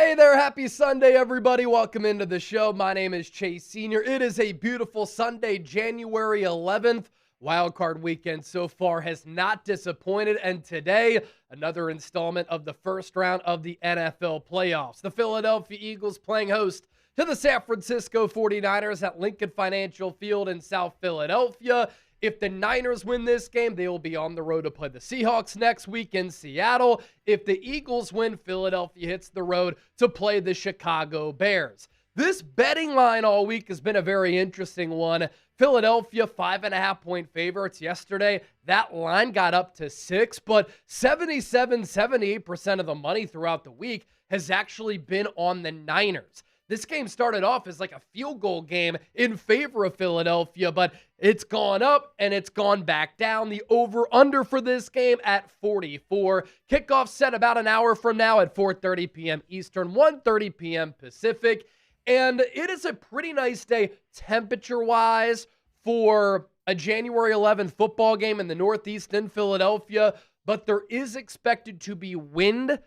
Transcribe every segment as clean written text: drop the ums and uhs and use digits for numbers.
Hey there, happy Sunday, everybody. Welcome into the show. My name is Chase Sr. It is a beautiful Sunday, January 11th. Wildcard weekend so far has not disappointed, and today, another installment of the first round of the NFL playoffs. The Philadelphia Eagles playing host to the San Francisco 49ers at Lincoln Financial Field in South Philadelphia. If the Niners win this game, they will be on the road to play the Seahawks next week in Seattle. If the Eagles win, Philadelphia hits the road to play the Chicago Bears. This betting line all week has been a very interesting one. Philadelphia, 5.5-point favorites yesterday. That line got up to 6, but 78% of the money throughout the week has actually been on the Niners. This game started off as like a field goal game in favor of Philadelphia, but it's gone up and it's gone back down. The over-under for this game at 44. Kickoff set about an hour from now at 4:30 p.m. Eastern, 1:30 p.m. Pacific. And it is a pretty nice day temperature-wise for a January 11th football game in the Northeast in Philadelphia, but there is expected to be wind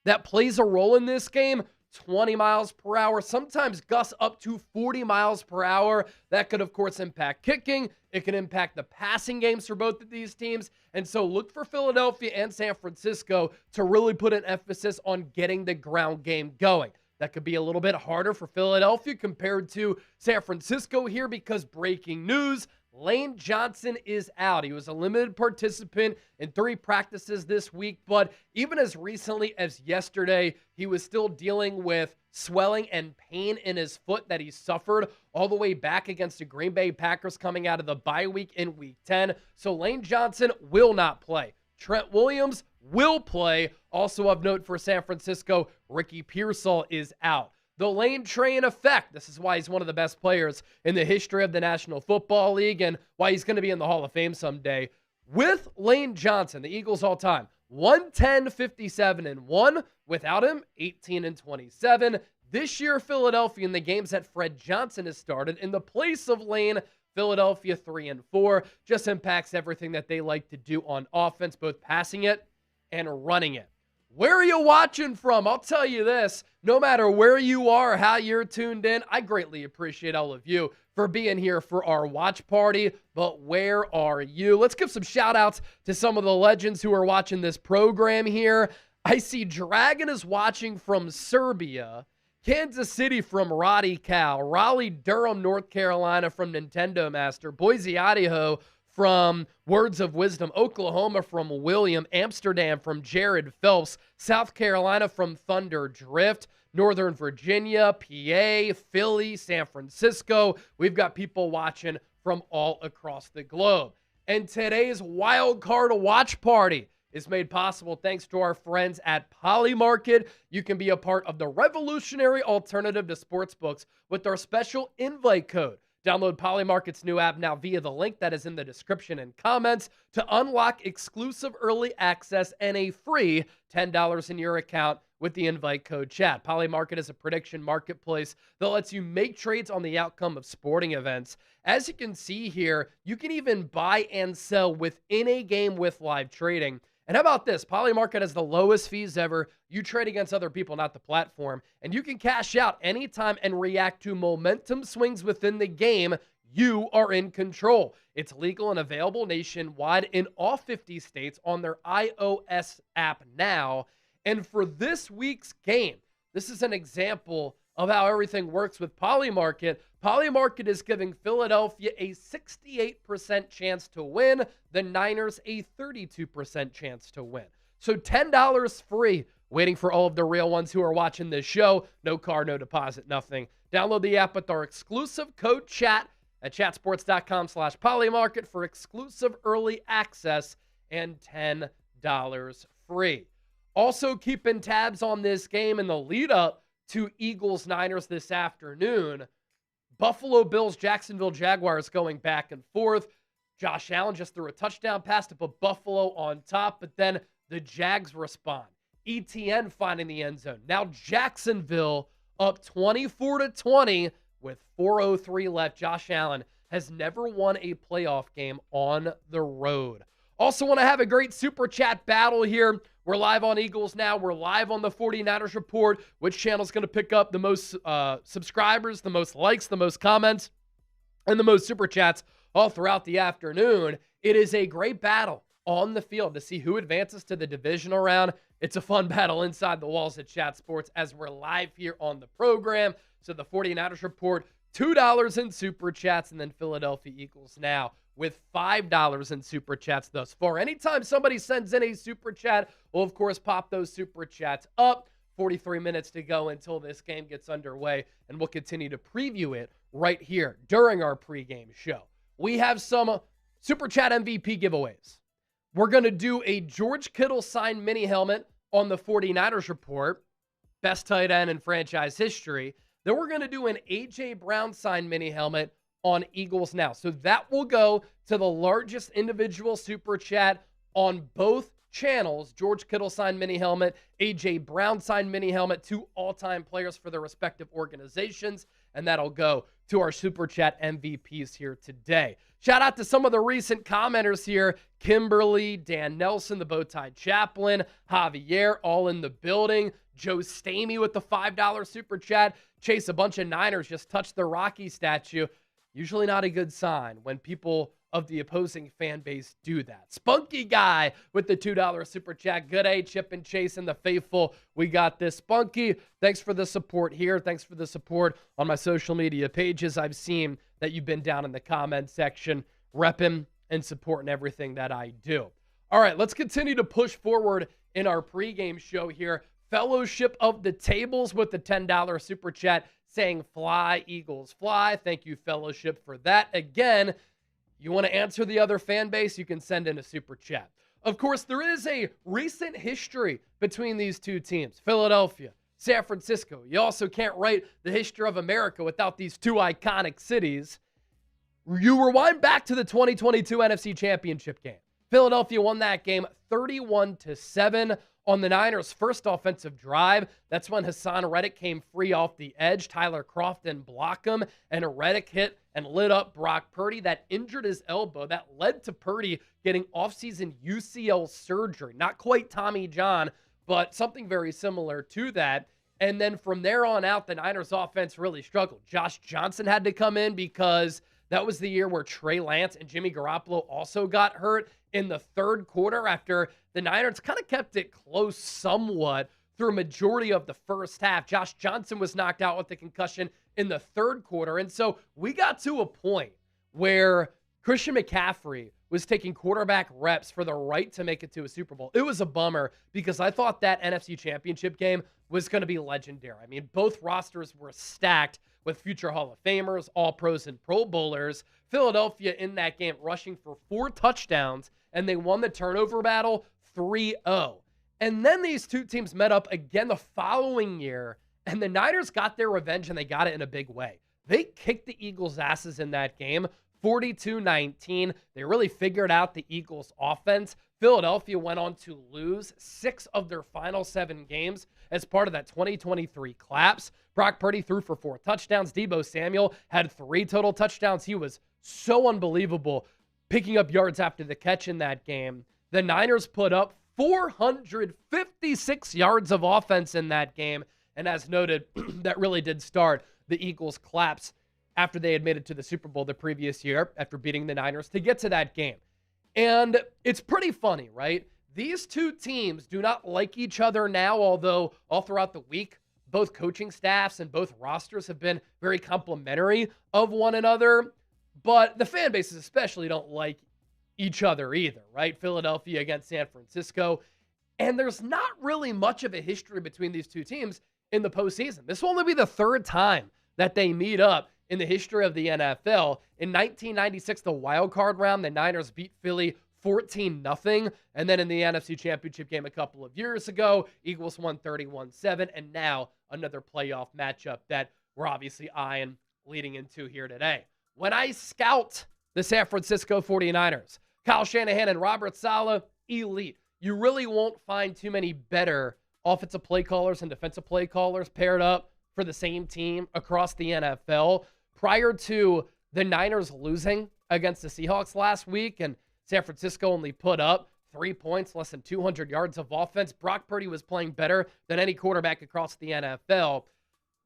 that plays a role in this game. 20 miles per hour, sometimes gusts up to 40 miles per hour. That could, of course, impact kicking. It can impact the passing games for both of these teams. And so look for Philadelphia and San Francisco to really put an emphasis on getting the ground game going. That could be a little bit harder for Philadelphia compared to San Francisco here because breaking news, Lane Johnson is out. He was a limited participant in 3 practices this week, but even as recently as yesterday, he was still dealing with swelling and pain in his foot that he suffered all the way back against the Green Bay Packers coming out of the bye week in Week 10. So Lane Johnson will not play. Trent Williams will play. Also of note for San Francisco, Ricky Pearsall is out. The Lane train effect. This is why he's one of the best players in the history of the National Football League and why he's going to be in the Hall of Fame someday. With Lane Johnson, the Eagles all-time, 110-57-1. Without him, 18-27. This year, Philadelphia in the games that Fred Johnson has started in the place of Lane, Philadelphia 3-4. Just impacts everything that they like to do on offense, both passing it and running it. Where are you watching from? I'll tell you this, no matter where you are, how you're tuned in, I greatly appreciate all of you for being here for our watch party, but where are you? Let's give some shout outs to some of the legends who are watching this program here. I see Dragon is watching from Serbia, Kansas City from Roddy Cal, Raleigh, Durham, North Carolina from Nintendo Master, Boise, Idaho from Words of Wisdom, Oklahoma from William, Amsterdam from Jared Phelps, South Carolina from Thunder Drift, Northern Virginia, PA, Philly, San Francisco. We've got people watching from all across the globe. And today's wild card watch party is made possible thanks to our friends at Polymarket. You can be a part of the revolutionary alternative to sportsbooks with our special invite code. Download Polymarket's new app now via the link that is in the description and comments to unlock exclusive early access and a free $10 in your account with the invite code chat. Polymarket is a prediction marketplace that lets you make trades on the outcome of sporting events. As you can see here, you can even buy and sell within a game with live trading. And how about this? Polymarket has the lowest fees ever. You trade against other people, not the platform. And you can cash out anytime and react to momentum swings within the game. You are in control. It's legal and available nationwide in all 50 states on their iOS app now. And for this week's game, this is an example of how everything works with Polymarket. Polymarket is giving Philadelphia a 68% chance to win, the Niners a 32% chance to win. So $10 free, waiting for all of the real ones who are watching this show. No card, no deposit, nothing. Download the app with our exclusive code CHAT at chatsports.com/Polymarket for exclusive early access and $10 free. Also keeping tabs on this game in the lead up to Eagles-Niners this afternoon. Buffalo Bills, Jacksonville Jaguars going back and forth. Josh Allen just threw a touchdown pass to put Buffalo on top, but then the Jags respond. ETN finding the end zone. Now Jacksonville up 24-20 with 4:03 left. Josh Allen has never won a playoff game on the road. Also want to have a great super chat battle here. We're live on Eagles Now. We're live on the 49ers Report. Which channel is going to pick up the most subscribers, the most likes, the most comments, and the most super chats all throughout the afternoon? It is a great battle on the field to see who advances to the divisional round. It's a fun battle inside the walls at Chat Sports as we're live here on the program. So the 49ers Report, $2 in super chats, and then Philadelphia Eagles Now with $5 in super chats thus far. Anytime somebody sends in a super chat, we'll of course pop those super chats up. 43 minutes to go until this game gets underway, and we'll continue to preview it right here during our pregame show. We have some super chat MVP giveaways. We're going to do a George Kittle signed mini helmet on the 49ers Report, best tight end in franchise history. Then we're going to do an A.J. Brown signed mini helmet on Eagles Now. So that will go to the largest individual super chat on both channels. George Kittle signed mini helmet, A.J. Brown signed mini helmet, two all-time players for their respective organizations. And that'll go to our super chat MVPs here today. Shout out to some of the recent commenters here. Kimberly, Dan Nelson, the Bowtie Chaplain, Javier, all in the building. Joe Stamey with the $5 super chat. Chase, a bunch of Niners just touched the Rocky statue. Usually not a good sign when people of the opposing fan base do that. Spunky Guy with the $2 super chat. Good day, Chip and Chase and the faithful. We got this. Spunky, thanks for the support here. Thanks for the support on my social media pages. I've seen that you've been down in the comment section repping and supporting everything that I do. All right, let's continue to push forward in our pregame show here. Fellowship of the Tables with the $10 super chat saying fly, Eagles, fly. Thank you, Fellowship, for that. Again, you want to answer the other fan base, you can send in a super chat. Of course, there is a recent history between these two teams, Philadelphia, San Francisco. You also can't write the history of America without these two iconic cities. You rewind back to the 2022 NFC Championship game. Philadelphia won that game 31-7 on the Niners' first offensive drive. That's when Hassan Reddick came free off the edge. Tyler Crofton blocked him, and Reddick hit and lit up Brock Purdy. That injured his elbow. That led to Purdy getting offseason UCL surgery. Not quite Tommy John, but something very similar to that. And then from there on out, the Niners offense really struggled. Josh Johnson had to come in because that was the year where Trey Lance and Jimmy Garoppolo also got hurt in the third quarter after the Niners kind of kept it close somewhat through a majority of the first half. Josh Johnson was knocked out with a concussion in the third quarter. And so we got to a point where Christian McCaffrey was taking quarterback reps for the right to make it to a Super Bowl. It was a bummer because I thought that NFC Championship game was going to be legendary. I mean, both rosters were stacked with future Hall of Famers, All-Pros, and Pro Bowlers. Philadelphia in that game rushing for 4 touchdowns, and they won the turnover battle 3-0. And then these two teams met up again the following year, and the Niners got their revenge, and they got it in a big way. They kicked the Eagles' asses in that game, 42-19. They really figured out the Eagles' offense. Philadelphia went on to lose 6 of their final 7 games as part of that 2023 collapse. Brock Purdy threw for 4 touchdowns. Deebo Samuel had 3 total touchdowns. He was so unbelievable picking up yards after the catch in that game. The Niners put up 456 yards of offense in that game. And as noted, that really did start the Eagles' collapse after they had made it to the Super Bowl the previous year after beating the Niners to get to that game. And it's pretty funny, right? These two teams do not like each other now, although all throughout the week, both coaching staffs and both rosters have been very complimentary of one another. But the fan bases especially don't like each other either, right? Philadelphia against San Francisco. And there's not really much of a history between these two teams in the postseason. This will only be the 3rd time that they meet up in the history of the NFL. In 1996, the wild card round, the Niners beat Philly 14-0. And then in the NFC Championship game a couple of years ago, Eagles won 31-7. And now another playoff matchup that we're obviously eyeing leading into here today. When I scout the San Francisco 49ers, Kyle Shanahan and Robert Saleh, elite. You really won't find too many better offensive play callers and defensive play callers paired up for the same team across the NFL. Prior to the Niners losing against the Seahawks last week, and San Francisco only put up 3 points, less than 200 yards of offense. Brock Purdy was playing better than any quarterback across the NFL.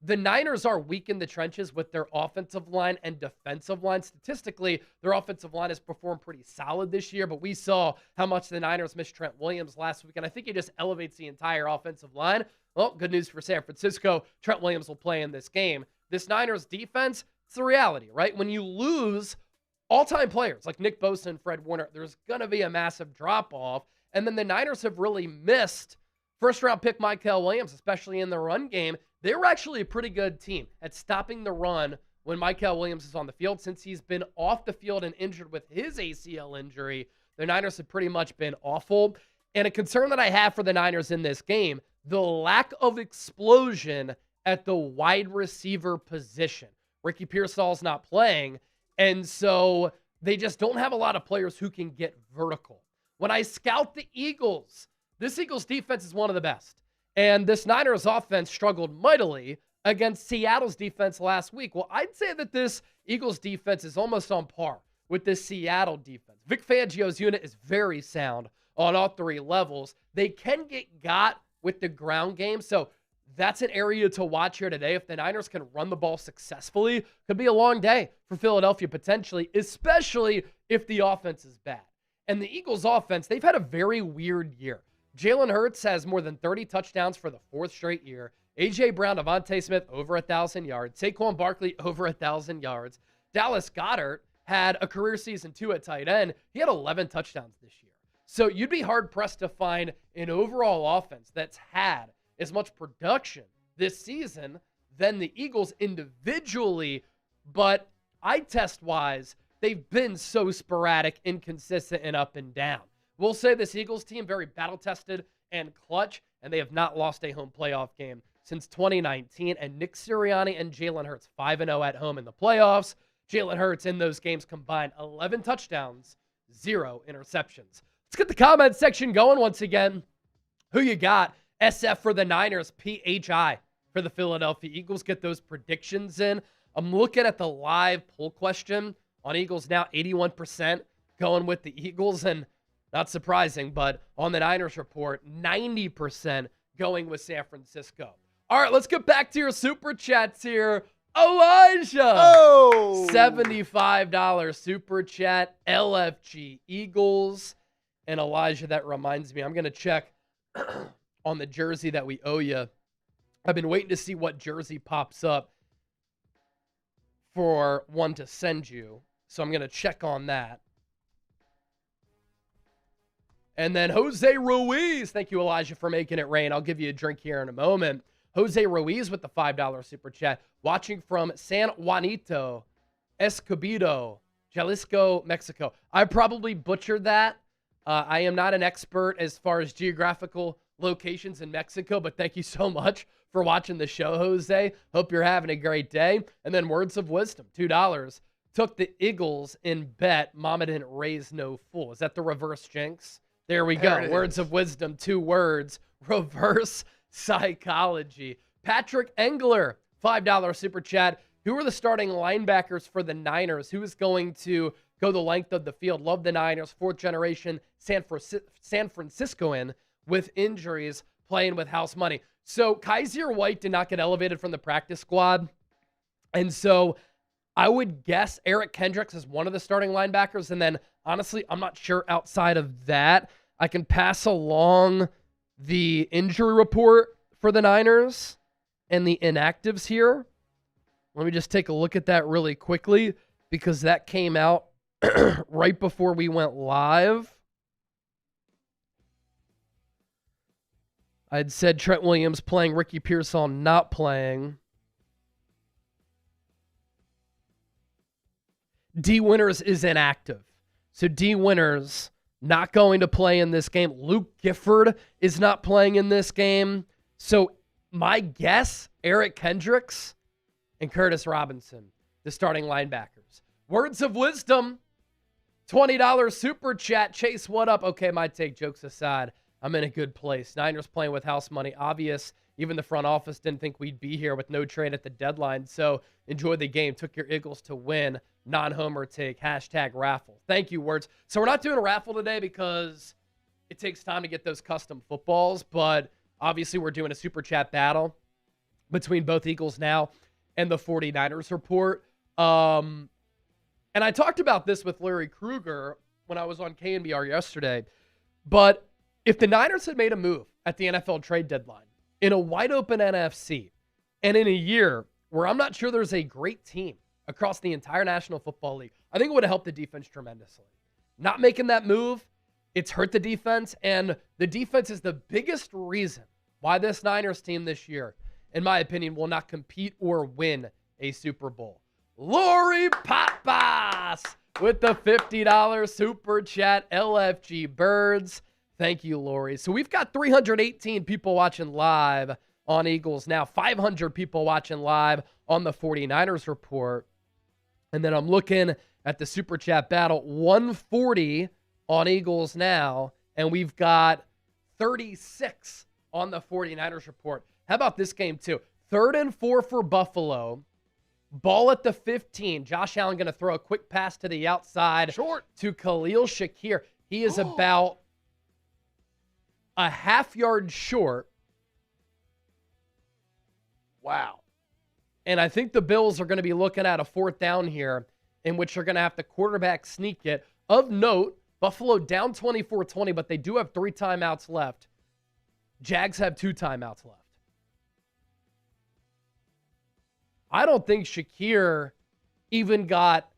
The Niners are weak in the trenches with their offensive line and defensive line. Statistically, their offensive line has performed pretty solid this year, but we saw how much the Niners missed Trent Williams last week, and I think he just elevates the entire offensive line. Well, good news for San Francisco. Trent Williams will play in this game. This Niners defense, it's the reality, right? When you lose all-time players like Nick Bosa and Fred Warner, there's going to be a massive drop-off, and then the Niners have really missed first-round pick Mykel Williams, especially in the run game. They were actually a pretty good team at stopping the run when Mykel Williams is on the field. Since he's been off the field and injured with his ACL injury, the Niners have pretty much been awful. And a concern that I have for the Niners in this game, the lack of explosion at the wide receiver position. Ricky Pearsall's not playing, and so they just don't have a lot of players who can get vertical. When I scout the Eagles, this Eagles defense is one of the best. And this Niners offense struggled mightily against Seattle's defense last week. Well, I'd say that this Eagles defense is almost on par with this Seattle defense. Vic Fangio's unit is very sound on all three levels. They can get got with the ground game, so that's an area to watch here today. If the Niners can run the ball successfully, could be a long day for Philadelphia potentially, especially if the offense is bad. And the Eagles offense, they've had a very weird year. Jalen Hurts has more than 30 touchdowns for the fourth straight year. A.J. Brown, Devontae Smith, over 1,000 yards. Saquon Barkley, over 1,000 yards. Dallas Goedert had a career season, too, at tight end. He had 11 touchdowns this year. So you'd be hard-pressed to find an overall offense that's had as much production this season than the Eagles individually. But eye test-wise, they've been so sporadic, inconsistent, and up and down. We'll say this Eagles team, very battle-tested and clutch, and they have not lost a home playoff game since 2019. And Nick Sirianni and Jalen Hurts, 5-0 at home in the playoffs. Jalen Hurts in those games combined 11 touchdowns, 0 interceptions. Let's get the comment section going once again. Who you got? SF for the Niners, PHI for the Philadelphia Eagles. Get those predictions in. I'm looking at the live poll question on Eagles now, 81% going with the Eagles, and not surprising, but on the Niners report, 90% going with San Francisco. All right, let's get back to your super chats here. Elijah! Oh! $75 super chat, LFG Eagles. And Elijah, that reminds me, I'm going to check on the jersey that we owe you. I've been waiting to see what jersey pops up for one to send you. So I'm going to check on that. And then Jose Ruiz. Thank you, Elijah, for making it rain. I'll give you a drink here in a moment. Jose Ruiz with the $5 super chat. Watching from San Juanito, Escobedo, Jalisco, Mexico. I probably butchered that. I am not an expert as far as geographical locations in Mexico, but thank you so much for watching the show, Jose. Hope you're having a great day. And then words of wisdom, $2. Took the Eagles in bet. Mama didn't raise no fool. Is that the reverse jinx? There we go. Words of wisdom, 2 words. Reverse psychology. Patrick Engler, $5 super chat. Who are the starting linebackers for the Niners? Who is going to go the length of the field? Love the Niners. 4th generation San Franciscoan with injuries, playing with house money. So Kaiser White did not get elevated from the practice squad. And so I would guess Eric Kendricks is one of the starting linebackers. And then, honestly, I'm not sure outside of that. I can pass along the injury report for the Niners and the inactives here. Let me just take a look at that really quickly because that came out right before we went live. I'd said Trent Williams playing, Ricky Pearsall not playing. D. Winters is inactive. So D. Winters not going to play in this game. Luke Gifford is not playing in this game. So my guess, Eric Kendricks and Curtis Robinson, the starting linebackers. Words of wisdom, $20 super chat. Chase, what up? Okay, my take, jokes aside, I'm in a good place. Niners playing with house money. Obvious. Even the front office didn't think we'd be here with no trade at the deadline. So enjoy the game. Took your Eagles to win. Non-homer take. # raffle. Thank you, Words. So we're not doing a raffle today because it takes time to get those custom footballs, but obviously we're doing a super chat battle between both Eagles Now and the 49ers report. And I talked about this with Larry Krueger when I was on KNBR yesterday, but if the Niners had made a move at the NFL trade deadline in a wide open NFC and in a year where I'm not sure there's a great team across the entire National Football League, I think it would have helped the defense tremendously. Not making that move, it's hurt the defense, and the defense is the biggest reason why this Niners team this year, in my opinion, will not compete or win a Super Bowl. Lori Papas with the $50 super chat, LFG Birds. Thank you, Lori. So we've got 318 people watching live on Eagles Now, 500 people watching live on the 49ers report. And then I'm looking at the super chat battle, 140 on Eagles Now, and we've got 36 on the 49ers report. How about this game, too? 3rd and 4 for Buffalo. Ball at the 15. Josh Allen going to throw a quick pass to the outside. Short. To Khalil Shakir. He is about a half yard short. Wow. And I think the Bills are going to be looking at a 4th down here in which they're going to have to quarterback sneak it. Of note, Buffalo down 24-20, but they do have 3 timeouts left. Jags have 2 timeouts left. I don't think Shakir even got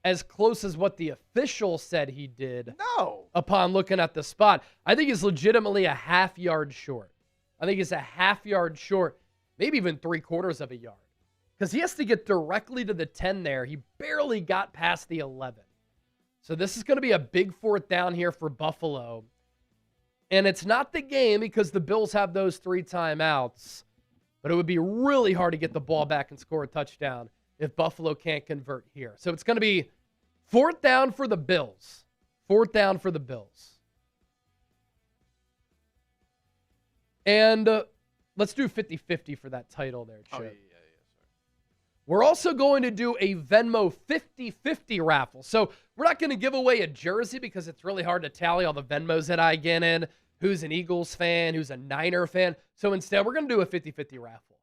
as close as what the official said he did. No. Upon looking at the spot. I think he's legitimately a half yard short. I think he's a half yard short, maybe even 3/4 of a yard. Because he has to get directly to the 10 there. He barely got past the 11. So this is going to be a big 4th down here for Buffalo. And it's not the game because the Bills have those 3 timeouts. But it would be really hard to get the ball back and score a touchdown if Buffalo can't convert here. So it's going to be 4th down for the Bills. 4th down for the Bills. And let's do 50-50 for that title there, Chip. Oh, yeah. We're also going to do a Venmo 50-50 raffle. So we're not going to give away a jersey because it's really hard to tally all the Venmos that I get in. Who's an Eagles fan, who's a Niner fan. So instead, we're going to do a 50-50 raffle.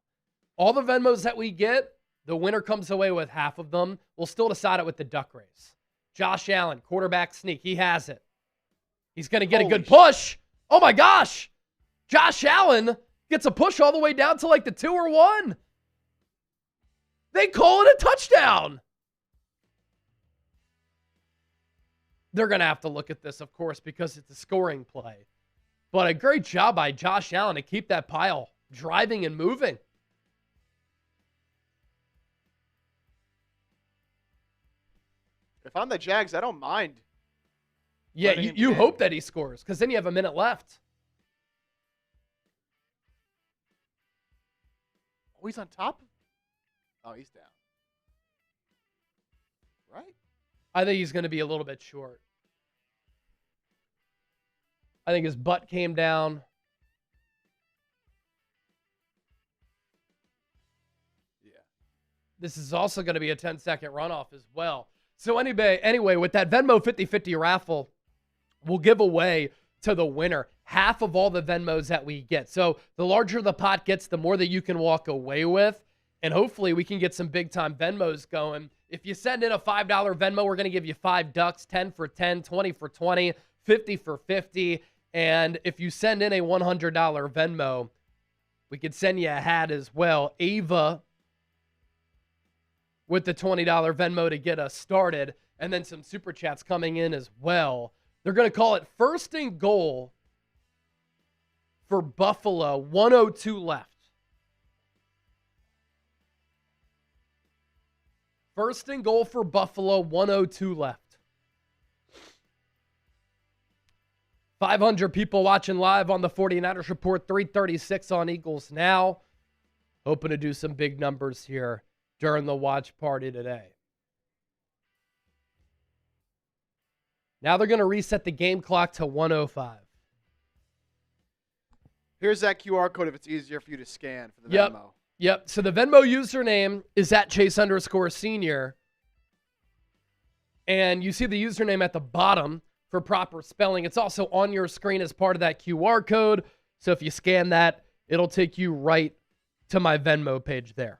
All the Venmos that we get, the winner comes away with half of them. We'll still decide it with the duck race. Josh Allen, quarterback sneak. He has it. He's going to get a good push. Oh, my gosh. Josh Allen gets a push all the way down to like the 2 or 1. They call it a touchdown. They're going to have to look at this, of course, because it's a scoring play. But a great job by Josh Allen to keep that pile driving and moving. If I'm the Jags, I don't mind. Yeah, you hope that he scores because then you have a minute left. Oh, he's on top? Oh, he's down. Right? I think he's going to be a little bit short. I think his butt came down. Yeah. This is also going to be a 10-second runoff as well. So anyway, with that Venmo 50-50 raffle, we'll give away to the winner half of all the Venmos that we get. So the larger the pot gets, the more that you can walk away with. And hopefully we can get some big-time Venmos going. If you send in a $5 Venmo, we're going to give you 5 ducks, 10 for 10, 20 for 20, 50 for 50. And if you send in a $100 Venmo, we could send you a hat as well. Ava with the $20 Venmo to get us started. And then some super chats coming in as well. They're going to call it 1st and goal for Buffalo. 102 left. 1st and goal for Buffalo, 102 left. 500 people watching live on the 49ers report, 336 on Eagles Now. Hoping to do some big numbers here during the watch party today. Now they're going to reset the game clock to 105. Here's that QR code if it's easier for you to scan for the Venmo. Yep. So the Venmo username is at Chase_senior. And you see the username at the bottom. for proper spelling. It's also on your screen as part of that QR code. So if you scan that, it'll take you right to my Venmo page there.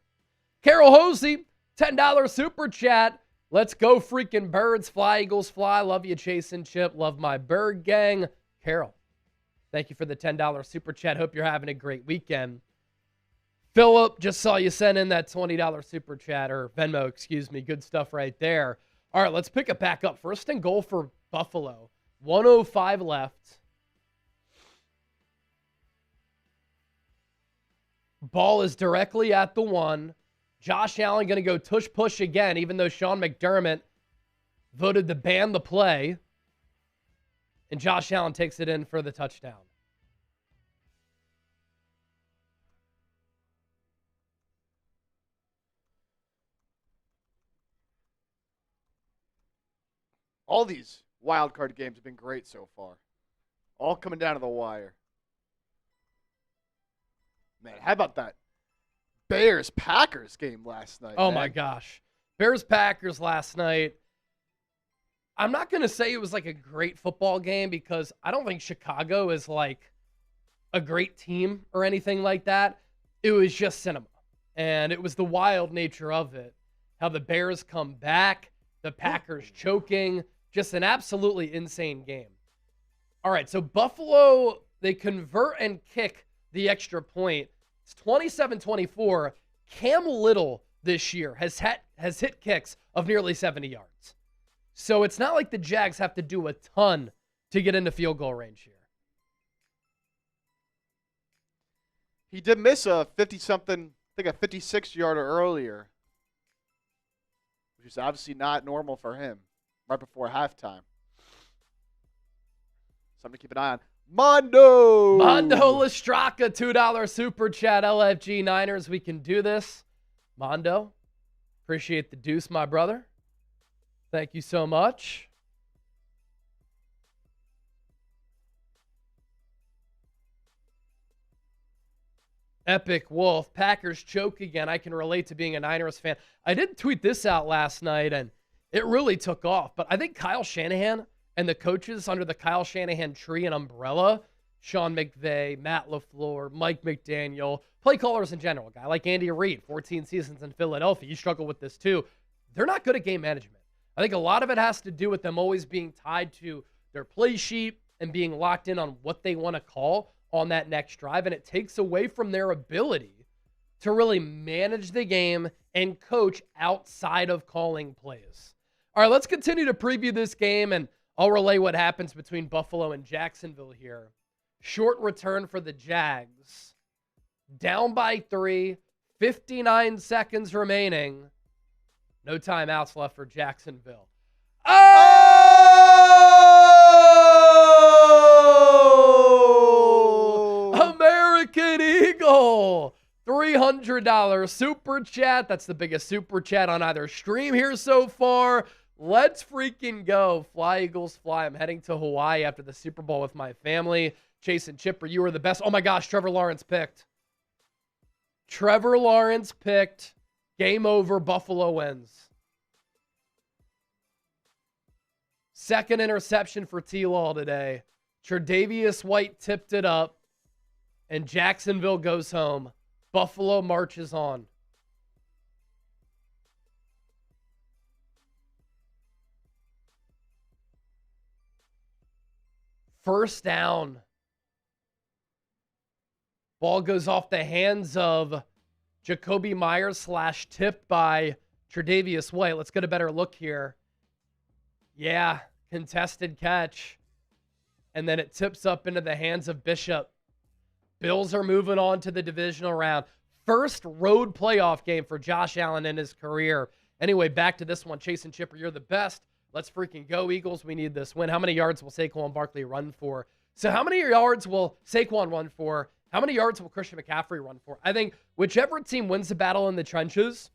Carol Hosey, $10 super chat. Let's go freaking birds. Fly, Eagles, fly. Love you, Chase and Chip. Love my bird gang. Carol, thank you for the $10 super chat. Hope you're having a great weekend. Philip, just saw you send in that $20 super chat, or Venmo, excuse me. Good stuff right there. All right, let's pick it back up. First and goal for Buffalo. 1:05 left. Ball is directly at the 1. Josh Allen going to go tush-push again, even though Sean McDermott voted to ban the play. And Josh Allen takes it in for the touchdown. All these wild card games have been great so far. All coming down to the wire. Man, how about that Bears-Packers game last night? Oh, man? my gosh. Bears-Packers last night. I'm not going to say it was like a great football game because I don't think Chicago is like a great team or anything like that. It was just cinema. And it was the wild nature of it. How the Bears come back, the Packers choking. Just an absolutely insane game. All right, so Buffalo, they convert and kick the extra point. It's 27-24. Cam Little this year has hit kicks of nearly 70 yards. So it's not like the Jags have to do a ton to get into field goal range here. He did miss a 50-something, I think a 56-yarder earlier, which is obviously not normal for him right before halftime. Something to keep an eye on. Mondo Lestraka, $2 super chat. LFG Niners, we can do this. Mondo, appreciate the deuce, my brother. Thank you so much. Epic Wolf, Packers choke again. I can relate to being a Niners fan. I did tweet this out last night, and it really took off. But I think Kyle Shanahan and the coaches under the Kyle Shanahan tree and umbrella, Sean McVay, Matt LaFleur, Mike McDaniel, play callers in general, a guy like Andy Reid, 14 seasons in Philadelphia. You struggle with this too. They're not good at game management. I think a lot of it has to do with them always being tied to their play sheet and being locked in on what they want to call on that next drive. And it takes away from their ability to really manage the game and coach outside of calling plays. All right, let's continue to preview this game, and I'll relay what happens between Buffalo and Jacksonville here. Short return for the Jags. Down by 3, 59 seconds remaining. No timeouts left for Jacksonville. Oh! American Eagle! $300 super chat. That's the biggest super chat on either stream here so far. Let's freaking go. Fly, Eagles, fly. I'm heading to Hawaii after the Super Bowl with my family. Chase and Chipper, you were the best. Oh my gosh, Trevor Lawrence picked. Trevor Lawrence picked. Game over. Buffalo wins. Second interception for T-Law today. Tre'Davious White tipped it up. And Jacksonville goes home. Buffalo marches on. First down. Ball goes off the hands of Jacoby Myers / tip by Tre'Davious White. Let's get a better look here. Yeah, contested catch. And then it tips up into the hands of Bishop. Bills are moving on to the divisional round. First road playoff game for Josh Allen in his career. Anyway, back to this one. Chase and Chipper, you're the best. Let's freaking go, Eagles. We need this win. How many yards will Saquon Barkley run for? So how many yards will Saquon run for? How many yards will Christian McCaffrey run for? I think whichever team wins the battle in the trenches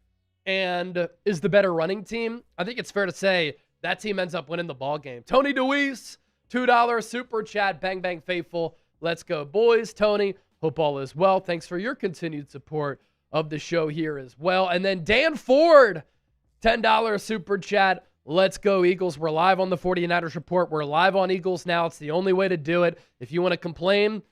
and is the better running team, I think it's fair to say that team ends up winning the ball game. Tony DeWeese, $2 super chat. Bang, bang, faithful. Let's go, boys. Tony, hope all is well. Thanks for your continued support of the show here as well. And then Dan Ford, $10 super chat. Let's go, Eagles. We're live on the 49ers Report. We're live on Eagles Now. It's the only way to do it. If you want to complain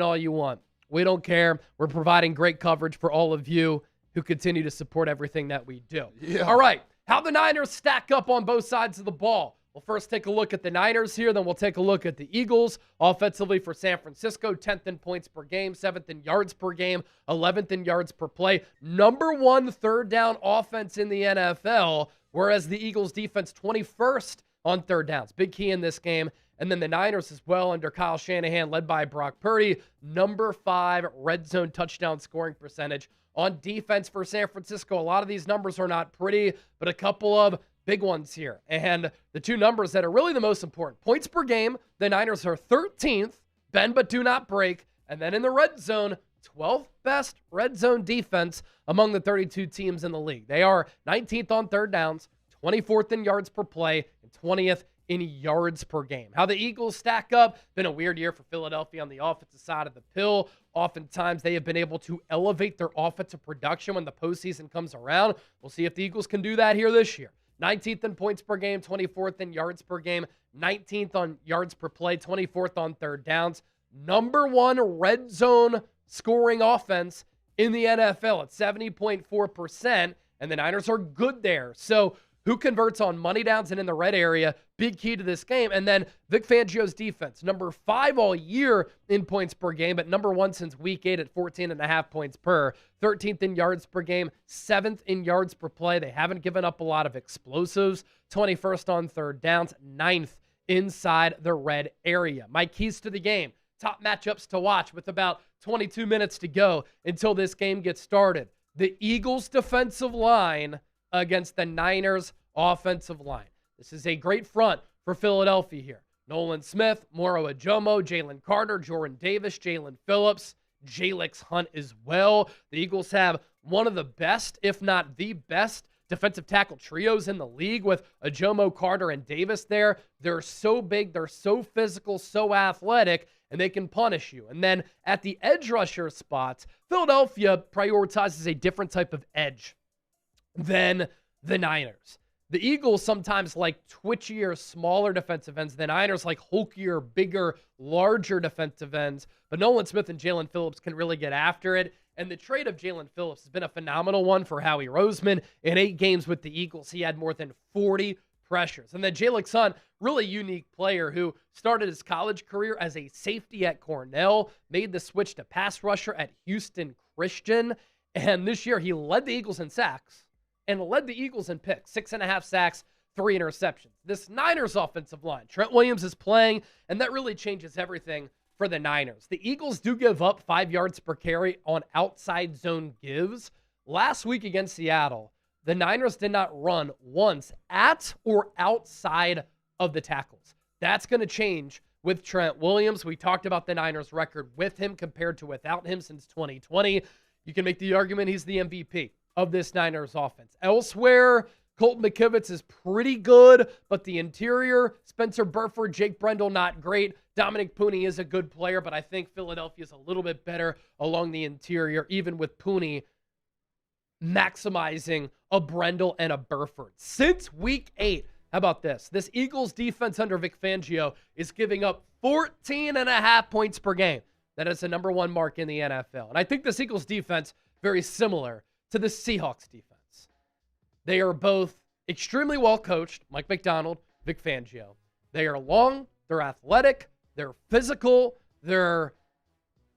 all you want. We don't care. We're providing great coverage for all of you who continue to support everything that we do. Yeah. All right. How the Niners stack up on both sides of the ball. We'll first take a look at the Niners here, then we'll take a look at the Eagles. Offensively for San Francisco, 10th in points per game, 7th in yards per game, 11th in yards per play. Number 1 third down offense in the NFL, whereas the Eagles defense 21st on third downs. Big key in this game. And then the Niners as well under Kyle Shanahan, led by Brock Purdy, number 5 red zone touchdown scoring percentage. On defense for San Francisco, a lot of these numbers are not pretty, but a couple of big ones here. And the two numbers that are really the most important. Points per game, the Niners are 13th, bend but do not break. And then in the red zone, 12th best red zone defense among the 32 teams in the league. They are 19th on third downs, 24th in yards per play, and 20th in yards per game. How the Eagles stack up, been a weird year for Philadelphia on the offensive side of the pill. Oftentimes, they have been able to elevate their offensive production when the postseason comes around. We'll see if the Eagles can do that here this year. 19th in points per game, 24th in yards per game, 19th on yards per play, 24th on third downs. Number 1 red zone scoring offense in the NFL at 70.4%, and the Niners are good there. So who converts on money downs and in the red area? Big key to this game. And then Vic Fangio's defense, number 5 all year in points per game, but number 1 since week 8 at 14.5 points per. 13th in yards per game, 7th in yards per play. They haven't given up a lot of explosives. 21st on third downs, 9th inside the red area. My keys to the game, top matchups to watch with about 22 minutes to go until this game gets started. The Eagles' defensive line against the Niners' offensive line. This is a great front for Philadelphia here. Nolan Smith, Moro Ajomo, Jalen Carter, Jordan Davis, Jalen Phillips, Jalix Hunt as well. The Eagles have one of the best, if not the best, defensive tackle trios in the league with Ajomo, Carter, and Davis there. They're so big, they're so physical, so athletic, and they can punish you. And then at the edge rusher spots, Philadelphia prioritizes a different type of edge than the Niners. The Eagles sometimes like twitchier, smaller defensive ends. The Niners like hulkier, bigger, larger defensive ends. But Nolan Smith and Jalen Phillips can really get after it. And the trade of Jalen Phillips has been a phenomenal one for Howie Roseman. In 8 games with the Eagles, he had more than 40 pressures. And then Jalix Hunt, really unique player who started his college career as a safety at Cornell, made the switch to pass rusher at Houston Christian. And this year, he led the Eagles in sacks and led the Eagles in picks. 6.5 sacks, 3 interceptions. This Niners offensive line, Trent Williams is playing, and that really changes everything for the Niners. The Eagles do give up 5 yards per carry on outside zone gives. Last week against Seattle, the Niners did not run once at or outside of the tackles. That's going to change with Trent Williams. We talked about the Niners record with him compared to without him since 2020. You can make the argument he's the MVP of this Niners offense. Elsewhere, Colton McKivitz is pretty good, but the interior, Spencer Burford, Jake Brendel, not great. Dominic Pooney is a good player, but I think Philadelphia is a little bit better along the interior, even with Pooney maximizing a Brendel and a Burford. Since week 8, how about this? This Eagles defense under Vic Fangio is giving up 14.5 points per game. That is the number 1 mark in the NFL. And I think this Eagles defense, very similar to the Seahawks defense. They are both extremely well coached, Mike McDonald, Vic Fangio. They are long, they're athletic, they're physical, they're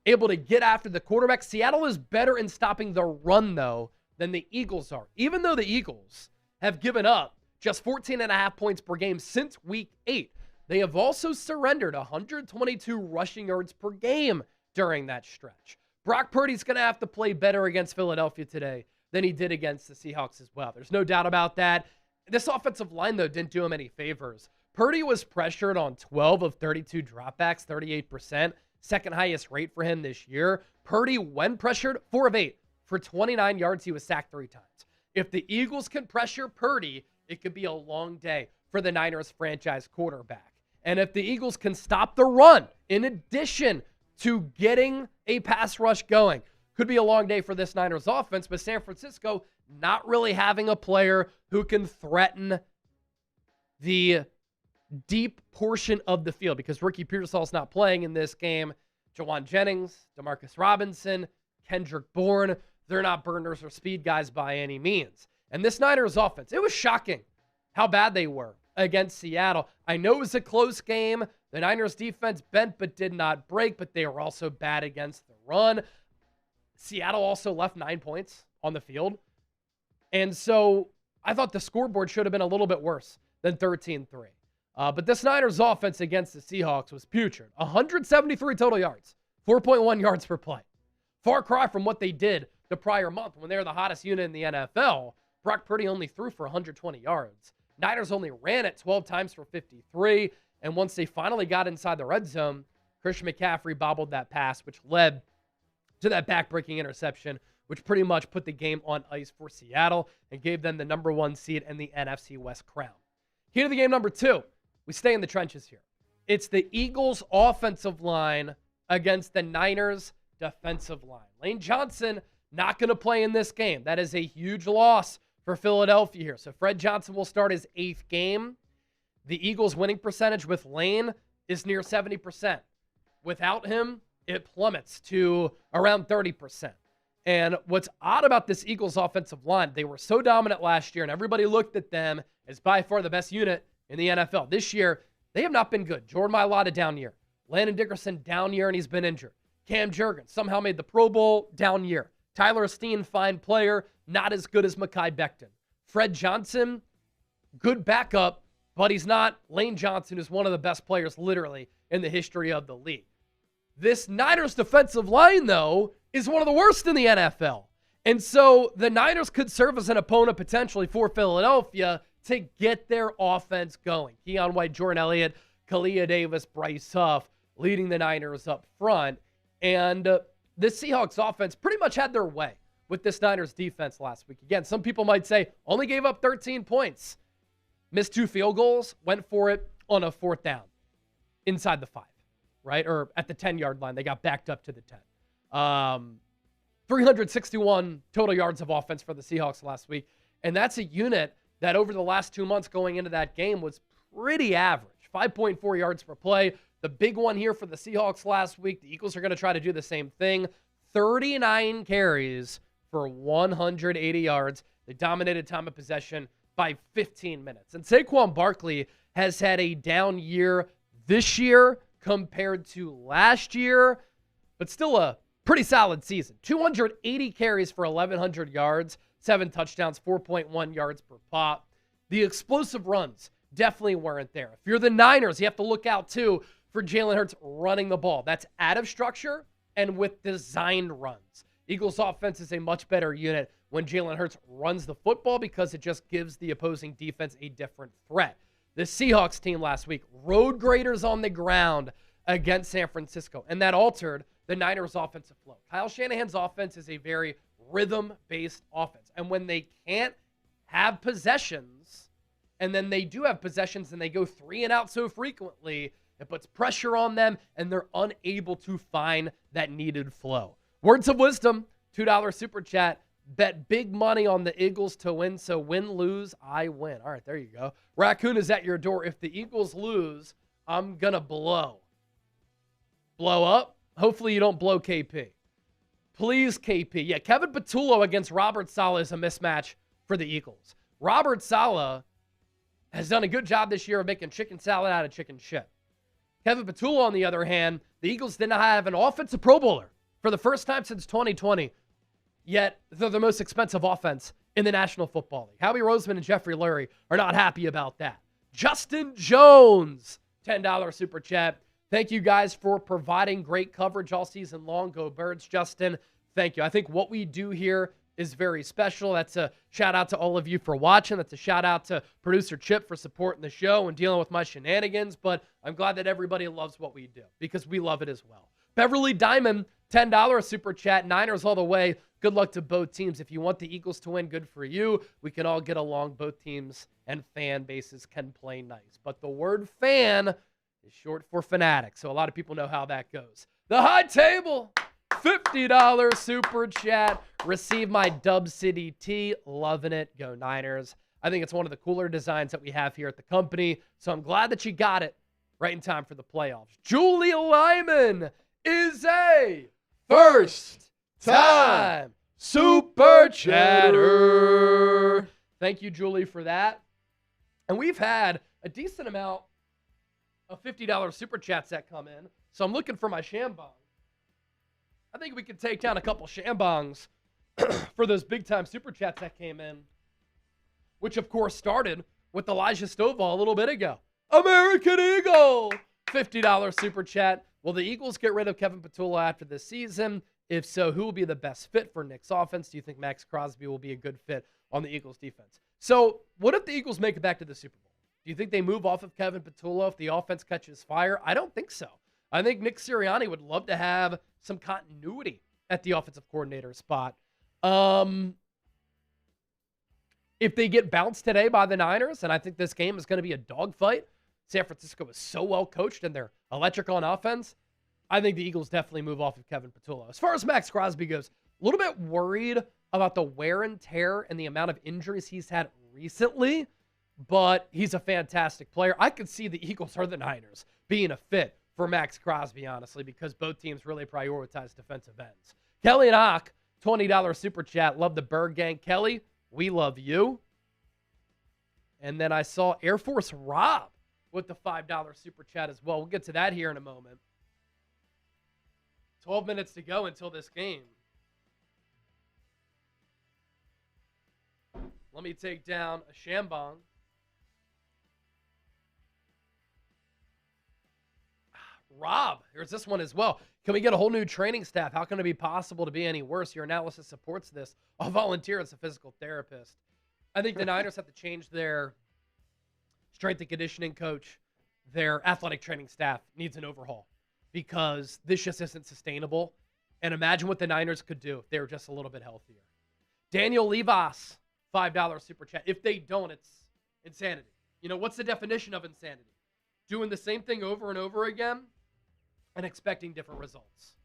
able to get after the quarterback. Seattle is better in stopping the run, though, than the Eagles are. Even though the Eagles have given up just 14.5 points per game since week 8, they have also surrendered 122 rushing yards per game during that stretch. Brock Purdy's going to have to play better against Philadelphia today than he did against the Seahawks as well. There's no doubt about that. This offensive line, though, didn't do him any favors. Purdy was pressured on 12 of 32 dropbacks, 38%, second highest rate for him this year. Purdy, when pressured, 4 of 8 for 29 yards. He was sacked 3 times. If the Eagles can pressure Purdy, it could be a long day for the Niners franchise quarterback. And if the Eagles can stop the run, in addition to getting a pass rush going, could be a long day for this Niners offense, but San Francisco not really having a player who can threaten the deep portion of the field because Ricky Pearsall's not playing in this game. Jawan Jennings, Demarcus Robinson, Kendrick Bourne, they're not burners or speed guys by any means. And this Niners offense, it was shocking how bad they were against Seattle. I know it was a close game. The Niners defense bent but did not break, but they were also bad against the run. Seattle also left 9 points on the field. And so I thought the scoreboard should have been a little bit worse than 13-3. But this Niners offense against the Seahawks was putrid. 173 total yards, 4.1 yards per play. Far cry from what they did the prior month when they were the hottest unit in the NFL. Brock Purdy only threw for 120 yards. Niners only ran it 12 times for 53. And once they finally got inside the red zone, Christian McCaffrey bobbled that pass, which led to that back-breaking interception, which pretty much put the game on ice for Seattle and gave them the number 1 seed in the NFC West crown. Key to the game number 2. We stay in the trenches here. It's the Eagles' offensive line against the Niners' defensive line. Lane Johnson not going to play in this game. That is a huge loss for Philadelphia here. So Fred Johnson will start his 8th game. The Eagles' winning percentage with Lane is near 70%. Without him, it plummets to around 30%. And what's odd about this Eagles offensive line, they were so dominant last year, and everybody looked at them as by far the best unit in the NFL. This year, they have not been good. Jordan Mailata, down year. Landon Dickerson, down year, and he's been injured. Cam Jurgens somehow made the Pro Bowl, down year. Tyler Steen, fine player, not as good as Mekhi Becton. Fred Johnson, good backup, but he's not Lane Johnson, who's one of the best players literally in the history of the league. This Niners defensive line, though, is one of the worst in the NFL. And so the Niners could serve as an opponent potentially for Philadelphia to get their offense going. Keion White, Jordan Elliott, Kalia Davis, Bryce Huff leading the Niners up front. And the Seahawks offense pretty much had their way with this Niners defense last week. Again, some people might say only gave up 13 points. Missed 2 field goals, went for it on a 4th down inside the 5, right? Or at the 10-yard line. They got backed up to the 10. 361 total yards of offense for the Seahawks last week. And that's a unit that over the last 2 months going into that game was pretty average. 5.4 yards per play. The big one here for the Seahawks last week, the Eagles are going to try to do the same thing. 39 carries for 180 yards. They dominated time of possession by 15 minutes. And Saquon Barkley has had a down year this year compared to last year, but still a pretty solid season. 280 carries for 1,100 yards, 7 touchdowns, 4.1 yards per pop. The explosive runs definitely weren't there. If you're the Niners, you have to look out, too, for Jalen Hurts running the ball. That's out of structure and with designed runs. Eagles offense is a much better unit when Jalen Hurts runs the football because it just gives the opposing defense a different threat. The Seahawks team last week, road graders on the ground against San Francisco, and that altered the Niners' offensive flow. Kyle Shanahan's offense is a very rhythm-based offense, and when they can't have possessions, and then they do have possessions and they go 3 and out so frequently, it puts pressure on them, and they're unable to find that needed flow. Words of wisdom, $2 super chat. Bet big money on the Eagles to win, so win, lose, I win. All right, there you go. Raccoon is at your door. If the Eagles lose, I'm going to blow. Blow up? Hopefully you don't blow KP. Please, KP. Yeah, Kevin Patullo against Robert Saleh is a mismatch for the Eagles. Robert Saleh has done a good job this year of making chicken salad out of chicken shit. Kevin Patullo, on the other hand, the Eagles did not have an offensive Pro Bowler for the first time since 2020. Yet, they're the most expensive offense in the National Football League. Howie Roseman and Jeffrey Lurie are not happy about that. Justin Jones, $10 super chat. Thank you guys for providing great coverage all season long. Go Birds, Justin. Thank you. I think what we do here is very special. That's a shout out to all of you for watching. That's a shout out to producer Chip for supporting the show and dealing with my shenanigans. But I'm glad that everybody loves what we do because we love it as well. Beverly Diamond, $10 super chat. Niners all the way. Good luck to both teams. If you want the Eagles to win, good for you. We can all get along. Both teams and fan bases can play nice. But the word fan is short for fanatic, so a lot of people know how that goes. The High Table, $50 super chat. Receive my Dub City tee. Loving it. Go Niners. I think it's one of the cooler designs that we have here at the company. So I'm glad that you got it right in time for the playoffs. Julie Lyman is a first time super chatter. Thank you, Julie, for that. And we've had a decent amount of $50 super chats that come in. So I'm looking for my shambong. I think we could take down a couple shambongs for those big-time super chats that came in, which, of course, started with Elijah Stovall a little bit ago. American Eagle, $50 super chat. Will the Eagles get rid of Kevin Patullo after this season? If so, who will be the best fit for Nick's offense? Do you think Max Crosby will be a good fit on the Eagles defense? So what if the Eagles make it back to the Super Bowl? Do you think they move off of Kevin Patullo if the offense catches fire? I don't think so. I think Nick Sirianni would love to have some continuity at the offensive coordinator spot. If they get bounced today by the Niners, and I think this game is going to be a dogfight, San Francisco is so well coached and they're electric on offense, I think the Eagles definitely move off of Kevin Patullo. As far as Max Crosby goes, a little bit worried about the wear and tear and the amount of injuries he's had recently, but he's a fantastic player. I could see the Eagles or the Niners being a fit for Max Crosby, honestly, because both teams really prioritize defensive ends. Kelly and Hawk, $20 super chat. Love the Bird Gang. Kelly, we love you. And then I saw Air Force Rob with the $5 super chat as well. We'll get to that here in a moment. 12 minutes to go until this game. Let me take down a shambong. Rob, here's this one as well. Can we get a whole new training staff? How can it be possible to be any worse? Your analysis supports this. I'll volunteer as a physical therapist. I think the Niners have to change their strength and conditioning coach. Their athletic training staff needs an overhaul because this just isn't sustainable. And imagine what the Niners could do if they were just a little bit healthier. Daniel Levas, $5 super chat. If they don't, it's insanity. You know, what's the definition of insanity? Doing the same thing over and over again and expecting different results.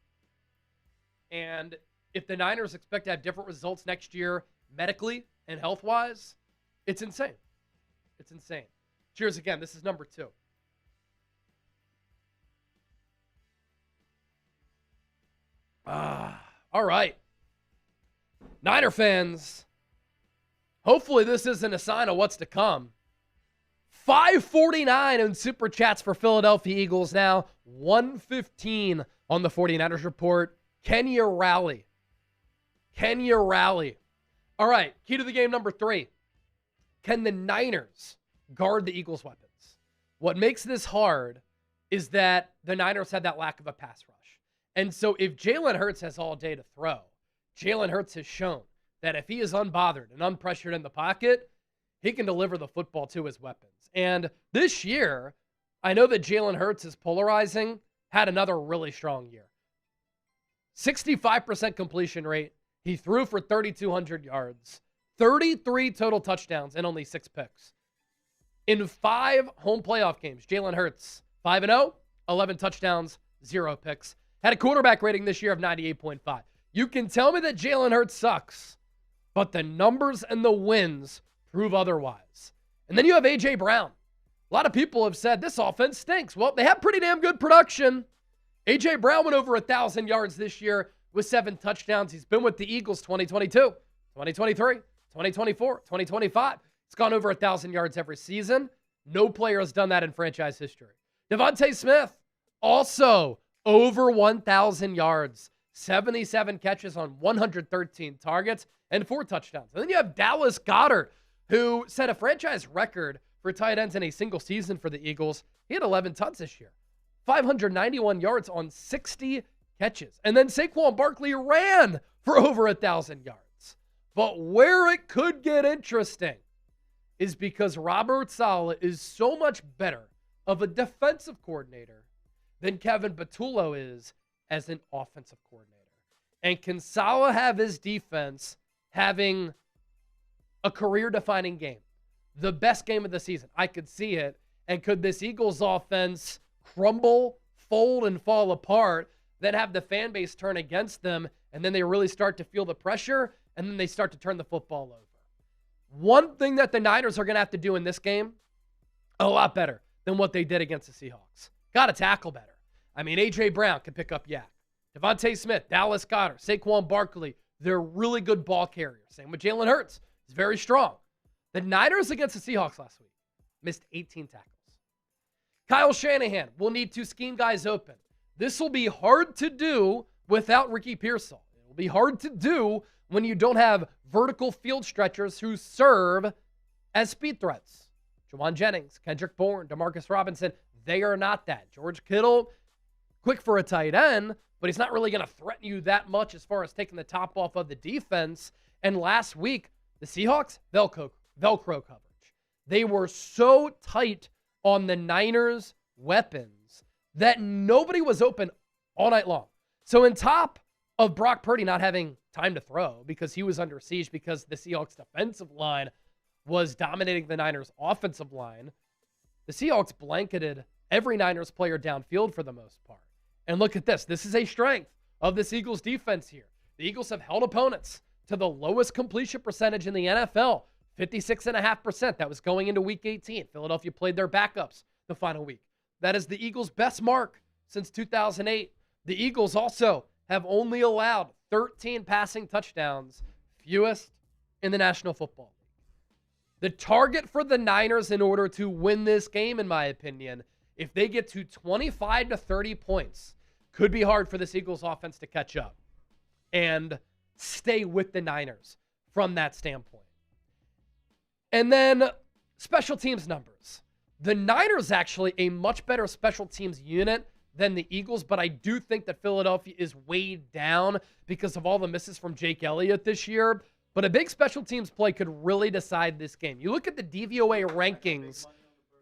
And if the Niners expect to have different results next year medically and health-wise, it's insane. It's insane. Cheers again. This is number 2. All right. Niner fans, hopefully this isn't a sign of what's to come. 549 in super chats for Philadelphia Eagles now. 115 on the 49ers report. Can you rally? Can you rally? All right, key to the game number 3. Can the Niners guard the Eagles' weapons? What makes this hard is that the Niners had that lack of a pass rush. And so if Jalen Hurts has all day to throw, Jalen Hurts has shown that if he is unbothered and unpressured in the pocket, he can deliver the football to his weapons. And this year, I know that Jalen Hurts is polarizing, had another really strong year. 65% completion rate. He threw for 3,200 yards, 33 total touchdowns, and only 6 picks. In 5 home playoff games, Jalen Hurts, 5-0, 11 touchdowns, 0 picks. Had a quarterback rating this year of 98.5. You can tell me that Jalen Hurts sucks, but the numbers and the wins prove otherwise. And then you have A.J. Brown. A lot of people have said this offense stinks. Well, they have pretty damn good production. A.J. Brown went over 1,000 yards this year with 7 touchdowns. He's been with the Eagles 2022, 2023, 2024, 2025. It's gone over 1,000 yards every season. No player has done that in franchise history. Devontae Smith, also over 1,000 yards, 77 catches on 113 targets, and 4 touchdowns. And then you have Dallas Goedert, who set a franchise record for tight ends in a single season for the Eagles. He had 11 touchdowns this year, 591 yards on 60 catches. And then Saquon Barkley ran for over 1,000 yards. But where it could get interesting is because Robert Saleh is so much better of a defensive coordinator than Kevin Patullo is as an offensive coordinator. And can Saleh have his defense having a career-defining game, the best game of the season? I could see it. And could this Eagles offense crumble, fold, and fall apart, then have the fan base turn against them, and then they really start to feel the pressure, and then they start to turn the football over? One thing that the Niners are going to have to do in this game, a lot better than what they did against the Seahawks. Got to tackle better. I mean, A.J. Brown can pick up yak. Devontae Smith, Dallas Goedert, Saquon Barkley, they're really good ball carriers. Same with Jalen Hurts. He's very strong. The Niners against the Seahawks last week missed 18 tackles. Kyle Shanahan will need to scheme guys open. This will be hard to do without Ricky Pearsall. It will be hard to do when you don't have vertical field stretchers who serve as speed threats. Jawan Jennings, Kendrick Bourne, Demarcus Robinson, they are not that. George Kittle, quick for a tight end, but he's not really going to threaten you that much as far as taking the top off of the defense. And last week, the Seahawks, Velcro coverage. They were so tight on the Niners' weapons that nobody was open all night long. So on top of Brock Purdy not having time to throw because he was under siege because the Seahawks' defensive line was dominating the Niners' offensive line, the Seahawks blanketed every Niners player downfield for the most part. And look at this. This is a strength of this Eagles defense here. The Eagles have held opponents to the lowest completion percentage in the NFL, 56.5%. That was going into Week 18. Philadelphia played their backups the final week. That is the Eagles' best mark since 2008. The Eagles also have only allowed 13 passing touchdowns, fewest in the National Football League. The target for the Niners in order to win this game, in my opinion, if they get to 25 to 30 points, could be hard for this Eagles offense to catch up and stay with the Niners from that standpoint. And then special teams numbers. The Niners actually a much better special teams unit than the Eagles, but I do think that Philadelphia is weighed down because of all the misses from Jake Elliott this year. But a big special teams play could really decide this game. You look at the DVOA rankings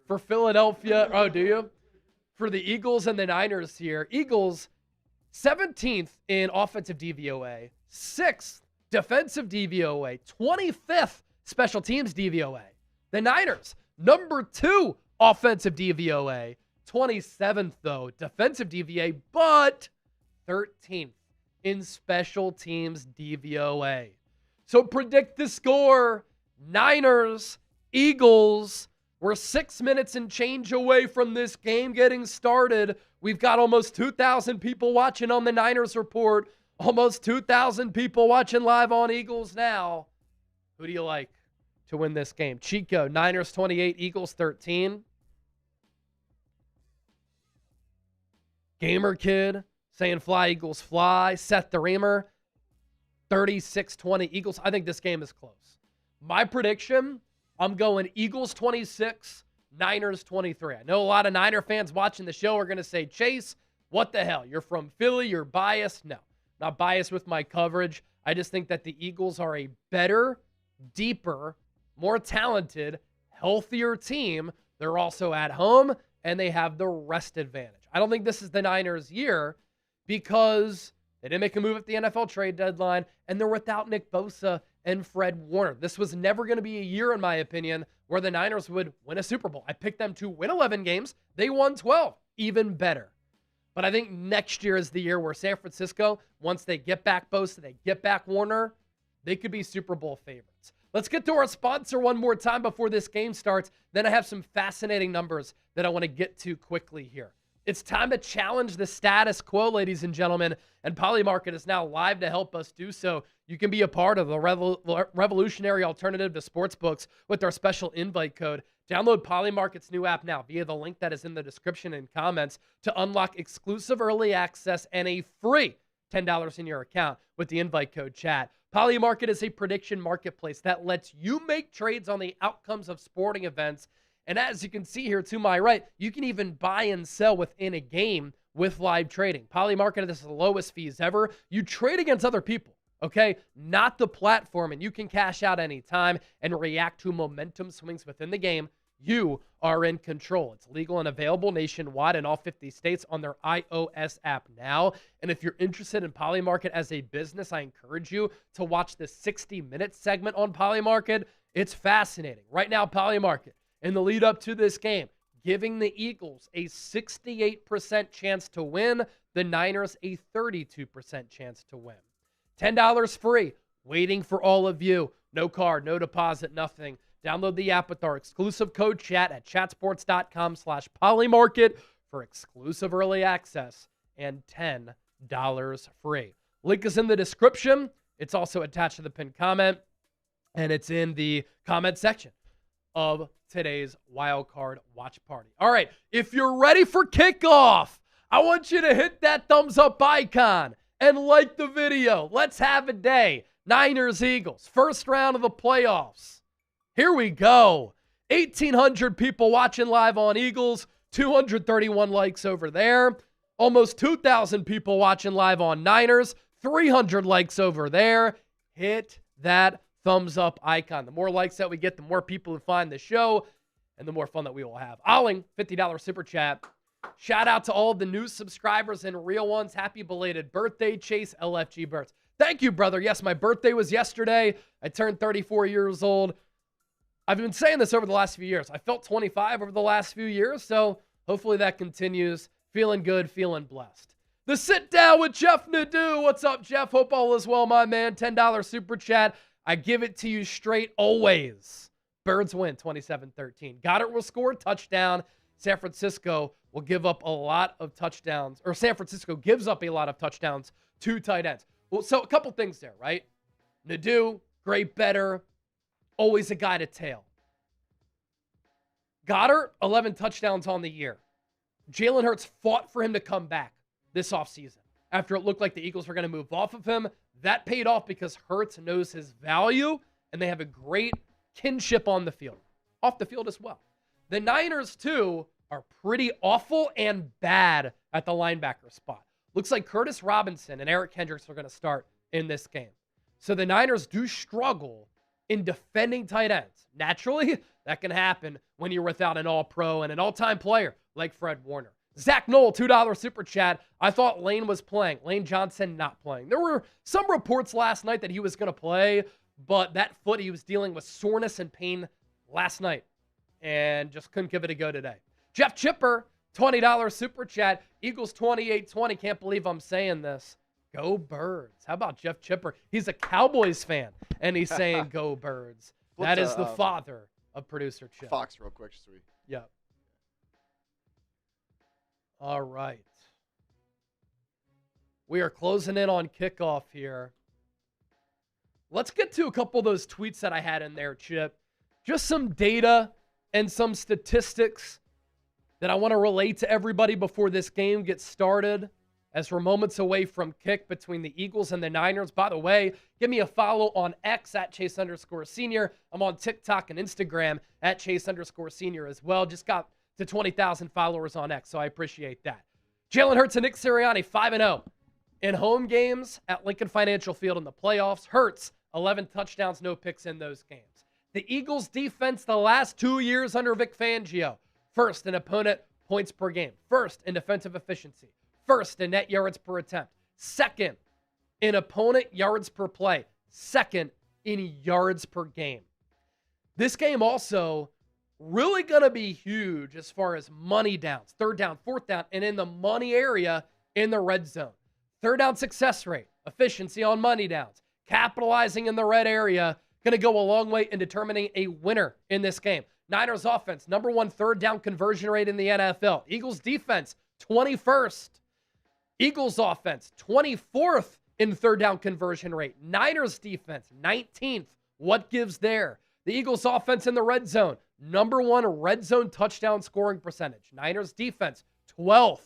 for Philadelphia. Oh, do you? For the Eagles and the Niners here. Eagles, 17th in offensive DVOA, 6th defensive DVOA, 25th special teams DVOA. The Niners, number 2 offensive DVOA, 27th, though, defensive DVOA, but 13th in special teams DVOA. So predict the score. Niners, Eagles. We're 6 minutes and change away from this game getting started. We've got almost 2,000 people watching on the Niners Report. Almost 2,000 people watching live on Eagles Now. Who do you like to win this game? Chico, Niners 28, Eagles 13. Gamer Kid saying fly, Eagles fly. Seth the Reamer, 36-20 Eagles. I think this game is close. My prediction, I'm going Eagles 26, Niners 23. I know a lot of Niner fans watching the show are going to say, Chase, what the hell? You're from Philly, you're biased. No, not biased with my coverage. I just think that the Eagles are a better, deeper, more talented, healthier team. They're also at home, and they have the rest advantage. I don't think this is the Niners' year because they didn't make a move at the NFL trade deadline, and they're without Nick Bosa and Fred Warner. This was never going to be a year, in my opinion, where the Niners would win a Super Bowl. I picked them to win 11 games. They won 12. Even better. But I think next year is the year where San Francisco, once they get back Bosa, they get back Warner, they could be Super Bowl favorites. Let's get to our sponsor one more time before this game starts. Then I have some fascinating numbers that I want to get to quickly here. It's time to challenge the status quo, ladies and gentlemen, and Polymarket is now live to help us do so. You can be a part of the revolutionary alternative to sportsbooks with our special invite code. Download Polymarket's new app now via the link that is in the description and comments to unlock exclusive early access and a free $10 in your account with the invite code chat. Polymarket is a prediction marketplace that lets you make trades on the outcomes of sporting events. And as you can see here to my right, you can even buy and sell within a game with live trading. Polymarket is the lowest fees ever. You trade against other people, okay? Not the platform, and you can cash out anytime and react to momentum swings within the game. You are in control. It's legal and available nationwide in all 50 states on their iOS app now. And if you're interested in Polymarket as a business, I encourage you to watch the 60-minute segment on Polymarket. It's fascinating. Right now, Polymarket, in the lead up to this game, giving the Eagles a 68% chance to win, the Niners a 32% chance to win. $10 free, waiting for all of you. No card, no deposit, nothing. Download the app with our exclusive code chat at chatsports.com/polymarket for exclusive early access and $10 free. Link is in the description. It's also attached to the pinned comment, and it's in the comment section of today's Wild Card Watch Party. All right, if you're ready for kickoff, I want you to hit that thumbs up icon and like the video. Let's have a day. Niners, Eagles, first round of the playoffs. Here we go. 1,800 people watching live on Eagles, 231 likes over there. Almost 2,000 people watching live on Niners, 300 likes over there. Hit that thumbs up icon. The more likes that we get, the more people who find the show, and the more fun that we will have. Olling, $50 super chat. Shout out to all the new subscribers and real ones. Happy belated birthday, Chase LFG Birds. Thank you, brother. Yes, my birthday was yesterday. I turned 34 years old. I've been saying this over the last few years. I felt 25 over the last few years, so hopefully that continues. Feeling good, feeling blessed. The sit down with Jeff Nadeau. What's up, Jeff? Hope all is well, my man. $10 super chat. I give it to you straight always. Birds win 27-13. Goddard will score a touchdown. San Francisco will give up a lot of touchdowns, or San Francisco gives up a lot of touchdowns to tight ends. Well, so a couple things there, right? Nadeau, great better, always a guy to tail. Goddard, 11 touchdowns on the year. Jalen Hurts fought for him to come back this offseason. After it looked like the Eagles were going to move off of him, that paid off because Hurts knows his value, and they have a great kinship on the field. Off the field as well. The Niners, too, are pretty awful and bad at the linebacker spot. Looks like Curtis Robinson and Eric Kendricks are going to start in this game. So the Niners do struggle in defending tight ends. Naturally, that can happen when you're without an all-pro and an all-time player like Fred Warner. Zach Knoll, $2 super chat. I thought Lane was playing. Lane Johnson not playing. There were some reports last night that he was going to play, but that foot he was dealing with soreness and pain last night and just couldn't give it a go today. Jeff Chipper, $20 super chat. Eagles 28-20. Can't believe I'm saying this. Go Birds. How about Jeff Chipper? He's a Cowboys fan, and he's saying go Birds. That is the father of producer Chip. Fox real quick, sweet. Yep. All right. We are closing in on kickoff here. Let's get to a couple of those tweets that I had in there, Chip. Just some data and some statistics that I want to relate to everybody before this game gets started, as we're moments away from kick between the Eagles and the Niners. By the way, give me a follow on X at Chase_Senior. I'm on TikTok and Instagram at Chase_Senior as well. Just got to 20,000 followers on X, so I appreciate that. Jalen Hurts and Nick Sirianni, 5-0 in home games at Lincoln Financial Field in the playoffs. Hurts, 11 touchdowns, no picks in those games. The Eagles' defense the last 2 years under Vic Fangio, first in opponent points per game, first in defensive efficiency, first in net yards per attempt, second in opponent yards per play, second in yards per game. This game also really going to be huge as far as money downs, third down, fourth down, and in the money area in the red zone. Third down success rate, efficiency on money downs, capitalizing in the red area, going to go a long way in determining a winner in this game. Niners offense, number one third down conversion rate in the NFL. Eagles defense, 21st. Eagles offense, 24th in third down conversion rate. Niners defense, 19th. What gives there? The Eagles offense in the red zone, number one red zone touchdown scoring percentage. Niners defense, 12th.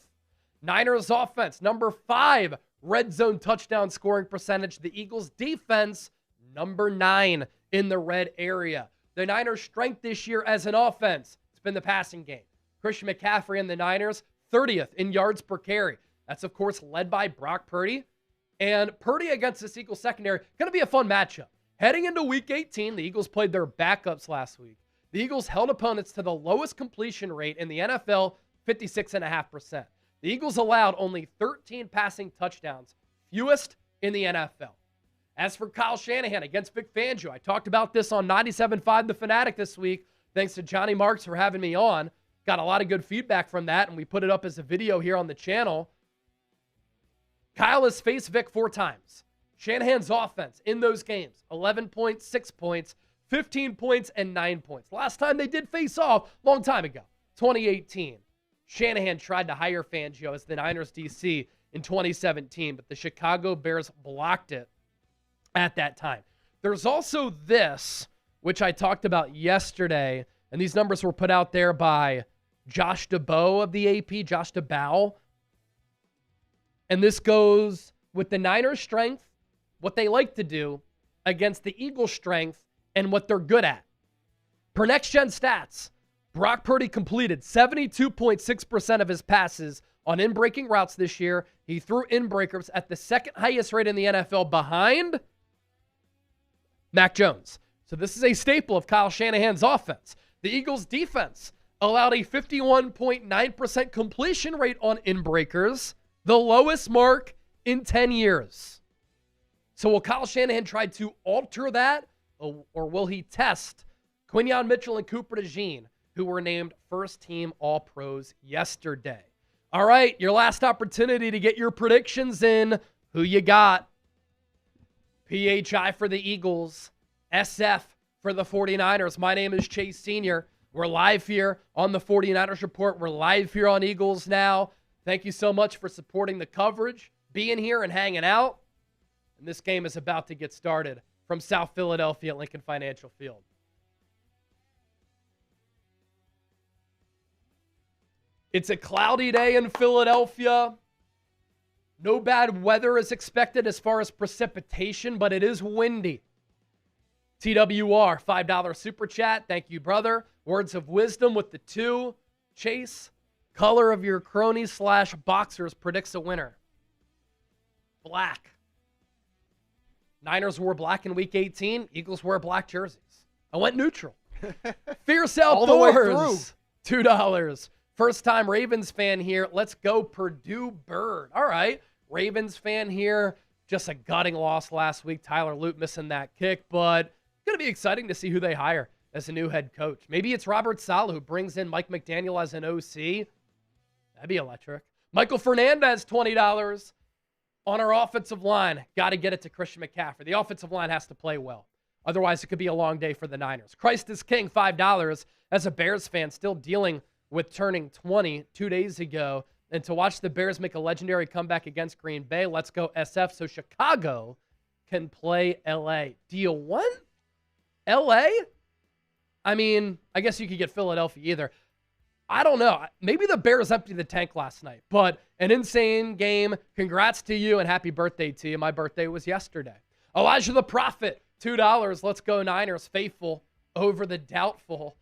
Niners offense, number 5 red zone touchdown scoring percentage. The Eagles defense, number 9 in the red area. The Niners' strength this year as an offense, it's been the passing game. Christian McCaffrey and the Niners, 30th in yards per carry. That's, of course, led by Brock Purdy. And Purdy against this Eagles secondary, going to be a fun matchup. Heading into Week 18, the Eagles played their backups last week. The Eagles held opponents to the lowest completion rate in the NFL, 56.5%. The Eagles allowed only 13 passing touchdowns, fewest in the NFL. As for Kyle Shanahan against Vic Fangio, I talked about this on 97.5 The Fanatic this week. Thanks to Johnny Marks for having me on. Got a lot of good feedback from that, and we put it up as a video here on the channel. Kyle has faced Vic 4 times. Shanahan's offense in those games, 11 points, 6 points, 15 points, and 9 points. Last time they did face off, long time ago, 2018. Shanahan tried to hire Fangio as the Niners DC in 2017, but the Chicago Bears blocked it at that time. There's also this, which I talked about yesterday, and these numbers were put out there by Josh DeBow of the AP, Josh DeBow. And this goes with the Niners' strength, what they like to do, against the Eagles' strength, and what they're good at. Per Next Gen Stats, Brock Purdy completed 72.6% of his passes on in-breaking routes this year. He threw in-breakers at the second highest rate in the NFL behind Mac Jones. So this is a staple of Kyle Shanahan's offense. The Eagles' defense allowed a 51.9% completion rate on in-breakers, the lowest mark in 10 years. So will Kyle Shanahan try to alter that, or will he test Quinyon Mitchell and Cooper DeJean, who were named first-team All-Pros yesterday? All right, your last opportunity to get your predictions in. Who you got? PHI for the Eagles, SF for the 49ers. My name is Chase Sr. We're live here on the 49ers Report. We're live here on Eagles Now. Thank you so much for supporting the coverage, being here and hanging out. And this game is about to get started from South Philadelphia at Lincoln Financial Field. It's a cloudy day in Philadelphia. No bad weather is expected as far as precipitation, but it is windy. TWR, $5 super chat. Thank you, brother. Words of wisdom with the 2. Chase, color of your cronies / boxers predicts a winner. Black. Niners wore black in week 18. Eagles wear black jerseys. I went neutral. Fierce Outdoors, $2. First-time Ravens fan here. Let's go Purdue Bird. All right. Ravens fan here. Just a gutting loss last week. Tyler Lute missing that kick, but it's going to be exciting to see who they hire as a new head coach. Maybe it's Robert Saleh who brings in Mike McDaniel as an OC. That'd be electric. Michael Fernandez, $20 on our offensive line. Got to get it to Christian McCaffrey. The offensive line has to play well. Otherwise, it could be a long day for the Niners. Christ is King, $5. As a Bears fan, still dealing with turning 20 2 days ago. And to watch the Bears make a legendary comeback against Green Bay, let's go SF so Chicago can play LA. Do you want LA? I mean, I guess you could get Philadelphia either. I don't know. Maybe the Bears emptied the tank last night, but an insane game. Congrats to you and happy birthday to you. My birthday was yesterday. Elijah the Prophet, $2. Let's go Niners. Faithful over the doubtful.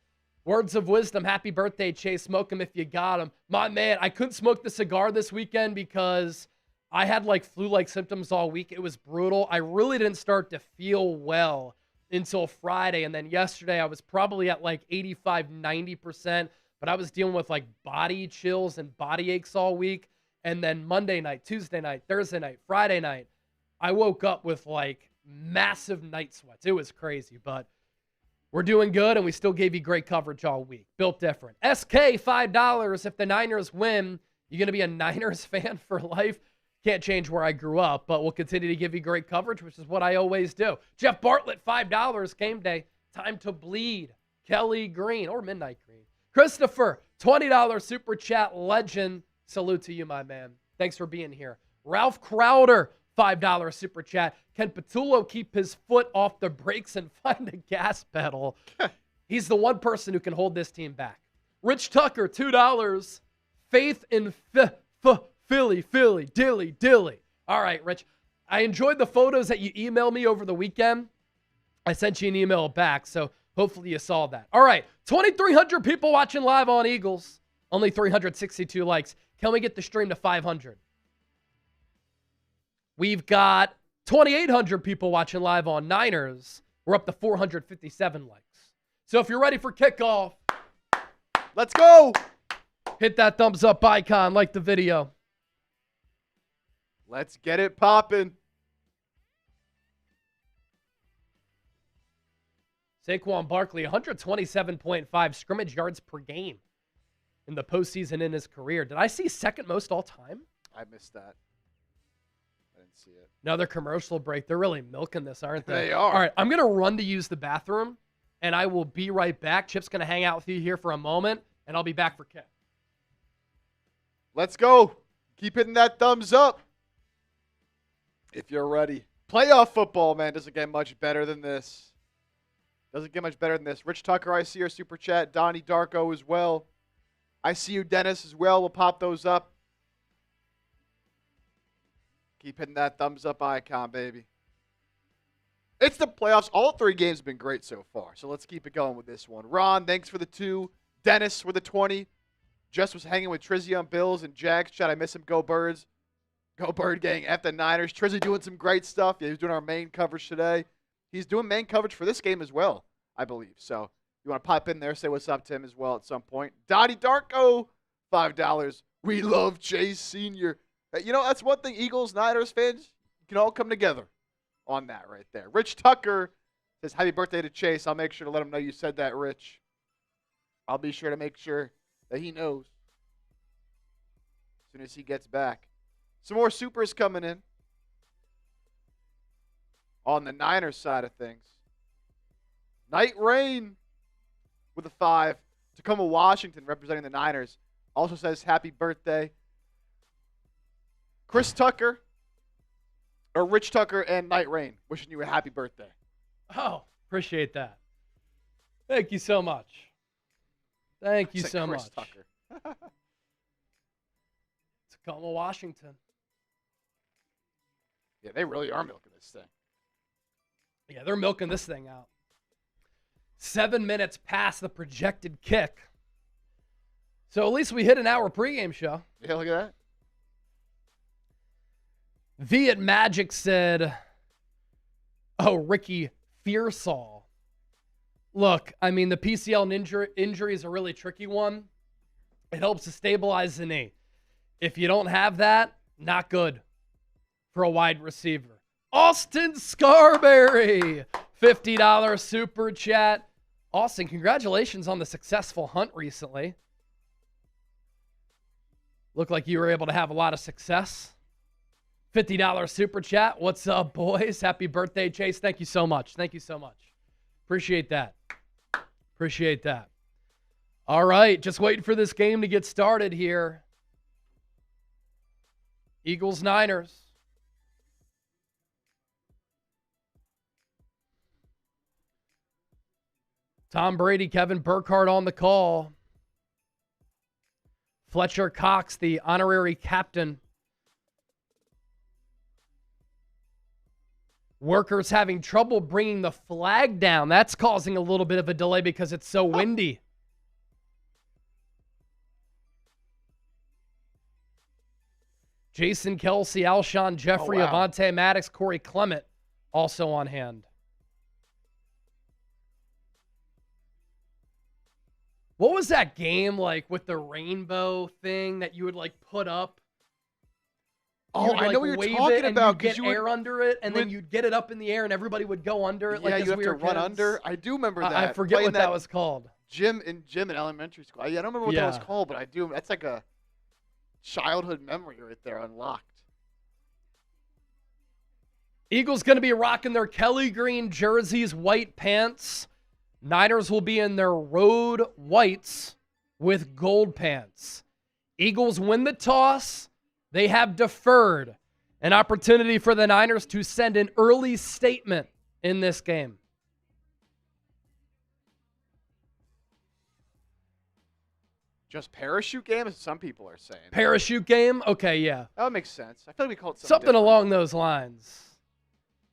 Words of wisdom. Happy birthday, Chase. Smoke them if you got them. My man, I couldn't smoke the cigar this weekend because I had like flu-like symptoms all week. It was brutal. I really didn't start to feel well until Friday. And then yesterday I was probably at like 85, 90%. But I was dealing with like body chills and body aches all week. And then Monday night, Tuesday night, Thursday night, Friday night, I woke up with like massive night sweats. It was crazy, but we're doing good, and we still gave you great coverage all week. Built different. SK, $5. If the Niners win, you're going to be a Niners fan for life. Can't change where I grew up, but we'll continue to give you great coverage, which is what I always do. Jeff Bartlett, $5. Game day. Time to bleed. Kelly Green, or Midnight Green. Christopher, $20 super chat legend. Salute to you, my man. Thanks for being here. Ralph Crowder, $5 super chat. Can Patullo keep his foot off the brakes and find a gas pedal? He's the one person who can hold this team back. Rich Tucker, $2. Faith in Philly, dilly. All right, Rich. I enjoyed the photos that you emailed me over the weekend. I sent you an email back, so hopefully you saw that. All right, 2,300 people watching live on Eagles. Only 362 likes. Can we get the stream to 500? We've got 2,800 people watching live on Niners. We're up to 457 likes. So if you're ready for kickoff, let's go. Hit that thumbs up icon, like the video. Let's get it popping. Saquon Barkley, 127.5 scrimmage yards per game in the postseason in his career. Did I see second most all time? I missed that. I didn't didn't see it. Another commercial break. They're really milking this, aren't they? They are. All right, I'm going to run to use the bathroom, and I will be right back. Chip's going to hang out with you here for a moment, and I'll be back for kick. Let's go. Keep hitting that thumbs up if you're ready. Playoff football, man, doesn't get much better than this. Doesn't get much better than this. Rich Tucker, I see your super chat. Donnie Darko as well. I see you, Dennis, as well. We'll pop those up. Keep hitting that thumbs up icon, baby. It's the playoffs. All 3 games have been great so far, so let's keep it going with this one. Ron, thanks for the 2. Dennis with the 20. Just was hanging with Trizzy on Bills and Jags. Chat, I miss him. Go Birds. Go Bird Gang. F the Niners. Trizzy doing some great stuff. Yeah, he was doing our main coverage today. He's doing main coverage for this game as well, I believe. So you want to pop in there, say what's up to him as well at some point. Dottie Darko, $5. We love Chase Sr. You know, that's one thing, Eagles, Niners fans, you can all come together on that right there. Rich Tucker says, happy birthday to Chase. I'll make sure to let him know you said that, Rich. I'll be sure to make sure that he knows as soon as he gets back. Some more supers coming in on the Niners side of things. Night Rain with a 5. Tacoma, Washington, representing the Niners, also says happy birthday. Chris Tucker, or Rich Tucker and Night Rain, wishing you a happy birthday. Oh, appreciate that. Thank you so much. Thank you so Chris much. Tucker. Tacoma, Washington. Yeah, they really are milking this thing. Yeah, they're milking this thing out. 7 minutes past the projected kick. So at least we hit an hour pregame show. Yeah, look at that. Viet Magic said, oh, Ricky Fearsall. Look, I mean, the PCL injury is a really tricky one. It helps to stabilize the knee. If you don't have that, not good for a wide receiver. Austin Scarberry, $50 super chat. Austin, congratulations on the successful hunt recently. Looked like you were able to have a lot of success. $50 super chat. What's up, boys? Happy birthday, Chase. Thank you so much. Thank you so much. Appreciate that. Appreciate that. All right, just waiting for this game to get started here. Eagles, Niners. Tom Brady, Kevin Burkhardt on the call. Fletcher Cox, the honorary captain. Workers having trouble bringing the flag down. That's causing a little bit of a delay because it's so windy. Jason Kelsey, Alshon Jeffrey, Avonte Maddox, Corey Clement also on hand. What was that game like with the rainbow thing that you would like put up? Oh, I know what you're talking about. Because you get air under it, and then you'd get it up in the air, and everybody would go under it. Yeah, like you have to run kids. under. I do remember that. I forget what that was called. Gym in elementary school. I don't remember what that was called, but I do. That's like a childhood memory right there, unlocked. Eagles going to be rocking their Kelly green jerseys, white pants. Niners will be in their road whites with gold pants. Eagles win the toss. They have deferred an opportunity for the Niners to send an early statement in this game. Just parachute game, as some people are saying. Parachute game? Okay, yeah. That would make sense. I feel like we call it something along those lines.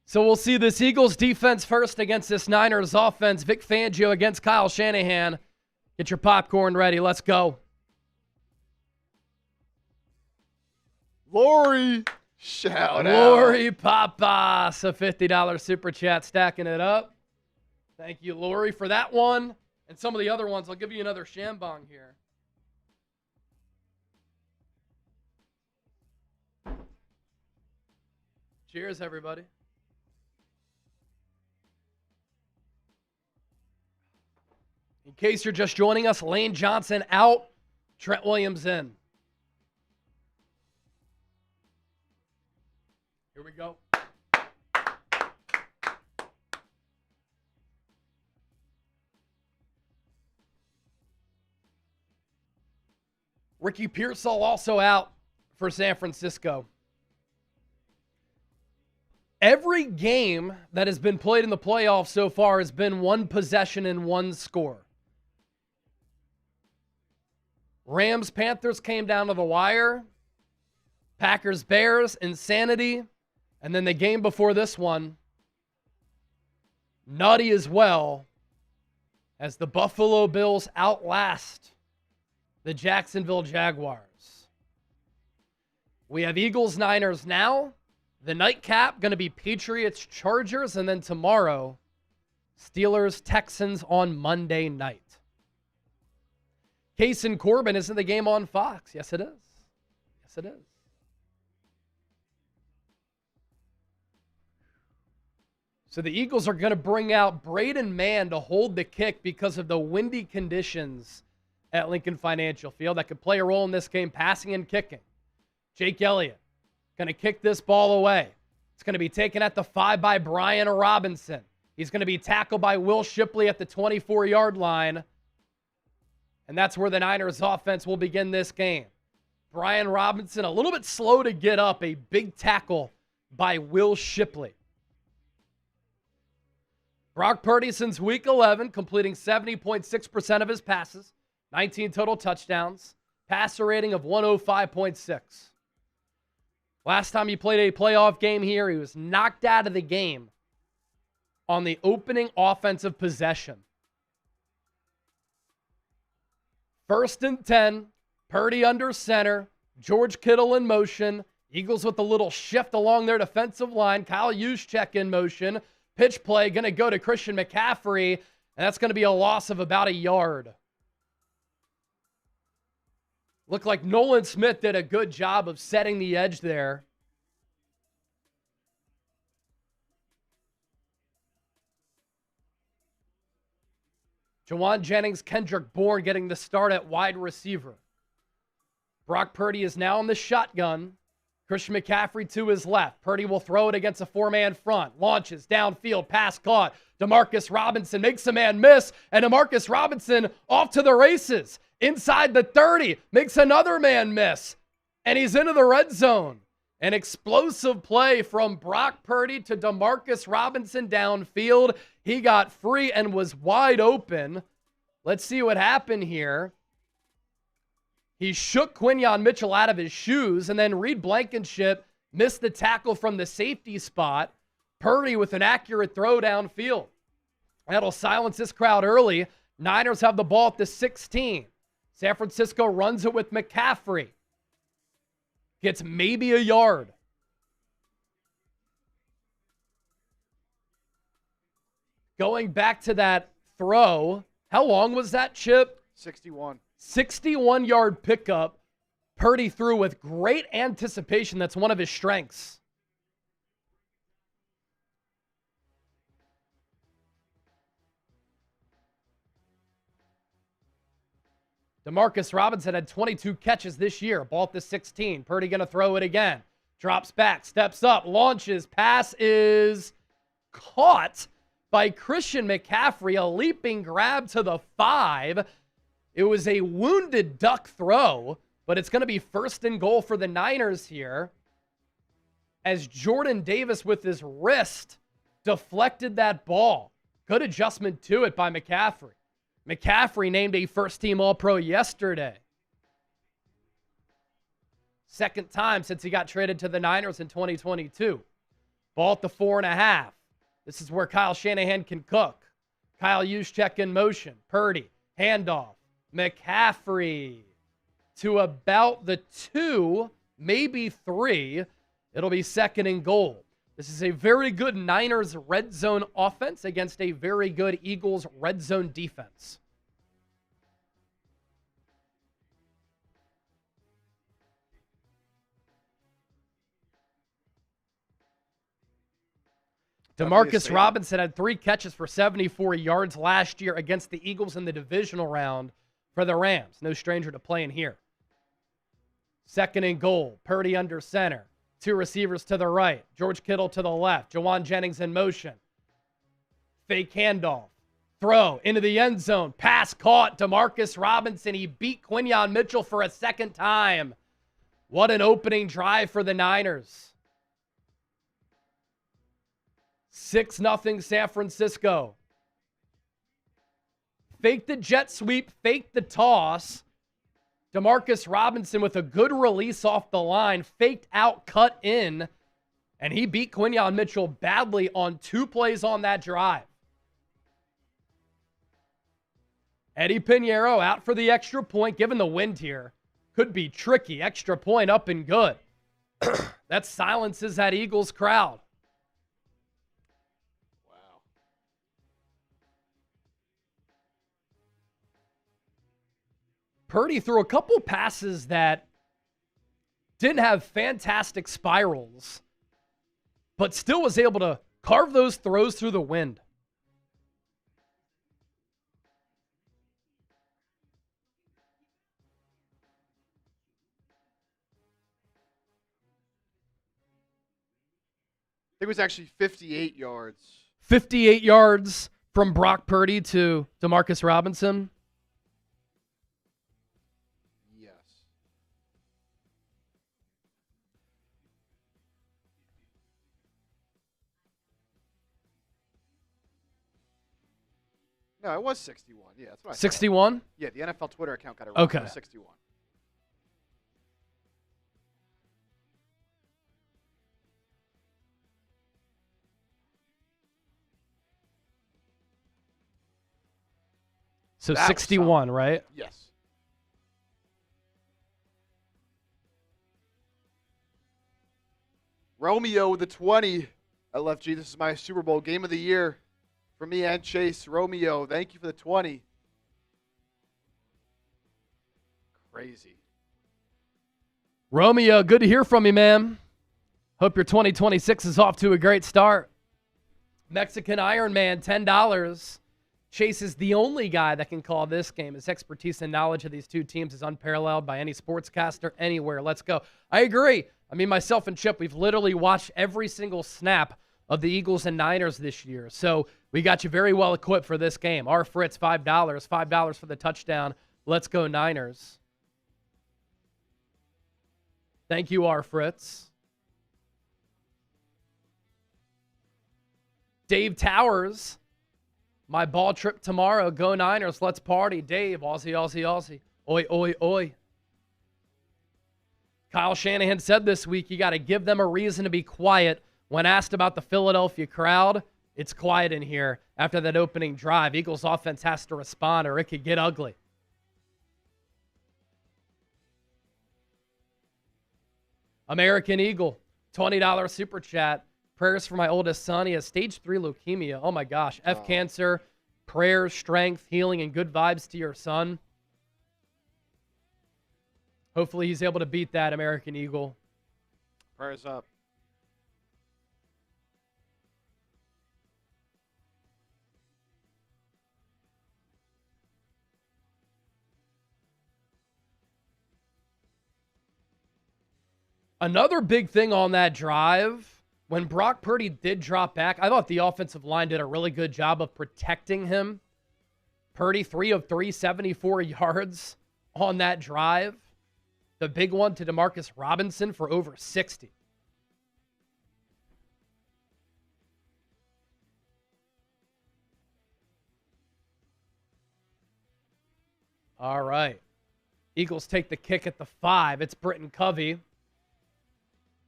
So we'll see this Eagles defense first against this Niners offense. Vic Fangio against Kyle Shanahan. Get your popcorn ready. Let's go. Lori, shout out. Lori Papas, a $50 super chat, stacking it up. Thank you, Lori, for that one. And some of the other ones, I'll give you another shambong here. Cheers, everybody. In case you're just joining us, Lane Johnson out, Trent Williams in. Here we we go. Ricky Pearsall also out for San Francisco. Every game that has been played in the playoffs so far has been one possession and one score. Rams, Panthers came down to the wire. Packers, Bears, insanity. And then the game before this one, nutty as well, as the Buffalo Bills outlast the Jacksonville Jaguars. We have Eagles, Niners now. The nightcap going to be Patriots, Chargers, and then tomorrow, Steelers, Texans on Monday night. Case and Corbin, isn't the game on Fox? Yes, it is. Yes, it is. So the Eagles are going to bring out Braden Mann to hold the kick because of the windy conditions at Lincoln Financial Field. That could play a role in this game, passing and kicking. Jake Elliott going to kick this ball away. It's going to be taken at the 5 by Brian Robinson. He's going to be tackled by Will Shipley at the 24-yard line. And that's where the Niners offense will begin this game. Brian Robinson a little bit slow to get up. A big tackle by Will Shipley. Brock Purdy since week 11, completing 70.6% of his passes. 19 total touchdowns. Passer rating of 105.6. Last time he played a playoff game here, he was knocked out of the game on the opening offensive possession. 1st and 10, Purdy under center, George Kittle in motion, Eagles with a little shift along their defensive line, Kyle Juszczyk in motion, pitch play going to go to Christian McCaffrey, and that's going to be a loss of about a yard. Looked like Nolan Smith did a good job of setting the edge there. Jawan Jennings, Kendrick Bourne getting the start at wide receiver. Brock Purdy is now in the shotgun. Christian McCaffrey to his left. Purdy will throw it against a 4-man front. Launches downfield, pass caught. Demarcus Robinson makes a man miss, and Demarcus Robinson off to the races. Inside the 30, makes another man miss, and he's into the red zone. An explosive play from Brock Purdy to Demarcus Robinson downfield. He got free and was wide open. Let's see what happened here. He shook Quinyon Mitchell out of his shoes, and then Reed Blankenship missed the tackle from the safety spot. Purdy with an accurate throw downfield. That'll silence this crowd early. Niners have the ball at the 16. San Francisco runs it with McCaffrey. Gets maybe a yard. Going back to that throw, how long was that, Chip? 61. 61-yard pickup. Purdy threw with great anticipation. That's one of his strengths. Demarcus Robinson had 22 catches this year. Ball at the 16. Purdy going to throw it again. Drops back, steps up, launches. Pass is caught by Christian McCaffrey. A leaping grab to the 5. It was a wounded duck throw, but it's going to be 1st and goal for the Niners here, as Jordan Davis with his wrist deflected that ball. Good adjustment to it by McCaffrey. McCaffrey named a first-team All-Pro yesterday. Second time since he got traded to the Niners in 2022. Ball at the 4.5. This is where Kyle Shanahan can cook. Kyle Juszczyk in motion. Purdy, handoff. McCaffrey to about the 2, maybe 3. It'll be 2nd and goal. This is a very good Niners red zone offense against a very good Eagles red zone defense. Demarcus Robinson had 3 catches for 74 yards last year against the Eagles in the divisional round for the Rams. No stranger to playing here. 2nd and goal. Purdy under center. Two receivers to the right. George Kittle to the left. Jawan Jennings in motion. Fake handoff. Throw into the end zone. Pass caught. Demarcus Robinson. He beat Quinyon Mitchell for a second time. What an opening drive for the Niners. 6-0 San Francisco. Fake the jet sweep. Fake the toss. Demarcus Robinson with a good release off the line. Faked out, cut in. And he beat Quinyon Mitchell badly on 2 plays on that drive. Eddie Pinheiro out for the extra point. Given the wind here, could be tricky. Extra point up and good. That silences that Eagles crowd. Wow. Purdy threw a couple passes that didn't have fantastic spirals, but still was able to carve those throws through the wind. It was actually 58 yards. 58 yards from Brock Purdy to Demarcus Robinson. Yes. No, it was 61. Yeah, that's what I thought. 61? Yeah, the NFL Twitter account got it wrong. Okay. It was 61. So That was 61, right? Yes. Romeo with the 20. LFG, this is my Super Bowl game of the year for me and Chase. Romeo, thank you for the 20. Crazy. Romeo, good to hear from you, man. Hope your 2026 is off to a great start. Mexican Iron Man, $10. Chase is the only guy that can call this game. His expertise and knowledge of these two teams is unparalleled by any sportscaster anywhere. Let's go. I agree. I mean, myself and Chip, we've literally watched every single snap of the Eagles and Niners this year. So we got you very well equipped for this game. R. Fritz, $5. $5 for the touchdown. Let's go Niners. Thank you, R. Fritz. Dave Towers. My ball trip tomorrow. Go Niners. Let's party. Dave. Aussie, Aussie, Aussie. Oi, oi, oi. Kyle Shanahan said this week, you got to give them a reason to be quiet. When asked about the Philadelphia crowd, it's quiet in here after that opening drive. Eagles offense has to respond or it could get ugly. American Eagle, $20 super chat. Prayers for my oldest son. He has stage 3 leukemia. Oh my gosh. F cancer. Prayers, strength, healing, and good vibes to your son. Hopefully he's able to beat that, American Eagle. Prayers up. Another big thing on that drive, when Brock Purdy did drop back, I thought the offensive line did a really good job of protecting him. Purdy, 3 of 3, 74 yards on that drive. The big one to Demarcus Robinson for over 60. All right. Eagles take the kick at the 5. It's Britton Covey.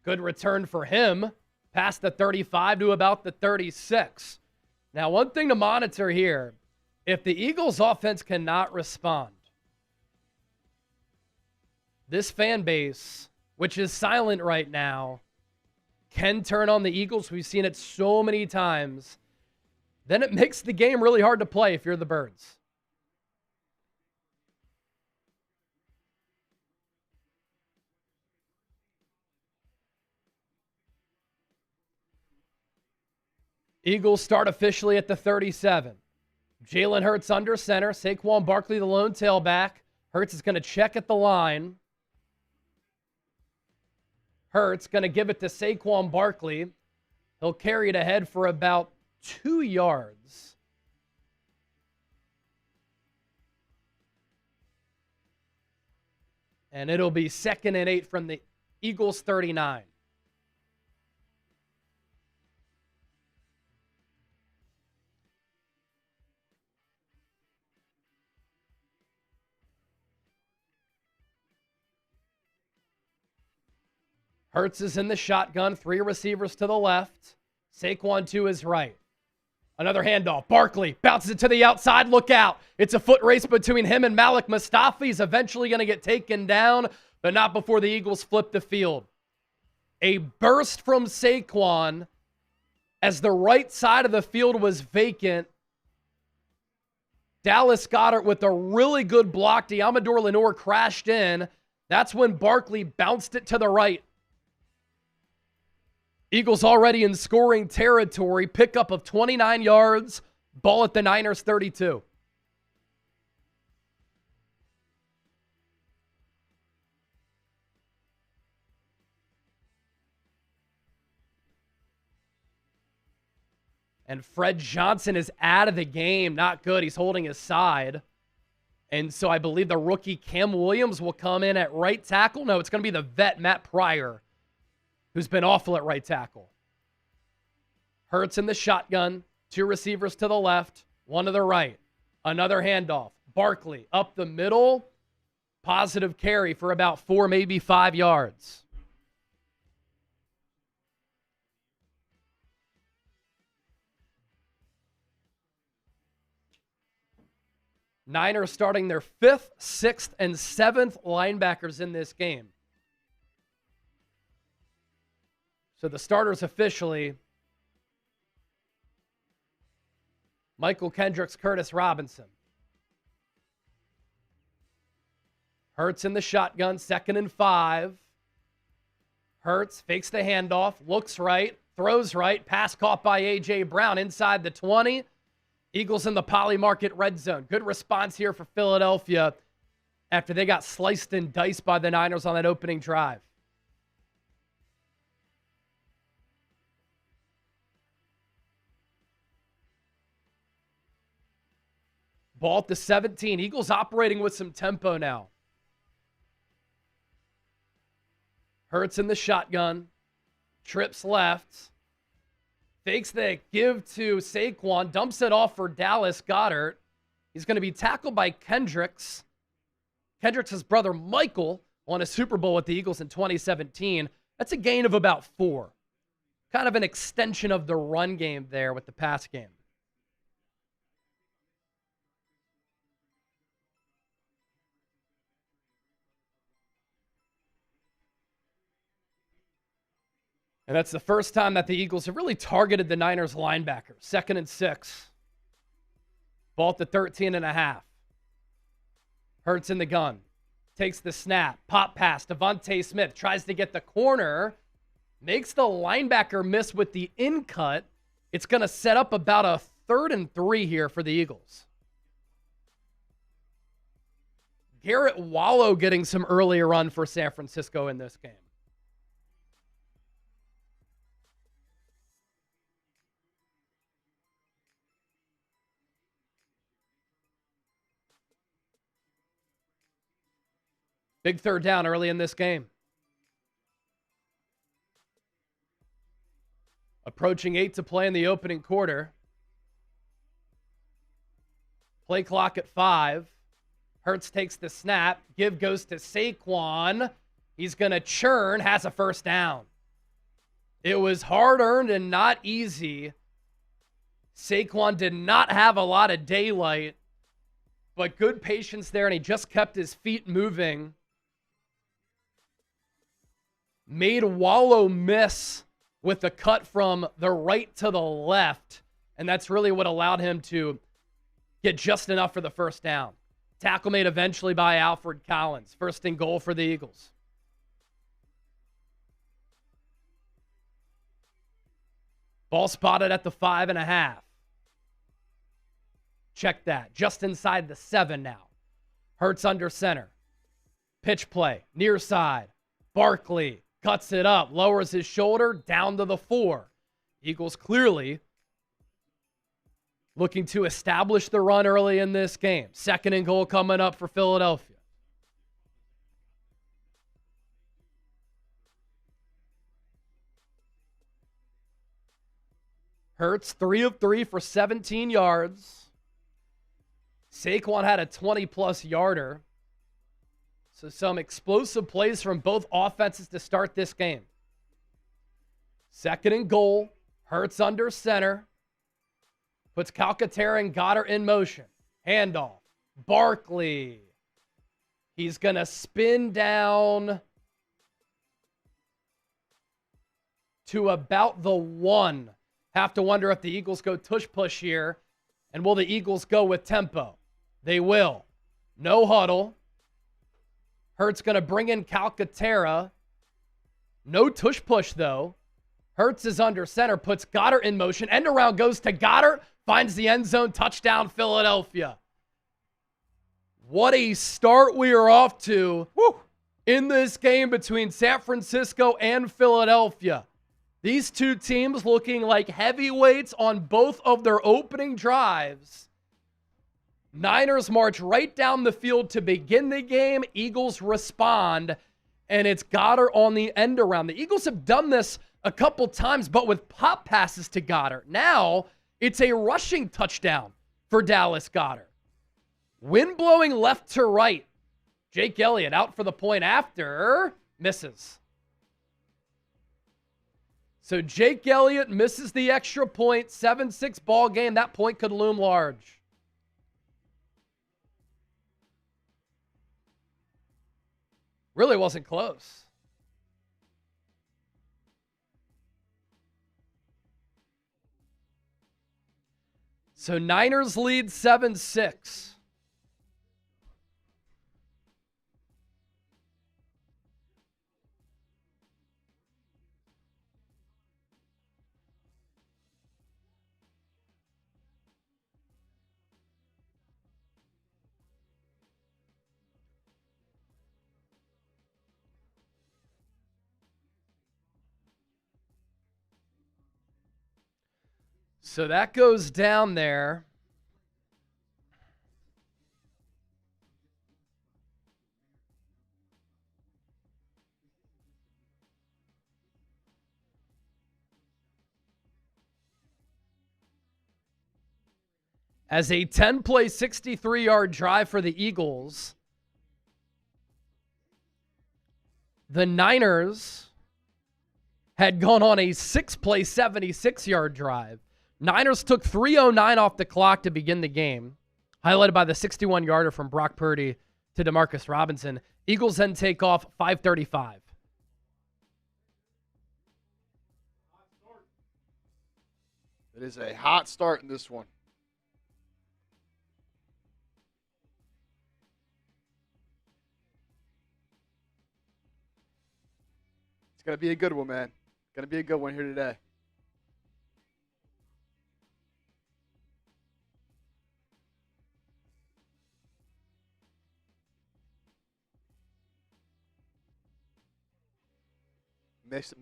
Good return for him. Past the 35 to about the 36. Now, one thing to monitor here. If the Eagles offense cannot respond, this fan base, which is silent right now, can turn on the Eagles. We've seen it so many times. Then it makes the game really hard to play if you're the Birds. Eagles start officially at the 37. Jalen Hurts under center. Saquon Barkley, the lone tailback. Hurts is going to check at the line. Hurts going to give it to Saquon Barkley. He'll carry it ahead for about 2 yards. And it'll be 2nd and 8 from the Eagles' 39. Hurts is in the shotgun, 3 receivers to the left. Saquon to his right. Another handoff. Barkley bounces it to the outside. Look out. It's a foot race between him and Malik Mustafa. He's eventually going to get taken down, but not before the Eagles flip the field. A burst from Saquon as the right side of the field was vacant. Dallas Goedert with a really good block. Deommodore Lenoir crashed in. That's when Barkley bounced it to the right. Eagles already in scoring territory. Pickup of 29 yards. Ball at the Niners' 32. And Fred Johnson is out of the game. Not good. He's holding his side. And so I believe the rookie Cam Williams will come in at right tackle. No, it's going to be the vet Matt Pryor, who's been awful at right tackle. Hurts in the shotgun. 2 receivers to the left, 1 to the right. Another handoff. Barkley up the middle. Positive carry for about 4, maybe 5 yards. Niners starting their 5th, 6th, and 7th linebackers in this game. So the starters officially: Michael Kendricks, Curtis Robinson. Hurts in the shotgun, 2nd and 5. Hurts fakes the handoff, looks right, throws right, pass caught by A.J. Brown inside the 20. Eagles in the Poly Market red zone. Good response here for Philadelphia after they got sliced and diced by the Niners on that opening drive. Ball at the 17. Eagles operating with some tempo now. Hurts in the shotgun. Trips left. Fakes the give to Saquon. Dumps it off for Dallas Goedert. He's going to be tackled by Kendricks. Kendricks' brother Michael won a Super Bowl with the Eagles in 2017. That's a gain of about 4. Kind of an extension of the run game there with the pass game. And that's the first time that the Eagles have really targeted the Niners linebackers. 2nd and 6. Ball at the 13.5. Hurts in the gun. Takes the snap. Pop pass. Devontae Smith tries to get the corner. Makes the linebacker miss with the in cut. It's going to set up about a 3rd and 3 here for the Eagles. Garrett Wallow getting some earlier run for San Francisco in this game. Big 3rd down early in this game. Approaching 8 to play in the opening quarter. Play clock at 5. Hurts takes the snap. Give goes to Saquon. He's going to churn. Has a 1st down. It was hard-earned and not easy. Saquon did not have a lot of daylight, but good patience there, and he just kept his feet moving. Made Wallow miss with the cut from the right to the left, and that's really what allowed him to get just enough for the 1st down. Tackle made eventually by Alfred Collins. 1st and goal for the Eagles. Ball spotted at the 5.5. Check that. Just inside the 7 now. Hurts under center. Pitch play. Near side. Barkley. Cuts it up, lowers his shoulder, down to the 4. Eagles clearly looking to establish the run early in this game. 2nd and goal coming up for Philadelphia. Hurts 3 of 3 for 17 yards. Saquon had a 20-plus yarder. So some explosive plays from both offenses to start this game. 2nd and goal. Hurts under center. Puts Calcaterra and Goddard in motion. Handoff. Barkley. He's going to spin down to about the 1. Have to wonder if the Eagles go tush-push here. And will the Eagles go with tempo? They will. No huddle. Hurts going to bring in Calcaterra. No tush-push, though. Hurts is under center, puts Goddard in motion. End around goes to Goddard. Finds the end zone. Touchdown, Philadelphia. What a start we are off to in this game between San Francisco and Philadelphia. These two teams looking like heavyweights on both of their opening drives. Niners march right down the field to begin the game. Eagles respond, and it's Goddard on the end around. The Eagles have done this a couple times, but with pop passes to Goddard. Now, it's a rushing touchdown for Dallas Goedert. Wind blowing left to right. Jake Elliott out for the point after. Misses. So Jake Elliott misses the extra point. 7-6 ball game. That point could loom large. Really wasn't close. So Niners lead 7-6. So that goes down there. As a 10-play, 63-yard drive for the Eagles, the Niners had gone on a 6-play, 76-yard drive. Niners took 3:09 off the clock to begin the game, highlighted by the 61-yarder from Brock Purdy to Demarcus Robinson. Eagles then take off 5:35. It is a hot start in this one. It's going to be a good one, man. Going to be a good one here today.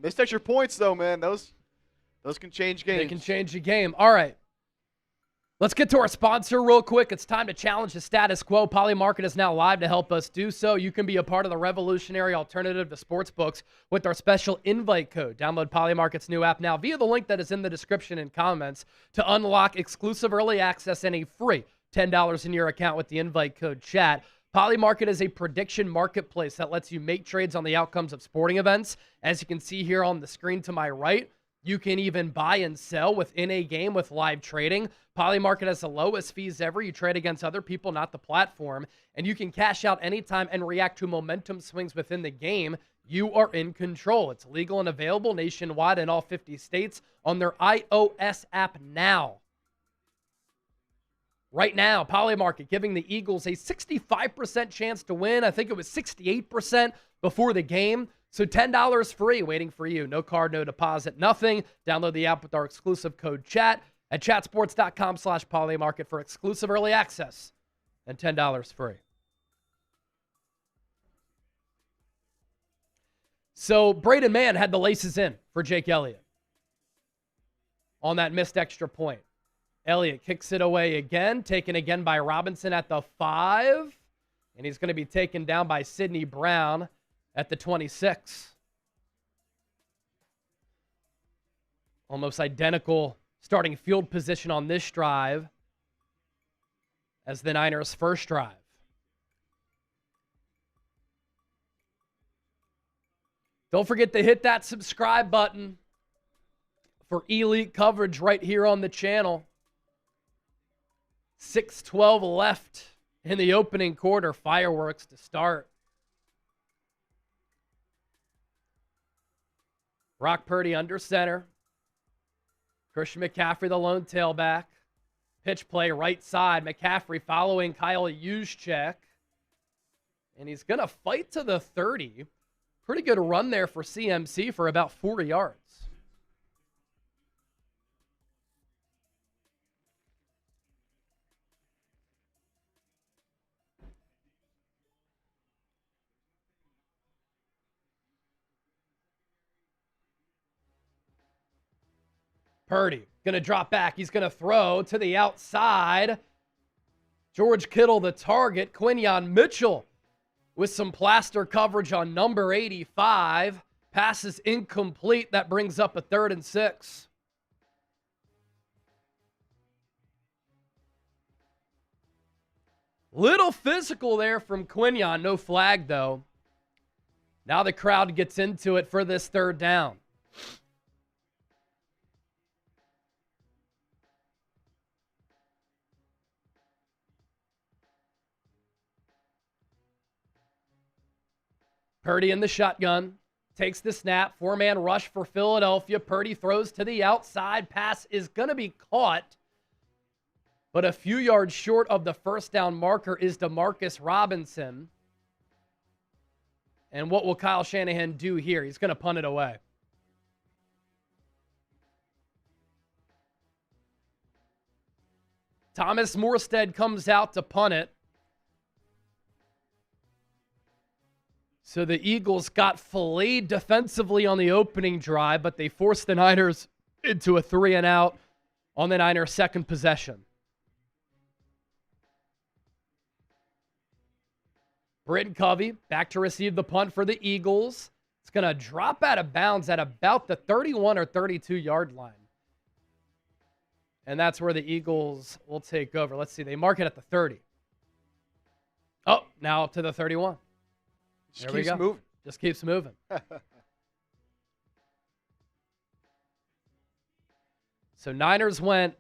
Missed extra points, though, man. Those can change games. They can change the game. All right. Let's get to our sponsor real quick. It's time to challenge the status quo. Polymarket is now live to help us do so. You can be a part of the revolutionary alternative to sportsbooks with our special invite code. Download Polymarket's new app now via the link that is in the description and comments to unlock exclusive early access and a free $10 in your account with the invite code chat. Polymarket is a prediction marketplace that lets you make trades on the outcomes of sporting events. As you can see here on the screen to my right, you can even buy and sell within a game with live trading. Polymarket has the lowest fees ever. You trade against other people, not the platform. And you can cash out anytime and react to momentum swings within the game. You are in control. It's legal and available nationwide in all 50 states on their iOS app now. Right now, Polymarket giving the Eagles a 65% chance to win. I think it was 68% before the game. So $10 free waiting for you. No card, no deposit, nothing. Download the app with our exclusive code chat at chatsports.com/Polymarket for exclusive early access and $10 free. So Braden Mann had the laces in for Jake Elliott on that missed extra point. Elliott kicks it away again, taken again by Robinson at the 5. And he's going to be taken down by Sidney Brown at the 26. Almost identical starting field position on this drive as the Niners' first drive. Don't forget to hit that subscribe button for elite coverage right here on the channel. 6:12 left in the opening quarter. Fireworks to start. Brock Purdy under center. Christian McCaffrey, the lone tailback. Pitch play right side. McCaffrey following Kyle Juszczyk. And he's going to fight to the 30. Pretty good run there for CMC for about 4 yards. Purdy going to drop back. He's going to throw to the outside. George Kittle the target. Quinyon Mitchell with some plaster coverage on number 85. Pass is incomplete. That brings up a 3rd and 6. Little physical there from Quinyon. No flag, though. Now the crowd gets into it for this 3rd down. Purdy in the shotgun, takes the snap, 4-man rush for Philadelphia. Purdy throws to the outside. Pass is going to be caught, but a few yards short of the first down marker is Demarcus Robinson. And what will Kyle Shanahan do here? He's going to punt it away. Thomas Morstead comes out to punt it. So the Eagles got filleted defensively on the opening drive, but they forced the Niners into a 3-and-out on the Niners' second possession. Britton Covey back to receive the punt for the Eagles. It's going to drop out of bounds at about the 31 or 32-yard line. And that's where the Eagles will take over. Let's see. They mark it at the 30. Oh, now up to the 31. There we go. Moving. Just keeps moving. So Niners went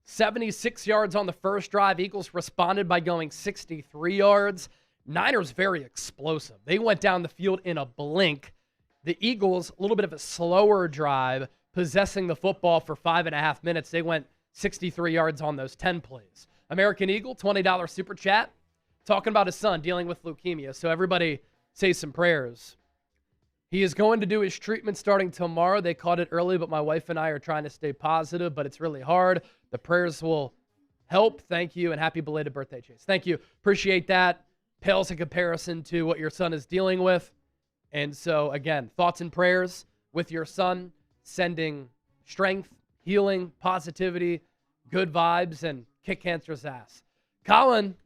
76 yards on the first drive. Eagles responded by going 63 yards. Niners very explosive. They went down the field in a blink. The Eagles, a little bit of a slower drive, possessing the football for 5.5 minutes. They went 63 yards on those 10 plays. American Eagle, $20 super chat. Talking about his son dealing with leukemia. So everybody say some prayers. He is going to do his treatment starting tomorrow. They caught it early, but my wife and I are trying to stay positive, but it's really hard. The prayers will help. Thank you, and happy belated birthday, Chase. Thank you. Appreciate that. Pales in comparison to what your son is dealing with. And so, again, thoughts and prayers with your son, sending strength, healing, positivity, good vibes, and kick cancer's ass. Colin,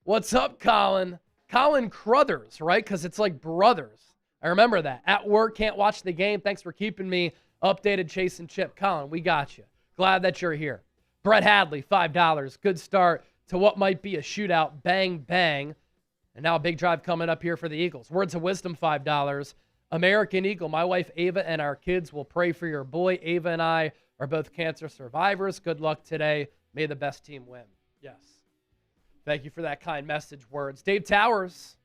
what's up, Colin? Colin Crothers, right? Because it's like brothers. I remember that. At work, can't watch the game. Thanks for keeping me updated, Chase and Chip. Colin, we got you. Glad that you're here. Brett Hadley, $5. Good start to what might be a shootout. Bang, bang. And now a big drive coming up here for the Eagles. Words of wisdom, $5. American Eagle, my wife Ava and our kids will pray for your boy. Ava and I are both cancer survivors. Good luck today. May the best team win. Yes. Thank you for that kind message, words. Dave Towers,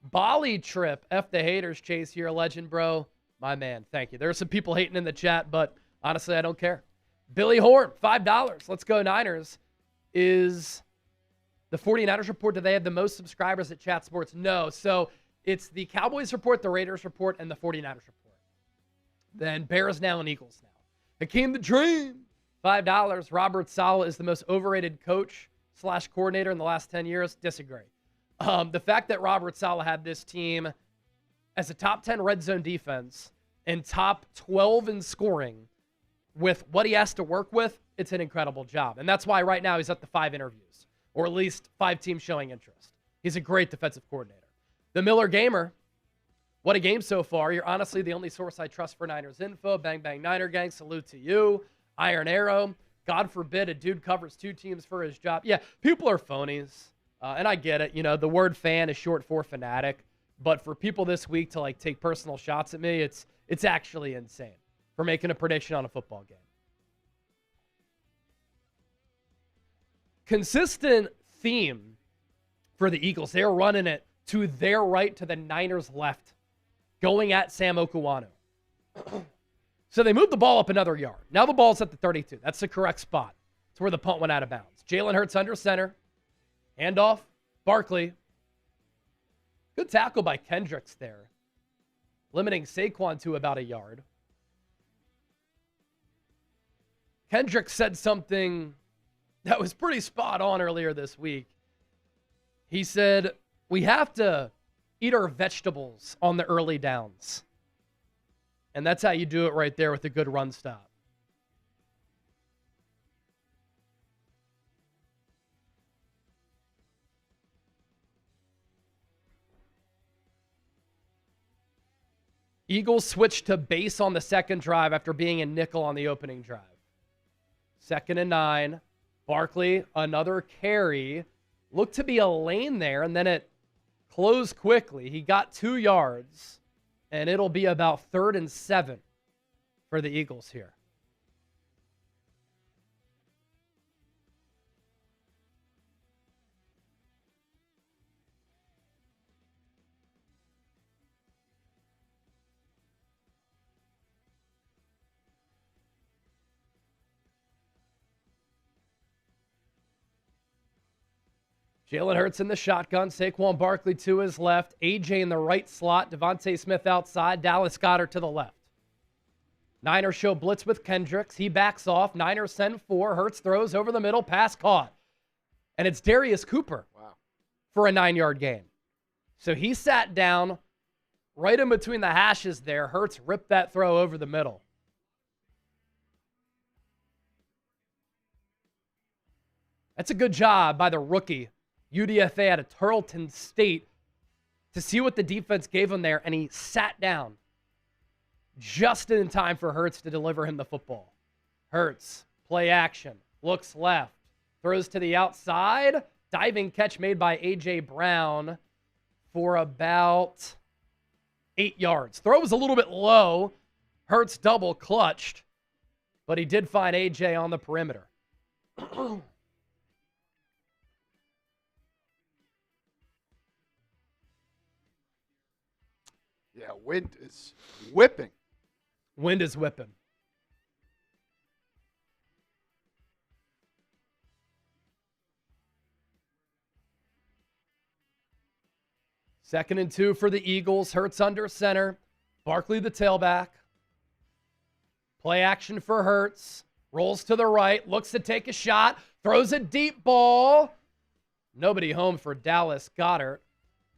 Bali trip. F the haters, Chase. You're a legend, bro. My man, thank you. There are some people hating in the chat, but honestly, I don't care. Billy Horn, $5. Let's go Niners. Is the 49ers report, do they have the most subscribers at Chat Sports? No. So it's the Cowboys report, the Raiders report, and the 49ers report. Then Bears now and Eagles now. Hakeem the Dream, $5. Robert Saleh is the most overrated coach / coordinator in the last 10 years. Disagree. The fact that Robert Saleh had this team as a top 10 red zone defense and top 12 in scoring with what he has to work with, it's an incredible job. And that's why right now he's at the 5 interviews, or at least 5 teams showing interest. He's a great defensive coordinator. The Miller Gamer, what a game so far. You're honestly the only source I trust for Niners info. Bang, bang, Niner gang. Salute to you. Iron Arrow. God forbid a dude covers 2 teams for his job. Yeah, people are phonies. And I get it. You know, the word fan is short for fanatic. But for people this week to, like, take personal shots at me, it's actually insane for making a prediction on a football game. Consistent theme for the Eagles. They're running it to their right, to the Niners' left, going at Sam Okuwanu. So they moved the ball up another yard. Now the ball's at the 32. That's the correct spot. It's where the punt went out of bounds. Jalen Hurts under center. Handoff. Barkley. Good tackle by Kendricks there, limiting Saquon to about a yard. Kendricks said something that was pretty spot on earlier this week. He said, we have to eat our vegetables on the early downs. And that's how you do it right there with a good run stop. Eagles switched to base on the second drive after being in nickel on the opening drive. 2nd and 9. Barkley, another carry. Looked to be a lane there, and then it closed quickly. He got 2 yards, and it'll be about 3rd and 7 for the Eagles here. Jalen Hurts in the shotgun. Saquon Barkley to his left. AJ in the right slot. Devontae Smith outside. Dallas Goedert to the left. Niners show blitz with Kendricks. He backs off. Niners send 4. Hurts throws over the middle. Pass caught. And it's Darius Cooper for a 9-yard gain. So he sat down right in between the hashes there. Hurts ripped that throw over the middle. That's a good job by the rookie UDFA out of Tarleton State to see what the defense gave him there, and he sat down just in time for Hurts to deliver him the football. Hurts, play action, looks left, throws to the outside, diving catch made by A.J. Brown for about 8 yards. Throw was a little bit low. Hurts double clutched, but he did find A.J. on the perimeter. Yeah, wind is whipping. Wind is whipping. Second and 2 for the Eagles. Hurts under center. Barkley the tailback. Play action for Hurts. Rolls to the right. Looks to take a shot. Throws a deep ball. Nobody home for Dallas Goedert.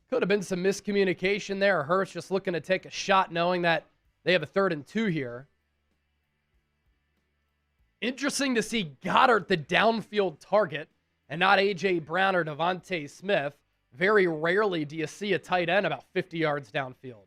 Could have been some miscommunication there. Hurts just looking to take a shot knowing that they have a 3rd and 2 here. Interesting to see Goddard the downfield target and not A.J. Brown or Devontae Smith. Very rarely do you see a tight end about 50 yards downfield.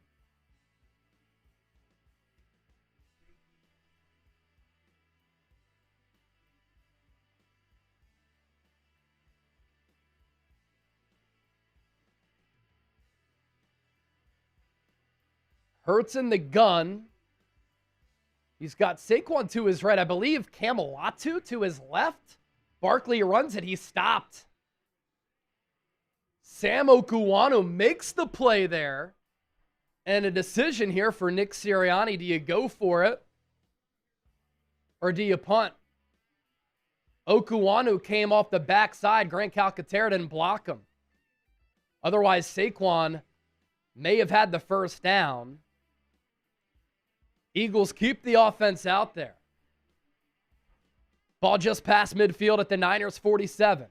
Hurts in the gun. He's got Saquon to his right. I believe Camelatu to his left. Barkley runs it. He's stopped. Sam Okuwanu makes the play there. And a decision here for Nick Sirianni. Do you go for it? Or do you punt? Okuwanu came off the backside. Grant Calcaterra didn't block him. Otherwise, Saquon may have had the first down. Eagles keep the offense out there. Ball just past midfield at the Niners 47.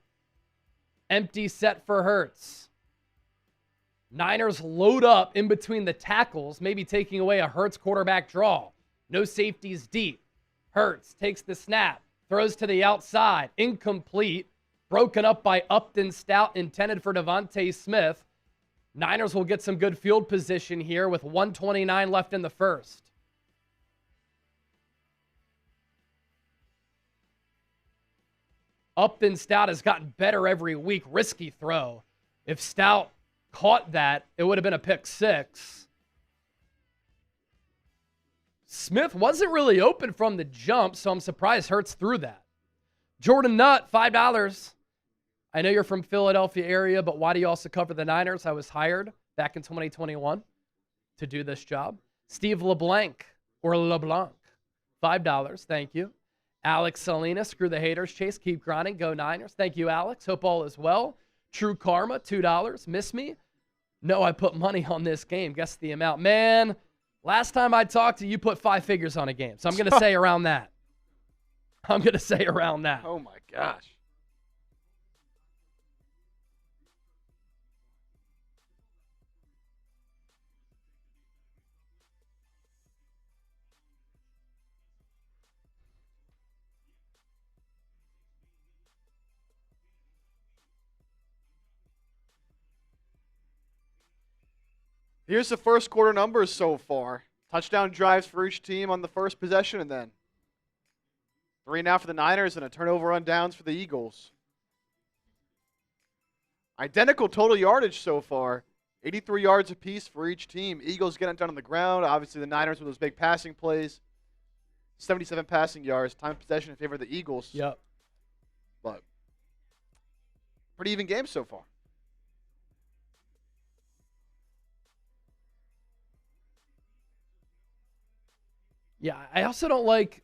Empty set for Hurts. Niners load up in between the tackles, maybe taking away a Hurts quarterback draw. No safeties deep. Hurts takes the snap, throws to the outside, incomplete, broken up by Upton Stout, intended for Devontae Smith. Niners will get some good field position here with 1:29 left in the first. Upton Stout has gotten better every week. Risky throw. If Stout caught that, it would have been a pick six. Smith wasn't really open from the jump, so I'm surprised Hurts threw that. Jordan Nutt, $5. I know you're from Philadelphia area, but why do you also cover the Niners? I was hired back in 2021 to do this job. Steve LeBlanc, $5. Thank you. Alex Salinas, screw the haters. Chase, keep grinding. Go Niners. Thank you, Alex. Hope all is well. True Karma, $2. Miss me? No, I put money on this game. Guess the amount. Man, last time I talked to you, put 5 figures on a game. So I'm going to say around that. Oh, my gosh. Here's the first quarter numbers so far. Touchdown drives for each team on the first possession, and then 3 now for the Niners and a turnover on downs for the Eagles. Identical total yardage so far. 83 yards apiece for each team. Eagles getting it done on the ground. Obviously, the Niners with those big passing plays. 77 passing yards. Time of possession in favor of the Eagles. Yep. But pretty even game so far. Yeah, I also don't like...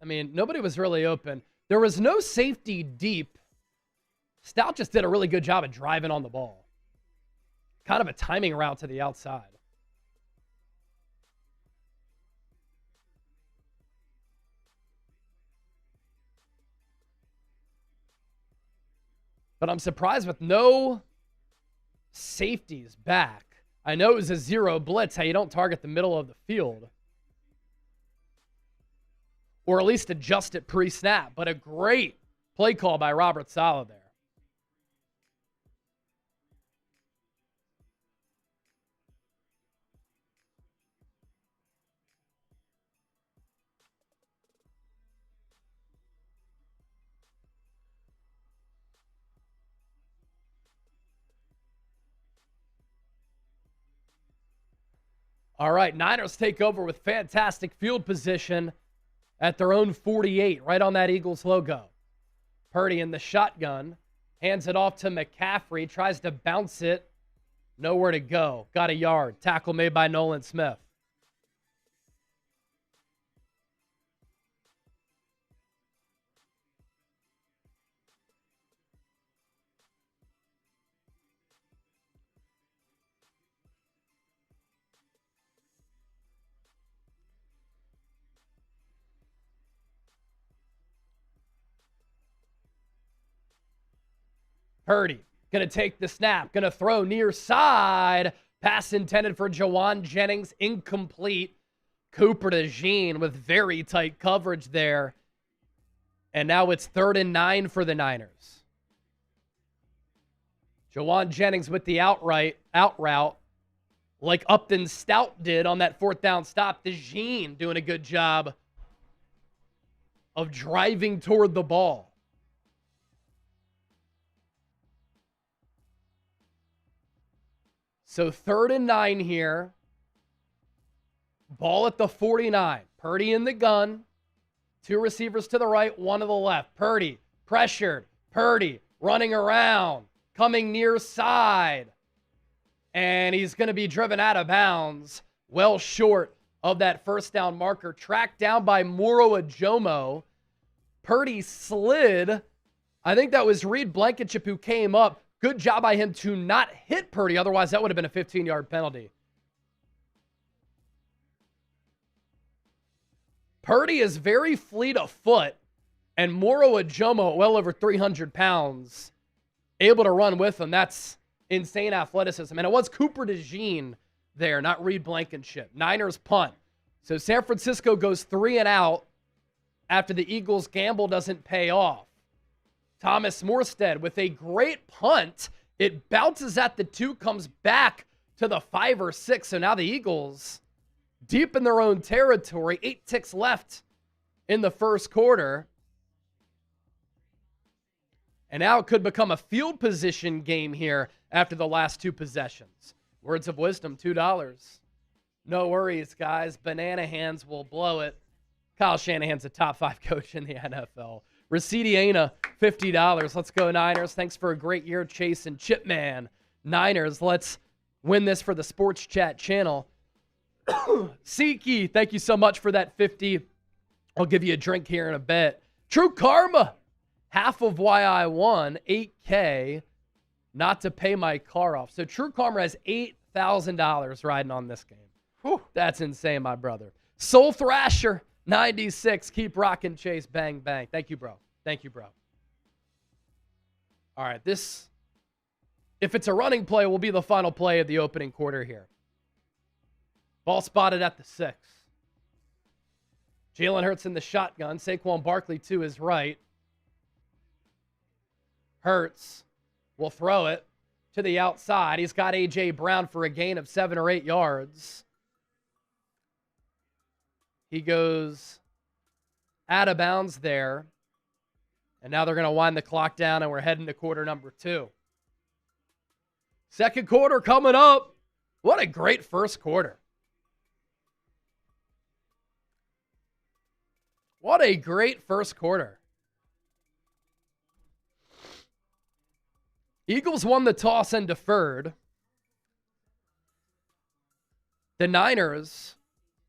I mean, nobody was really open. There was no safety deep. Stout just did a really good job of driving on the ball. Kind of a timing route to the outside. But I'm surprised with no safeties back. I know it was a zero blitz, how you don't target the middle of the field. Or at least adjust it pre-snap. But a great play call by Robert Saleh there. All right, Niners take over with fantastic field position at their own 48, right on that Eagles logo. Purdy in the shotgun, hands it off to McCaffrey, tries to bounce it, nowhere to go. Got a yard. Tackle made by Nolan Smith. Purdy going to take the snap, going to throw near side. Pass intended for Jawan Jennings, incomplete. Cooper to Jean with very tight coverage there. And now it's 3rd and 9 for the Niners. Jawan Jennings with the out route, like Upton Stout did on that 4th down stop. DeJean doing a good job of driving toward the ball. So 3rd and 9 here. Ball at the 49. Purdy in the gun. 2 receivers to the right, 1 to the left. Purdy pressured. Purdy running around. Coming near side. And he's going to be driven out of bounds. Well short of that 1st down marker. Tracked down by Moro Ajomo. Purdy slid. I think that was Reed Blankenship who came up. Good job by him to not hit Purdy. Otherwise, that would have been a 15-yard penalty. Purdy is very fleet of foot. And Moro Ajomo, well over 300 pounds, able to run with him. That's insane athleticism. And it was Cooper DeJean there, not Reed Blankenship. Niners punt. So San Francisco goes 3 and out after the Eagles' gamble doesn't pay off. Thomas Morstead with a great punt. It bounces at the 2, comes back to the 5 or 6. So now the Eagles deep in their own territory. 8 ticks left in the first quarter. And now it could become a field position game here after the last 2 possessions. Words of wisdom, $2. No worries, guys. Banana hands will blow it. Kyle Shanahan's a top 5 coach in the NFL. Racediana, $50. Let's go Niners. Thanks for a great year, Chase and Chipman. Niners, let's win this for the Sports Chat channel. Siki, thank you so much for that 50. I'll give you a drink here in a bit. True Karma, half of why I won, $8K, not to pay my car off. So True Karma has $8,000 riding on this game. Whew, that's insane, my brother. Soul Thrasher, 96. Keep rocking, Chase. Bang, bang. Thank you, bro. Thank you, bro. All right, this, if it's a running play, will be the final play of the opening quarter here. Ball spotted at the 6. Jalen Hurts in the shotgun. Saquon Barkley to his right. Hurts will throw it to the outside. He's got A.J. Brown for a gain of 7 or 8 yards. He goes out of bounds there. And now they're going to wind the clock down, and we're heading to quarter number 2. Second quarter coming up. What a great first quarter. What a great first quarter. Eagles won the toss and deferred. The Niners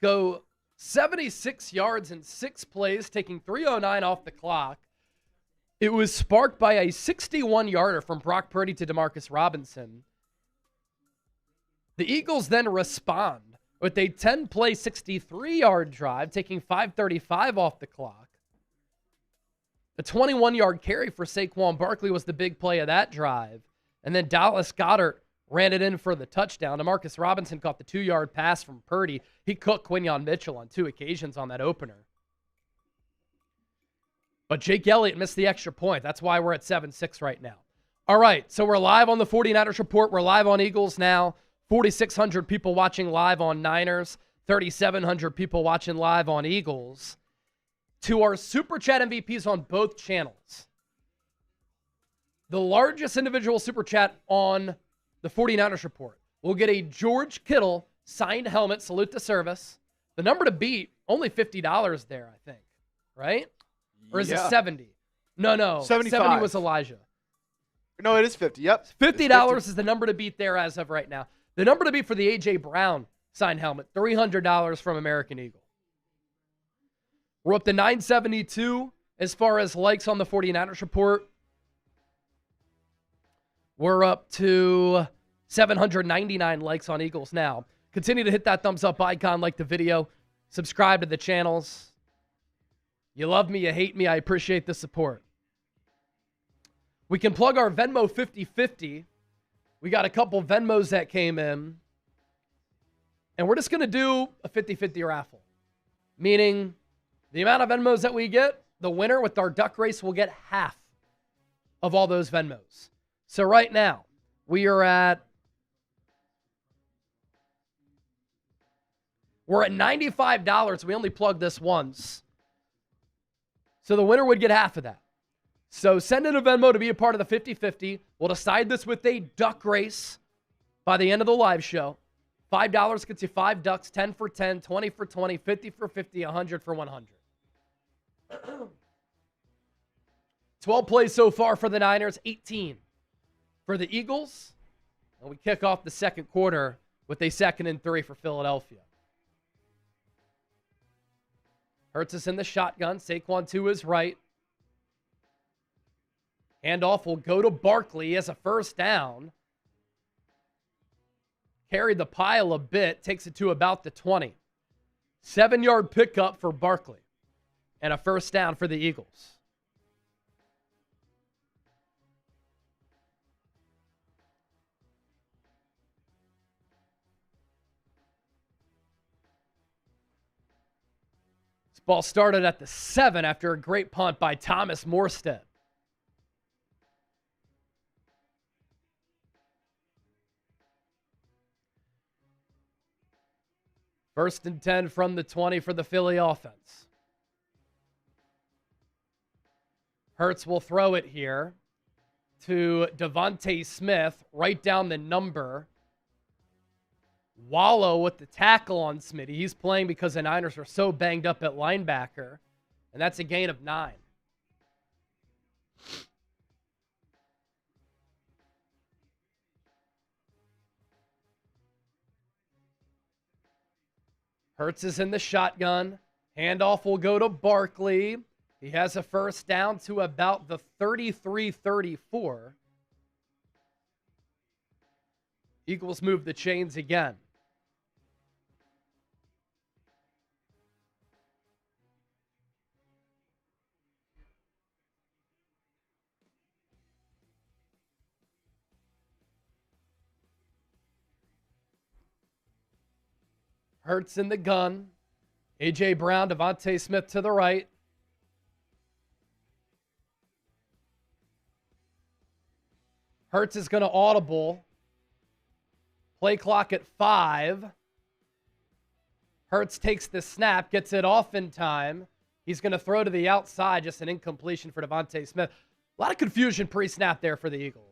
go 76 yards in 6 plays, taking 3:09 off the clock. It was sparked by a 61-yarder from Brock Purdy to Demarcus Robinson. The Eagles then respond with a 10-play, 63-yard drive, taking 5:35 off the clock. A 21-yard carry for Saquon Barkley was the big play of that drive. And then Dallas Goedert ran it in for the touchdown. Demarcus Robinson caught the 2-yard pass from Purdy. He cooked Quinyon Mitchell on 2 occasions on that opener. But Jake Elliott missed the extra point. That's why we're at 7-6 right now. All right, so we're live on the 49ers Report. We're live on Eagles now. 4,600 people watching live on Niners. 3,700 people watching live on Eagles. To our Super Chat MVPs on both channels. The largest individual Super Chat on the 49ers Report will get a George Kittle signed helmet, salute to service. The number to beat, only $50 there, I think. Right? Or is it 70? No. 75. 70 was Elijah. No, it is 50. Yep. $50 is the number to beat there as of right now. The number to beat for the A.J. Brown signed helmet, $300 from American Eagle. We're up to 972 as far as likes on the 49ers Report. We're up to 799 likes on Eagles now. Continue to hit that thumbs up icon, like the video, subscribe to the channels. You love me, you hate me, I appreciate the support. We can plug our Venmo 50/50. We got a couple Venmos that came in. And we're just going to do a 50/50 raffle. Meaning the amount of Venmos that we get, the winner with our duck race will get half of all those Venmos. So right now, we're at $95. We only plugged this once. So the winner would get half of that. So send in a Venmo to be a part of the 50/50. We'll decide this with a duck race by the end of the live show. $5 gets you 5 ducks, 10 for 10, 20 for 20, 50 for 50, 100 for 100. 12 plays so far for the Niners, 18 for the Eagles. And we kick off the second quarter with a 2nd and 3 for Philadelphia. Hurts is in the shotgun. Saquon to his right. Handoff will go to Barkley. He has a first down. Carried the pile a bit. Takes it to about the 20. 7-yard pickup for Barkley. And a first down for the Eagles. Ball started at the 7 after a great punt by Thomas Morstead. First and 10 from the 20 for the Philly offense. Hurts will throw it here to Devontae Smith, right down the number. Wallow with the tackle on Smitty. He's playing because the Niners are so banged up at linebacker. And that's a gain of 9. Hurts is in the shotgun. Handoff will go to Barkley. He has a first down to about the 33-34. Eagles move the chains again. Hurts in the gun. A.J. Brown, Devontae Smith to the right. Hurts is going to audible. Play clock at 5. Hurts takes the snap, gets it off in time. He's going to throw to the outside, just an incompletion for Devontae Smith. A lot of confusion pre-snap there for the Eagles.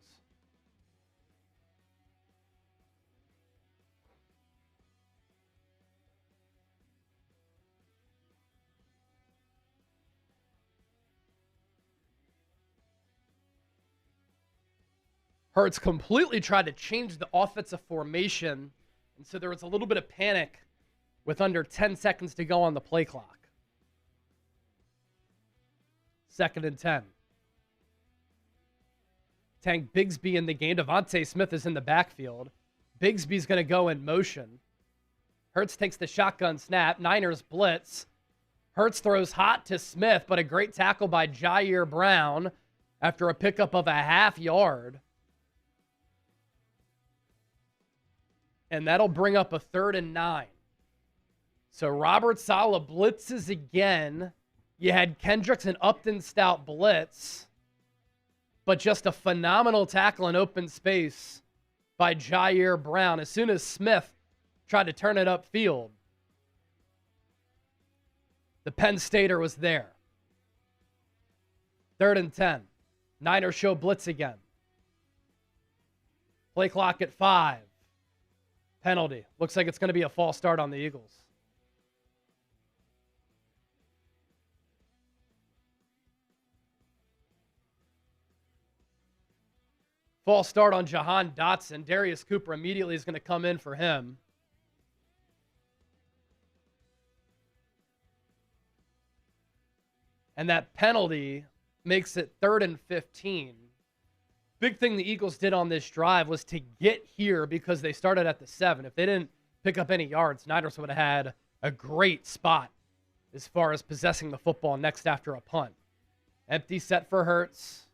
Hurts completely tried to change the offensive formation, and so there was a little bit of panic with under 10 seconds to go on the play clock. 2nd and 10. Tank Bigsby in the game. Devontae Smith is in the backfield. Bigsby's going to go in motion. Hurts takes the shotgun snap. Niners blitz. Hurts throws hot to Smith, but a great tackle by Jair Brown after a pickup of a half yard. And that'll bring up a 3rd and 9. So Robert Saleh blitzes again. You had Kendricks and Upton Stout blitz, but just a phenomenal tackle in open space by Jair Brown. As soon as Smith tried to turn it upfield, the Penn Stater was there. 3rd and 10. Niners show blitz again. Play clock at 5. Penalty. Looks like it's going to be a false start on the Eagles. False start on Jahan Dotson. Darius Cooper immediately is going to come in for him. And that penalty makes it 3rd and 15. Big thing the Eagles did on this drive was to get here because they started at the 7. If they didn't pick up any yards, Niners would have had a great spot as far as possessing the football next after a punt. Empty set for Hurts.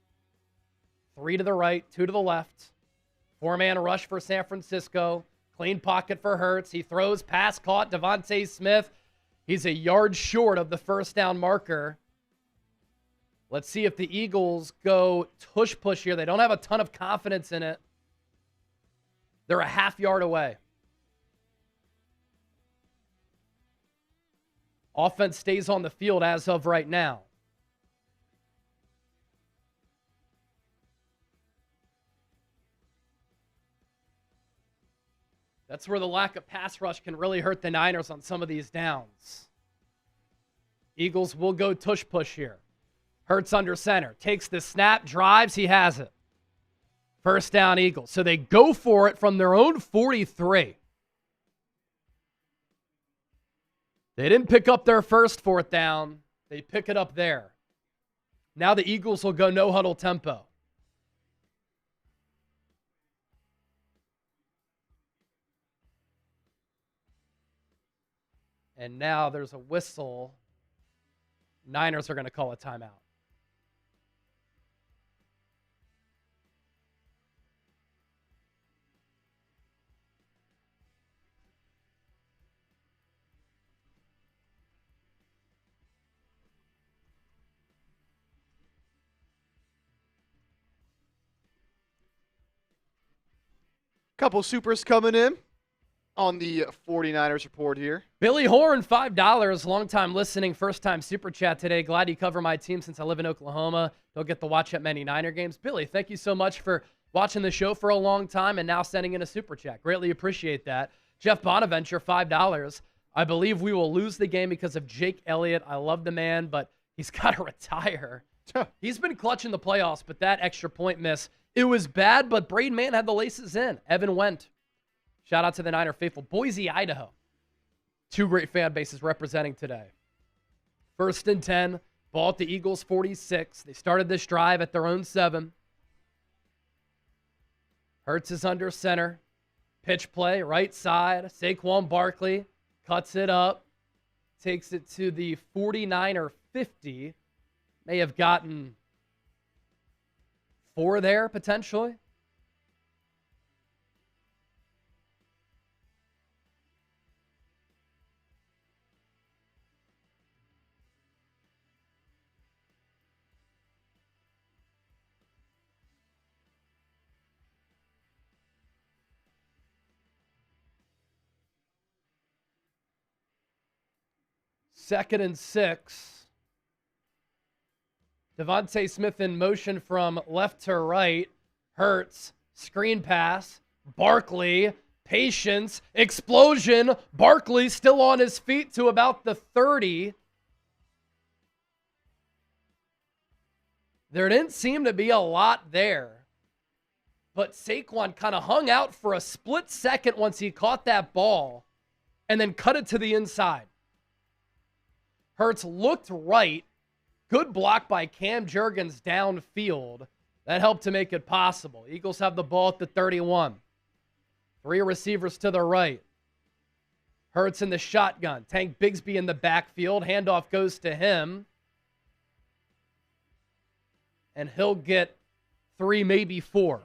3 to the right, 2 to the left. 4-man rush for San Francisco. Clean pocket for Hurts. He throws, pass caught. Devontae Smith. He's a yard short of the first down marker. Let's see if the Eagles go tush-push here. They don't have a ton of confidence in it. They're a half yard away. Offense stays on the field as of right now. That's where the lack of pass rush can really hurt the Niners on some of these downs. Eagles will go tush-push here. Hurts under center. Takes the snap, drives, he has it. First down, Eagles. So they go for it from their own 43. They didn't pick up their first 4th down. They pick it up there. Now the Eagles will go no-huddle tempo. And now there's a whistle. Niners are going to call a timeout. Couple supers coming in on the 49ers report here. Billy Horn, $5. Long-time listening, first-time super chat today. Glad you cover my team since I live in Oklahoma. Don't get to watch that many Niner games. Billy, thank you so much for watching the show for a long time and now sending in a super chat. Greatly appreciate that. Jeff Bonaventure, $5. I believe we will lose the game because of Jake Elliott. I love the man, but he's got to retire. He's been clutching the playoffs, but that extra point miss, it was bad, but Braden Mann had the laces in. Evan Wendt. Shout out to the Niner faithful. Boise, Idaho. Two great fan bases representing today. 1st and 10. Ball at the Eagles 46. They started this drive at their own 7. Hurts is under center. Pitch play, right side. Saquon Barkley cuts it up. Takes it to the 49er 50. May have gotten 4 there, potentially. Second and 6. Devontae Smith in motion from left to right. Hurts. Screen pass. Barkley. Patience. Explosion. Barkley still on his feet to about the 30. There didn't seem to be a lot there. But Saquon kind of hung out for a split second once he caught that ball and then cut it to the inside. Hurts looked right. Good block by Cam Jurgens downfield. That helped to make it possible. Eagles have the ball at the 31. 3 receivers to the right. Hurts in the shotgun. Tank Bigsby in the backfield. Handoff goes to him. And he'll get 3, maybe 4.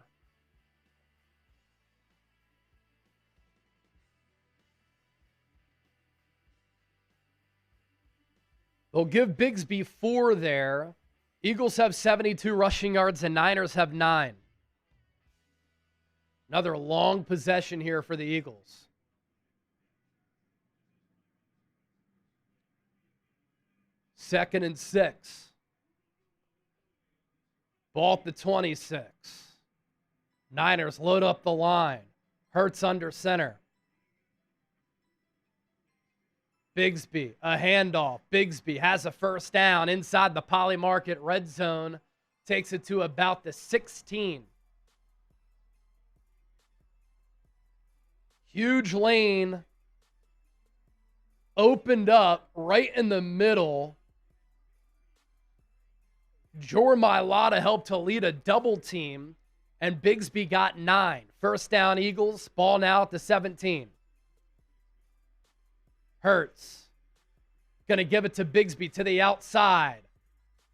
They'll give Bigsby 4 there. Eagles have 72 rushing yards and Niners have 9. Another long possession here for the Eagles. Second and 6. Ball at the 26. Niners load up the line. Hurts under center. Bigsby, a handoff. Bigsby has a first down inside the Poly Market red zone. Takes it to about the 16. Huge lane. Opened up right in the middle. Jor Mailata helped to lead a double team. And Bigsby got 9. First down Eagles. Ball now at the 17. Hurts. Going to give it to Bigsby to the outside.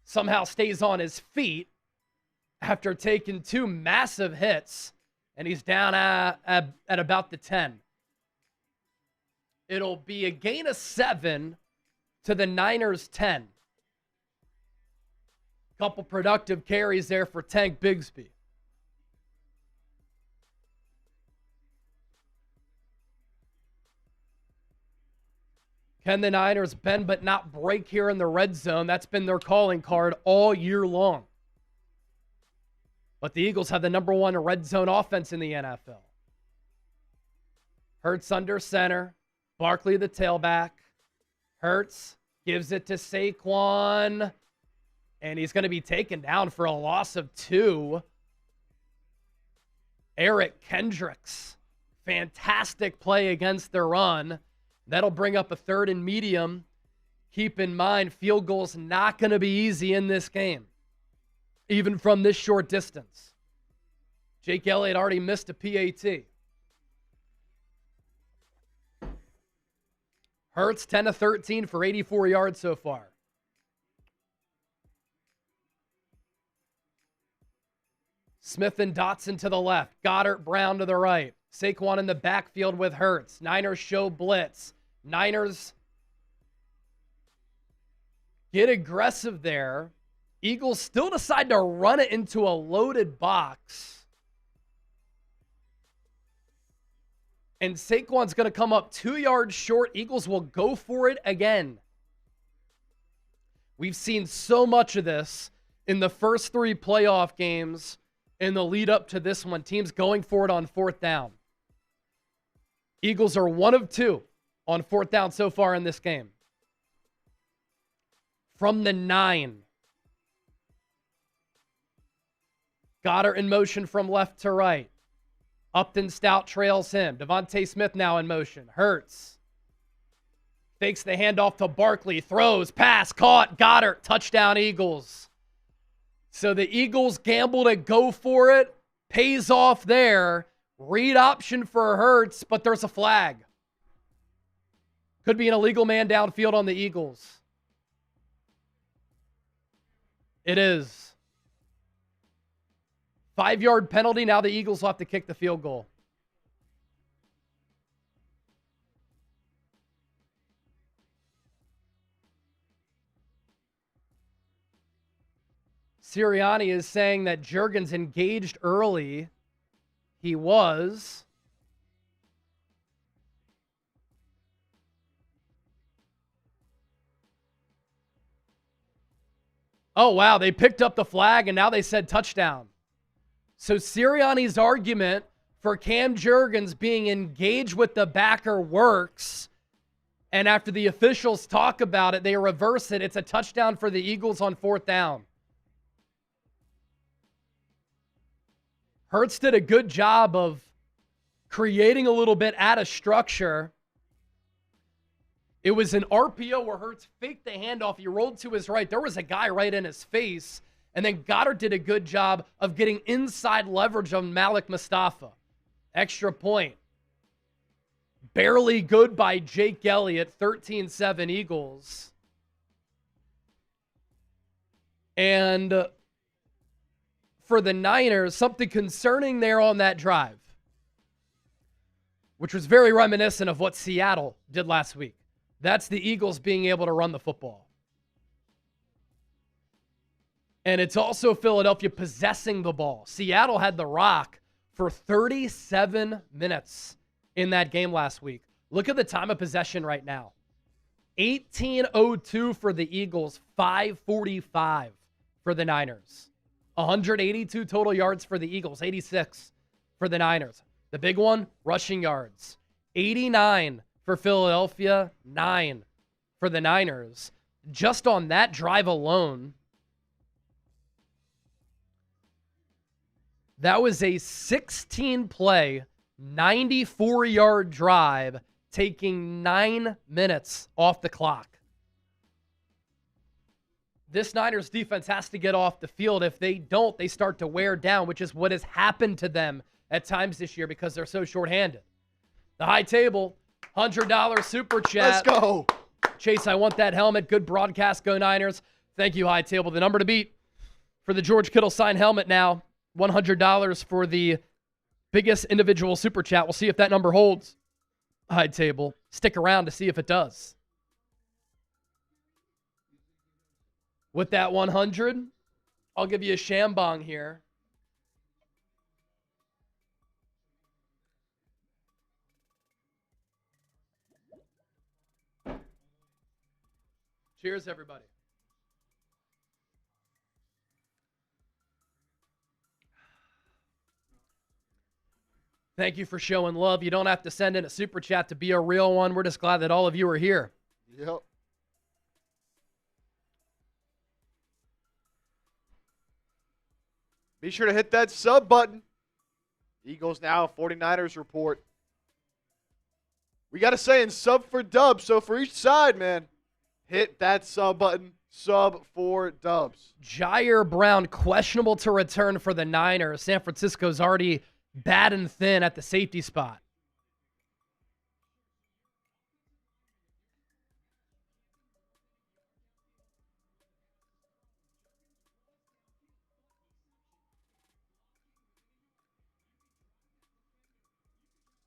Somehow stays on his feet after taking 2 massive hits. And he's down at about the 10. It'll be a gain of 7 to the Niners' 10. Couple productive carries there for Tank Bigsby. Can the Niners bend but not break here in the red zone? That's been their calling card all year long. But the Eagles have the number 1 red zone offense in the NFL. Hurts under center. Barkley the tailback. Hurts gives it to Saquon. And he's going to be taken down for a loss of 2. Eric Kendricks. Fantastic play against the run. That'll bring up a 3rd and medium. Keep in mind, field goal's not going to be easy in this game, even from this short distance. Jake Elliott already missed a PAT. Hurts 10 of 13 for 84 yards so far. Smith and Dotson to the left. Goddard, Brown to the right. Saquon in the backfield with Hurts. Niners show blitz. Niners get aggressive there. Eagles still decide to run it into a loaded box. And Saquon's going to come up 2 yards short. Eagles will go for it again. We've seen so much of this in the first 3 playoff games in the lead up to this one. Teams going for it on 4th down. Eagles are 1 of 2 on 4th down so far in this game. From the 9. Goddard in motion from left to right. Upton Stout trails him. Devontae Smith now in motion. Hurts. Fakes the handoff to Barkley. Throws. Pass. Caught. Goddard. Touchdown Eagles. So the Eagles gamble to go for it. Pays off there. Read option for Hurts, but there's a flag. Could be an illegal man downfield on the Eagles. It is. 5-yard penalty. Now the Eagles will have to kick the field goal. Sirianni is saying that Juergens engaged early. He was. Oh, wow. They picked up the flag, and now they said touchdown. So Sirianni's argument for Cam Juergens being engaged with the backer works. And after the officials talk about it, they reverse it. It's a touchdown for the Eagles on 4th down. Hurts did a good job of creating a little bit out of structure. It was an RPO where Hurts faked the handoff. He rolled to his right. There was a guy right in his face. And then Goddard did a good job of getting inside leverage on Malik Mustafa. Extra point. Barely good by Jake Elliott, 13-7 Eagles. And for the Niners, something concerning there on that drive, which was very reminiscent of what Seattle did last week. That's the Eagles being able to run the football. And it's also Philadelphia possessing the ball. Seattle had the rock for 37 minutes in that game last week. Look at the time of possession right now. 18:02 for the Eagles, 5:45 for the Niners. 182 total yards for the Eagles, 86 for the Niners. The big one, rushing yards. 89 for Philadelphia, 9 for the Niners. Just on that drive alone, that was a 16-play, 94-yard drive, taking 9 minutes off the clock. This Niners defense has to get off the field. If they don't, they start to wear down, which is what has happened to them at times this year because they're so shorthanded. The high table, $100 super chat. Let's go. Chase, I want that helmet. Good broadcast. Go Niners. Thank you, high table. The number to beat for the George Kittle signed helmet now. $100 for the biggest individual super chat. We'll see if that number holds. High table. Stick around to see if it does. With that 100, I'll give you a shambong here. Cheers, everybody. Thank you for showing love. You don't have to send in a super chat to be a real one. We're just glad that all of you are here. Yep. Be sure to hit that sub button. Eagles now, 49ers report. We got to say in sub for dubs. So for each side, man, hit that sub button. Sub for dubs. Jair Brown, questionable to return for the Niners. San Francisco's already bad and thin at the safety spot.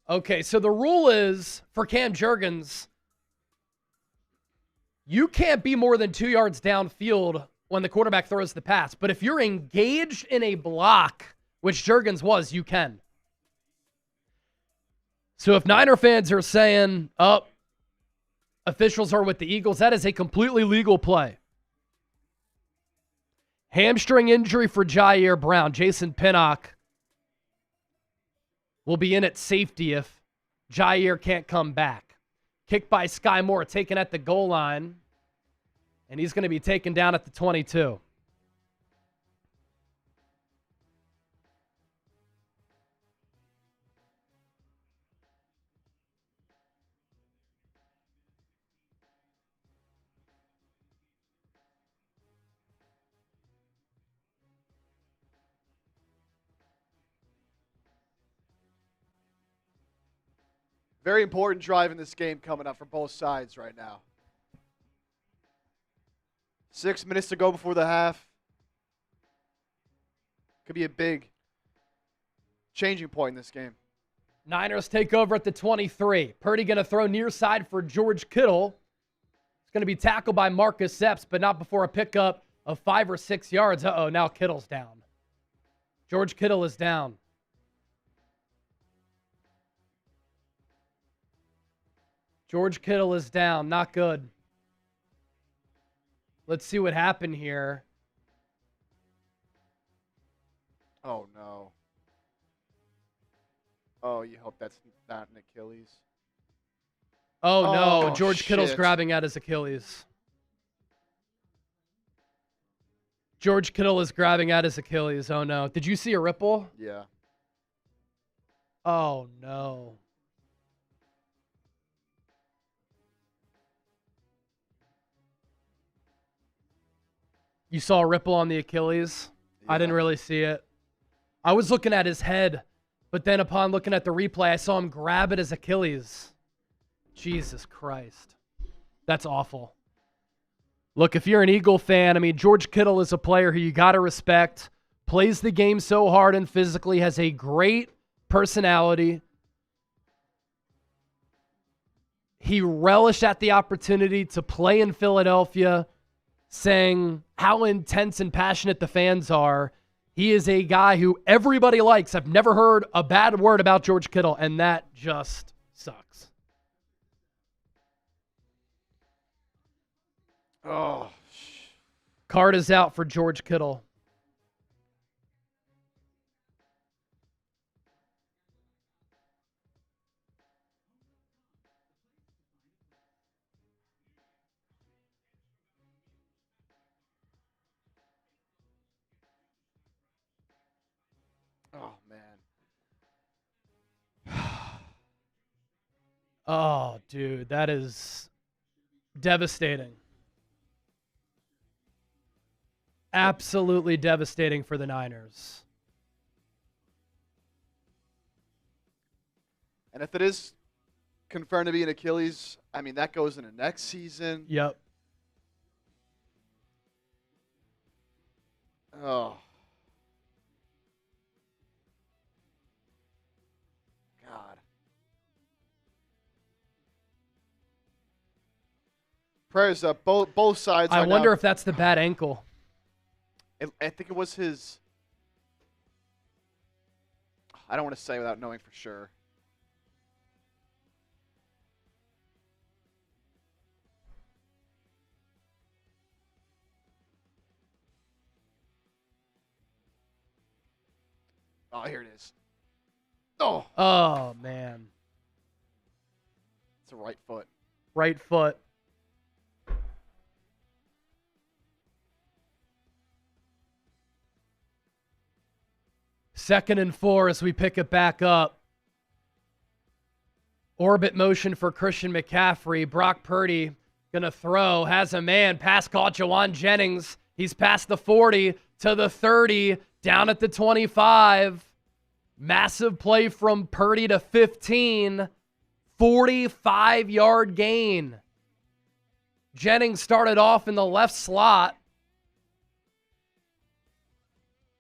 Okay, so the rule is for Cam Juergens, you can't be more than 2 yards downfield when the quarterback throws the pass. But if you're engaged in a block, which Juergens was, you can. So if Niner fans are saying, oh, officials are with the Eagles, that is a completely legal play. Hamstring injury for Jair Brown. Jason Pinnock will be in at safety if Jair can't come back. Kick by Sky Moore, taken at the goal line. And he's going to be taken down at the 22. Very important drive in this game coming up for both sides right now. 6 minutes to go before the half. Could be a big changing point in this game. Niners take over at the 23. Purdy going to throw near side for George Kittle. It's going to be tackled by Marcus Epps, but not before a pickup of 5 or 6 yards. Uh-oh, now Kittle's down. George Kittle is down. George Kittle is down. Not good. Let's see what happened here. Oh, no. Oh, you hope that's not an Achilles. Oh, no. Oh, George Kittle's shit. grabbing at his Achilles. George Kittle is grabbing at his Achilles. Oh, no. Did you see a ripple? Yeah. Oh, no. You saw a ripple on the Achilles? I didn't really see it. I was looking at his head, but then upon looking at the replay, I saw him grab at his Achilles. Jesus Christ. That's awful. Look, if you're an Eagle fan, I mean, George Kittle is a player who you got to respect, plays the game so hard and physically, has a great personality. He relished at the opportunity to play in Philadelphia, saying how intense and passionate the fans are. He is a guy who everybody likes. I've never heard a bad word about George Kittle, and that just sucks. Oh. Card is out for George Kittle. Oh, man. Oh, dude, that is devastating. Absolutely devastating for the Niners. And if it is confirmed to be an Achilles, I mean, that goes into next season. Yep. Oh. God. Prayers up. Both sides. I are wonder now, if that's the bad ankle. I think it was his. I don't want to say without knowing for sure. Oh, here it is. Oh. Oh, man. It's a right foot. Right foot. Second and 4 as we pick it back up. Orbit motion for Christian McCaffrey. Brock Purdy going to throw. Has a man. Pass caught. Jawan Jennings. He's past the 40 to the 30. Down at the 25. Massive play from Purdy to 15. 45-yard gain. Jennings started off in the left slot.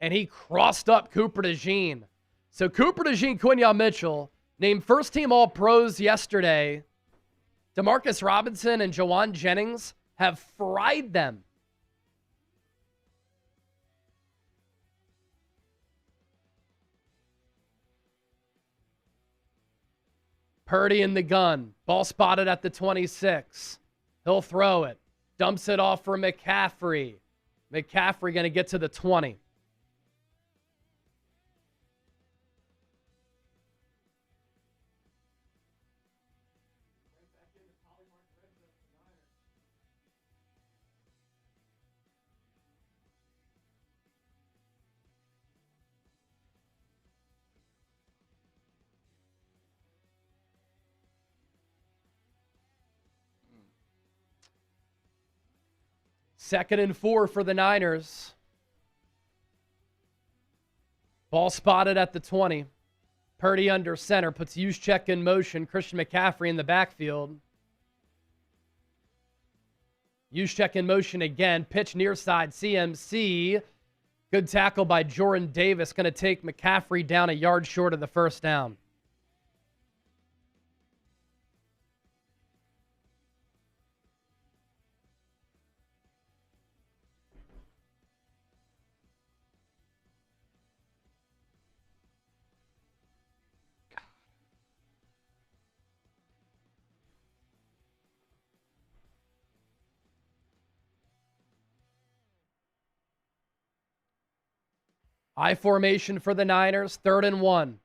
And he crossed up Cooper DeJean. So Cooper DeJean, Quinyon Mitchell, named first-team All-Pros yesterday. Demarcus Robinson and Jawan Jennings have fried them. Purdy in the gun. Ball spotted at the 26. He'll throw it. Dumps it off for McCaffrey. McCaffrey going to get to the 20. Second and 4 for the Niners. Ball spotted at the 20. Purdy under center. Puts Juszczyk in motion. Christian McCaffrey in the backfield. Juszczyk in motion again. Pitch near side. CMC. Good tackle by Jordan Davis. Going to take McCaffrey down a yard short of the first down. I formation for the Niners, 3rd and 1.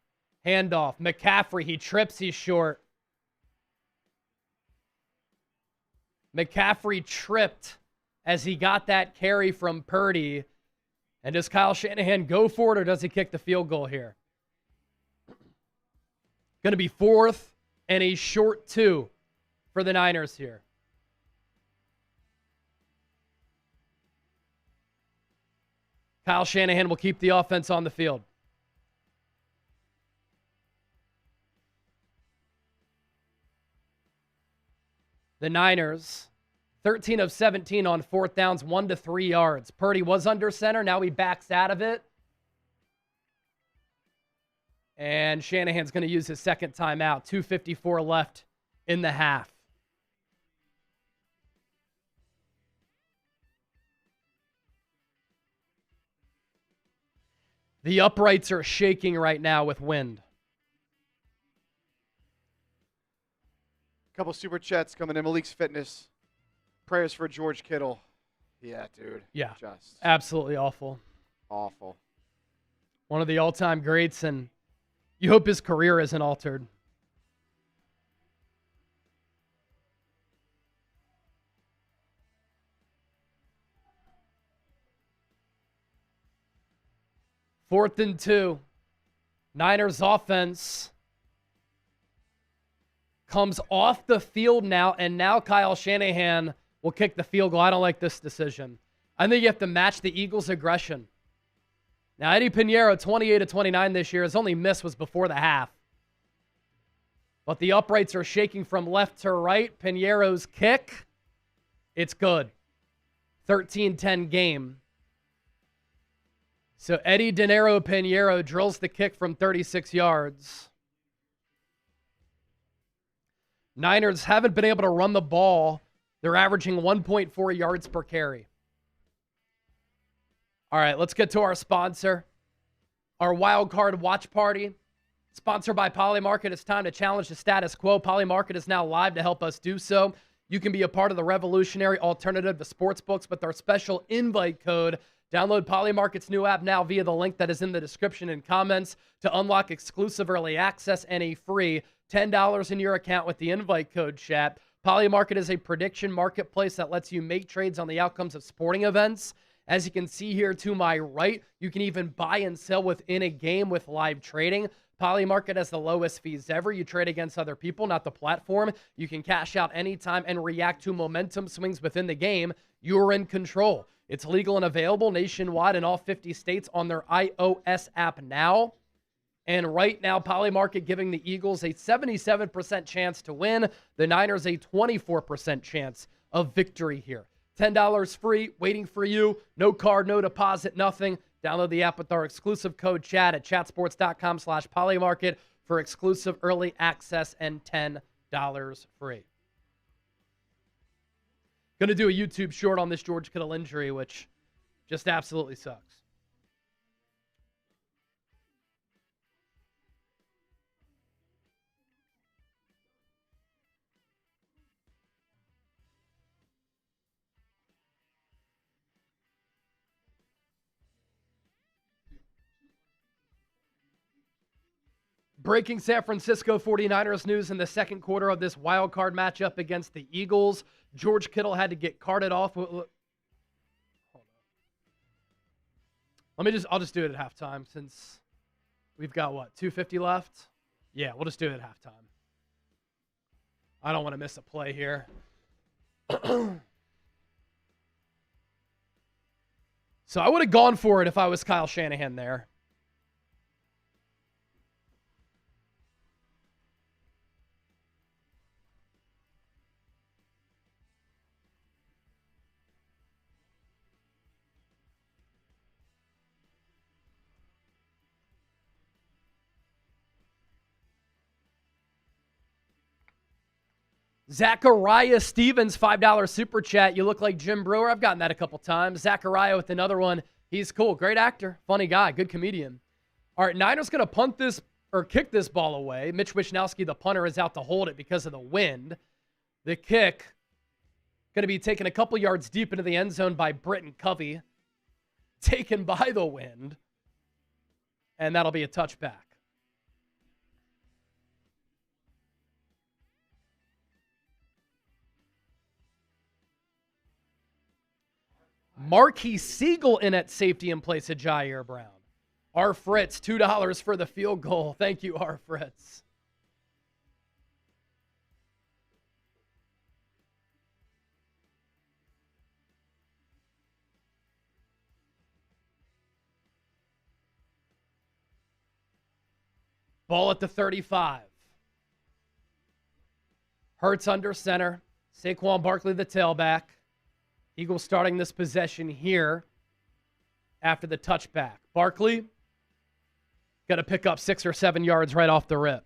Handoff. McCaffrey, he trips, he's short. McCaffrey tripped as he got that carry from Purdy. And does Kyle Shanahan go for it, or does he kick the field goal here? Going to be 4th and a short 2 for the Niners here. Kyle Shanahan will keep the offense on the field. The Niners, 13 of 17 on 4th downs, 1 to 3 yards. Purdy was under center. Now he backs out of it. And Shanahan's going to use his second timeout. 2:54 left in the half. The uprights are shaking right now with wind. Couple super chats coming in. Malik's Fitness. Prayers for George Kittle. Yeah, dude. Yeah, just absolutely awful. awful. One of the all-time greats, and you hope his career isn't altered. Fourth and 2. Niners offense comes off the field now, and now Kyle Shanahan will kick the field goal. I don't like this decision. I think you have to match the Eagles' aggression. Now, Eddie Pinheiro, 28 of 29 this year. His only miss was before the half. But the uprights are shaking from left to right. Pinheiro's kick, it's good. 13-10 game. So Eddie Dinero Pinheiro drills the kick from 36 yards. Niners haven't been able to run the ball. They're averaging 1.4 yards per carry. All right, let's get to our sponsor. Our wild card watch party, sponsored by Polymarket. It's time to challenge the status quo. Polymarket is now live to help us do so. You can be a part of the revolutionary alternative to sportsbooks with our special invite code. Download Polymarket's new app now via the link that is in the description and comments to unlock exclusive early access and a free $10 in your account with the invite code, chat. Polymarket is a prediction marketplace that lets you make trades on the outcomes of sporting events. As you can see here to my right, you can even buy and sell within a game with live trading. Polymarket has the lowest fees ever. You trade against other people, not the platform. You can cash out anytime and react to momentum swings within the game. You're in control. It's legal and available nationwide in all 50 states on their iOS app now. And right now, Polymarket giving the Eagles a 77% chance to win. The Niners a 24% chance of victory here. $10 free, waiting for you. No card, no deposit, nothing. Download the app with our exclusive code chat at chatsports.com/Polymarket for exclusive early access and $10 free. Going to do a YouTube short on this George Kittle injury, which just absolutely sucks. Breaking San Francisco 49ers news in the second quarter of this wild card matchup against the Eagles. George Kittle had to get carted off. Hold on. I'll just do it at halftime since we've got, 2:50 left? Yeah, we'll just do it at halftime. I don't want to miss a play here. So I would have gone for it if I was Kyle Shanahan there. Zachariah Stevens, $5 super chat. You look like Jim Brewer. I've gotten that a couple times. Zachariah with another one. He's cool. Great actor. Funny guy. Good comedian. All right, Niners going to punt this or kick this ball away. Mitch Wishnowsky, the punter, is out to hold it because of the wind. The kick going to be taken a couple yards deep into the end zone by Britton Covey. Taken by the wind. And that'll be a touchback. Marquis Siegel in at safety in place of Jair Brown. R. Fritz, $2 for the field goal. Thank you, R. Fritz. Ball at the 35. Hurts under center. Saquon Barkley, the tailback. Eagles starting this possession here after the touchback. Barkley got to pick up 6 or 7 yards right off the rip.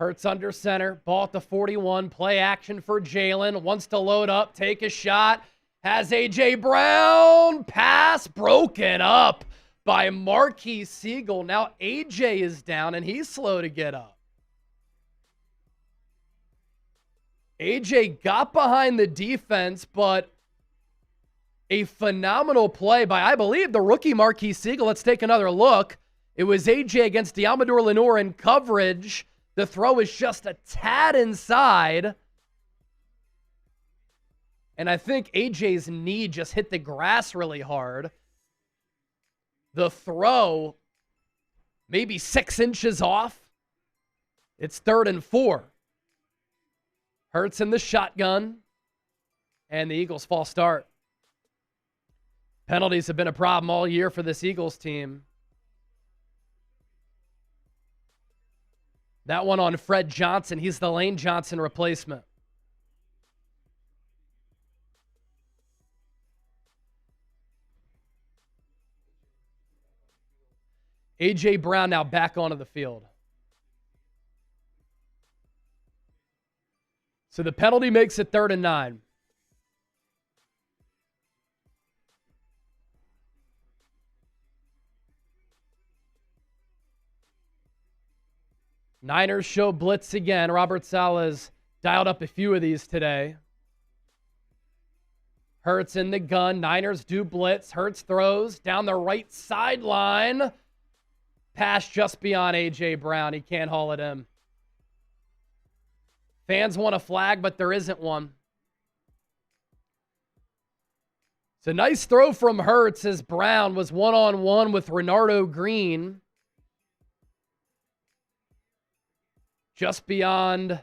Hurts under center. Ball at the 41. Play action for Jalen. Wants to load up. Take a shot. Has A.J. Brown. Pass broken up by Marquis Siegel. Now A.J. is down, and he's slow to get up. A.J. got behind the defense, but a phenomenal play by, I believe, the rookie Marquis Siegel. Let's take another look. It was A.J. against Diamador Lenore in coverage. The throw is just a tad inside. And I think AJ's knee just hit the grass really hard. The throw, maybe 6 inches off. It's 3rd and 4. Hurts in the shotgun. And the Eagles' false start. Penalties have been a problem all year for this Eagles team. That one on Fred Johnson. He's the Lane Johnson replacement. A.J. Brown now back onto the field. So the penalty makes it 3rd and 9. Niners show blitz again. Robert Saleh's dialed up a few of these today. Hurts in the gun. Niners do blitz. Hurts throws down the right sideline. Pass just beyond A.J. Brown. He can't haul it in. Fans want a flag, but there isn't one. It's a nice throw from Hurts as Brown was one-on-one with Renardo Green. Just beyond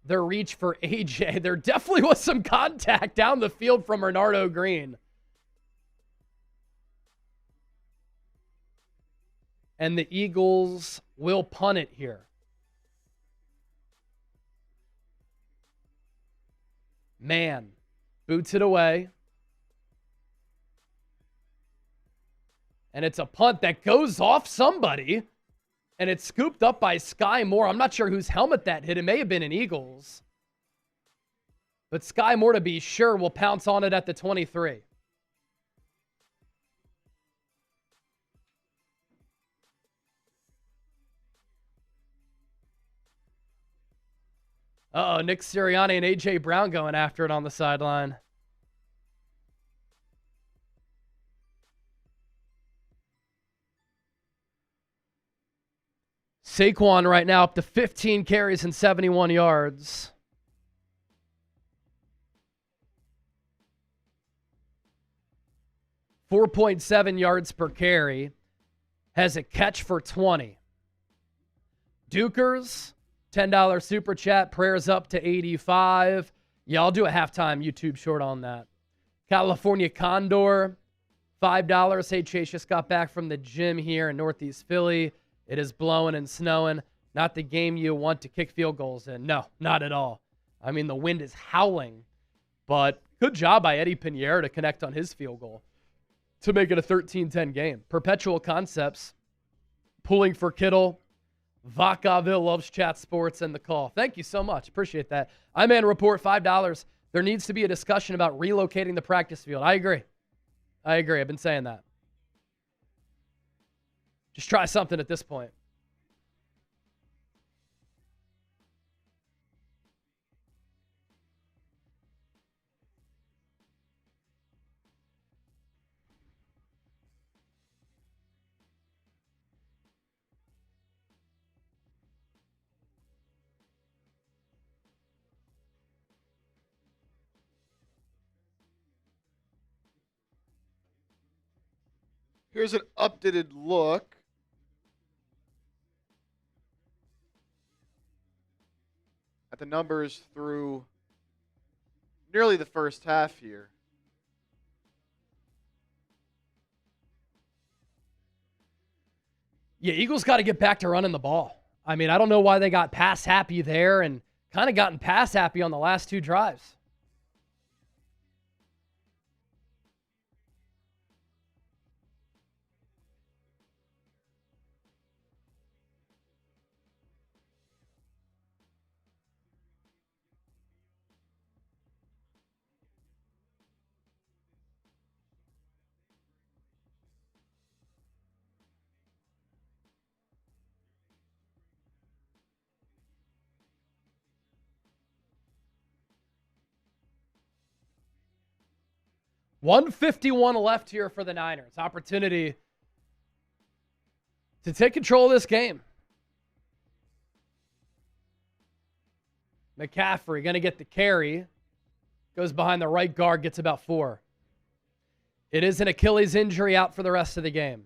the reach for AJ. There definitely was some contact down the field from Renardo Green. And the Eagles will punt it here. Man, boots it away. And it's a punt that goes off somebody. And it's scooped up by Sky Moore. I'm not sure whose helmet that hit. It may have been an Eagles. But Sky Moore, to be sure, will pounce on it at the 23. Uh-oh, Nick Sirianni and A.J. Brown going after it on the sideline. Saquon right now up to 15 carries and 71 yards. .7 yards per carry. Has a catch for 20. Dukers, $10 super chat. Prayers up to 85. Yeah, I'll do a halftime YouTube short on that. California Condor, $5. Hey, Chase, just got back from the gym here in Northeast Philly. It is blowing and snowing. Not the game you want to kick field goals in. No, not at all. I mean, the wind is howling. But good job by Eddie Pinheiro to connect on his field goal to make it a 13-10 game. Perpetual Concepts, pulling for Kittle. Vacaville loves chat sports and the call. Thank you so much. Appreciate that. iMan Report, $5. There needs to be a discussion about relocating the practice field. I agree. I've been saying that. Just try something at this point. Here's an updated look. At the numbers through nearly the first half here. Yeah, Eagles got to get back to running the ball. I mean, I don't know why they got pass happy there and kind of gotten pass happy on the last two drives. $151 left here for the Niners. Opportunity to take control of this game. McCaffrey going to get the carry. Goes behind the right guard, gets about 4. It is an Achilles injury, out for the rest of the game.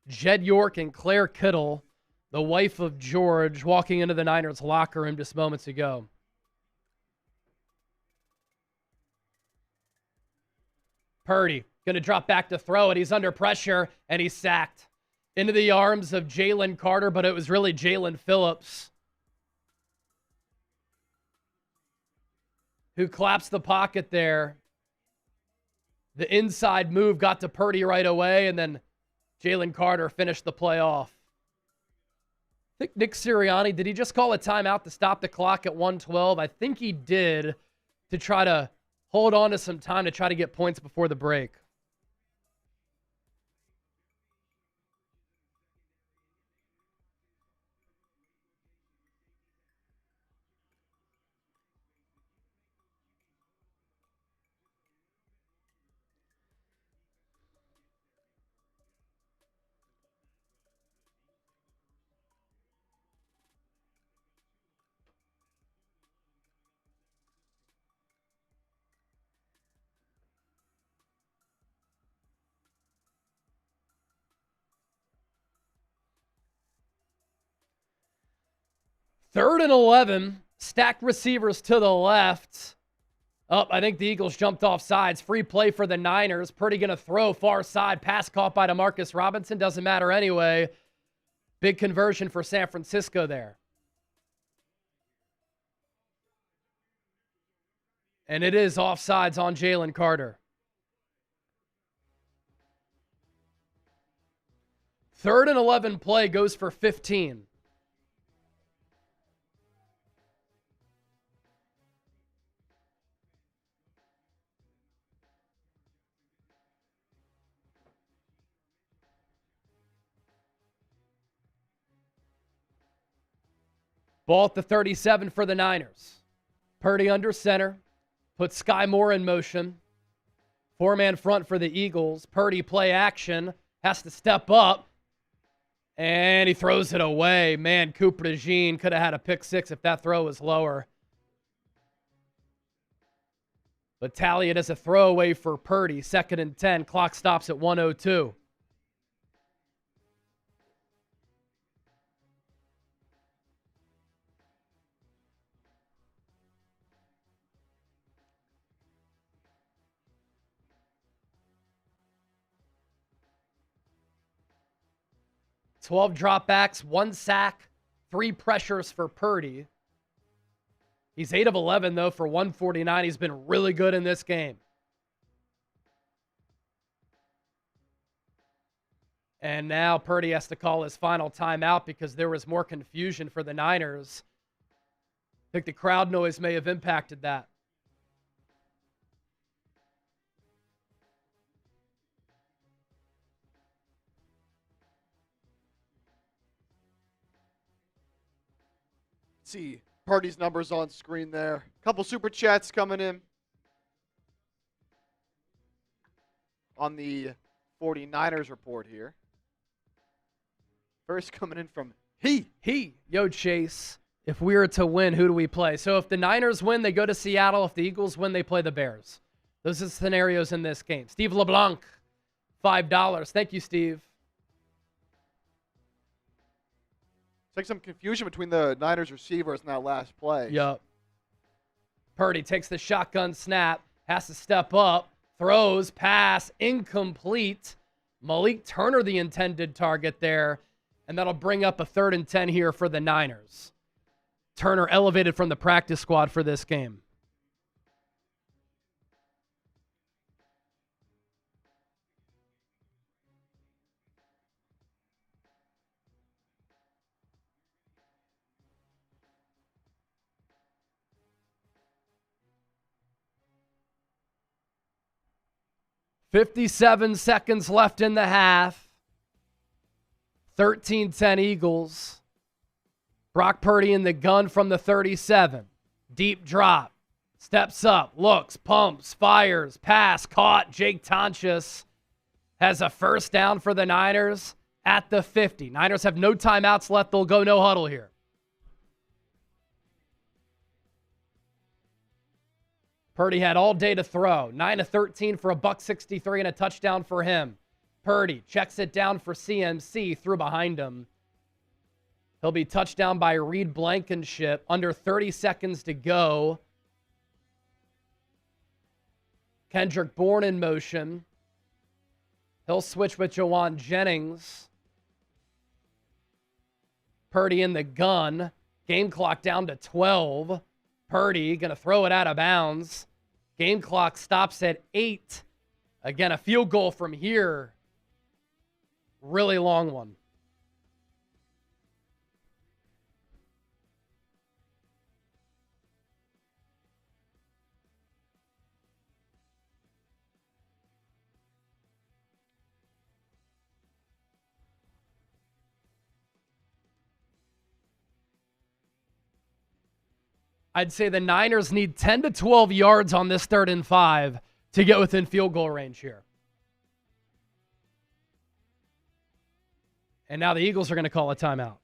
Jed York and Claire Kittle, the wife of George, walking into the Niners locker room just moments ago. Purdy going to drop back to throw it. He's under pressure, and he's sacked. Into the arms of Jalen Carter, but it was really Jalen Phillips who collapsed the pocket there. The inside move got to Purdy right away, and then Jalen Carter finished the play off. I think Nick Sirianni, did he just call a timeout to stop the clock at 1:12? I think he did, to try to hold on to some time to try to get points before the break. Third and 11, stacked receivers to the left. I think the Eagles jumped off sides. Free play for the Niners. Purdy going to throw far side. Pass caught by DeMarcus Robinson. Doesn't matter anyway. Big conversion for San Francisco there. And it is offsides on Jalen Carter. 3rd and 11 play goes for 15. Ball at the 37 for the Niners. Purdy under center. Puts Sky Moore in motion. 4-man front for the Eagles. Purdy play action. Has to step up. And he throws it away. Man, Cooper DeJean could have had a pick six if that throw was lower. But tally it as a throwaway for Purdy. 2nd and 10. Clock stops at 1:02. $12 dropbacks, 1 sack, 3 pressures for Purdy. He's 8 of 11, though, for 149. He's been really good in this game. And now Purdy has to call his final timeout because there was more confusion for the Niners. I think the crowd noise may have impacted that. See Purdy's numbers on screen there. Couple super chats coming in on the 49ers report here. First coming in from Yo, Chase, if we were to win, who do we play? So if the Niners win, they go to Seattle. If the Eagles win, they play the Bears. Those are the scenarios in this game. Steve LeBlanc, $5. Thank you, Steve. It's like some confusion between the Niners receivers in that last play. Yup. Purdy takes the shotgun snap, has to step up, throws, pass, incomplete. Malik Turner, the intended target there, and that'll bring up a 3rd and 10 here for the Niners. Turner elevated from the practice squad for this game. $57 seconds left in the half. 13-10 Eagles. Brock Purdy in the gun from the 37. Deep drop. Steps up, looks, pumps, fires, pass, caught. Jake Tonches has a first down for the Niners at the 50. Niners have no timeouts left. They'll go no huddle here. Purdy had all day to throw. 9 of 13 for a $163 and a touchdown for him. Purdy checks it down for CMC, threw behind him. He'll be touched down by Reed Blankenship. Under 30 seconds to go. Kendrick Bourne in motion. He'll switch with Jawan Jennings. Purdy in the gun. Game clock down to 12. Purdy going to throw it out of bounds. Game clock stops at 8. Again, a field goal from here. Really long one. I'd say the Niners need 10 to 12 yards on this 3rd and 5 to get within field goal range here. And now the Eagles are going to call a timeout.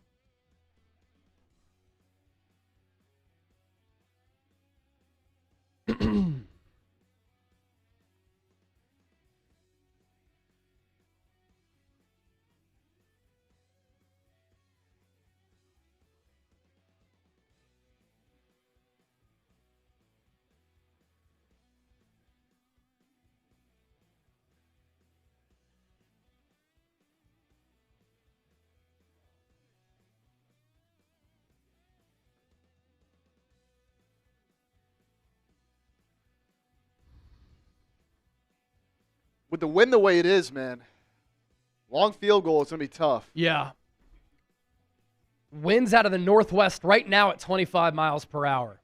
with the wind the way it is, man, long field goal is going to be tough. Yeah. Winds out of the northwest right now at 25 miles per hour.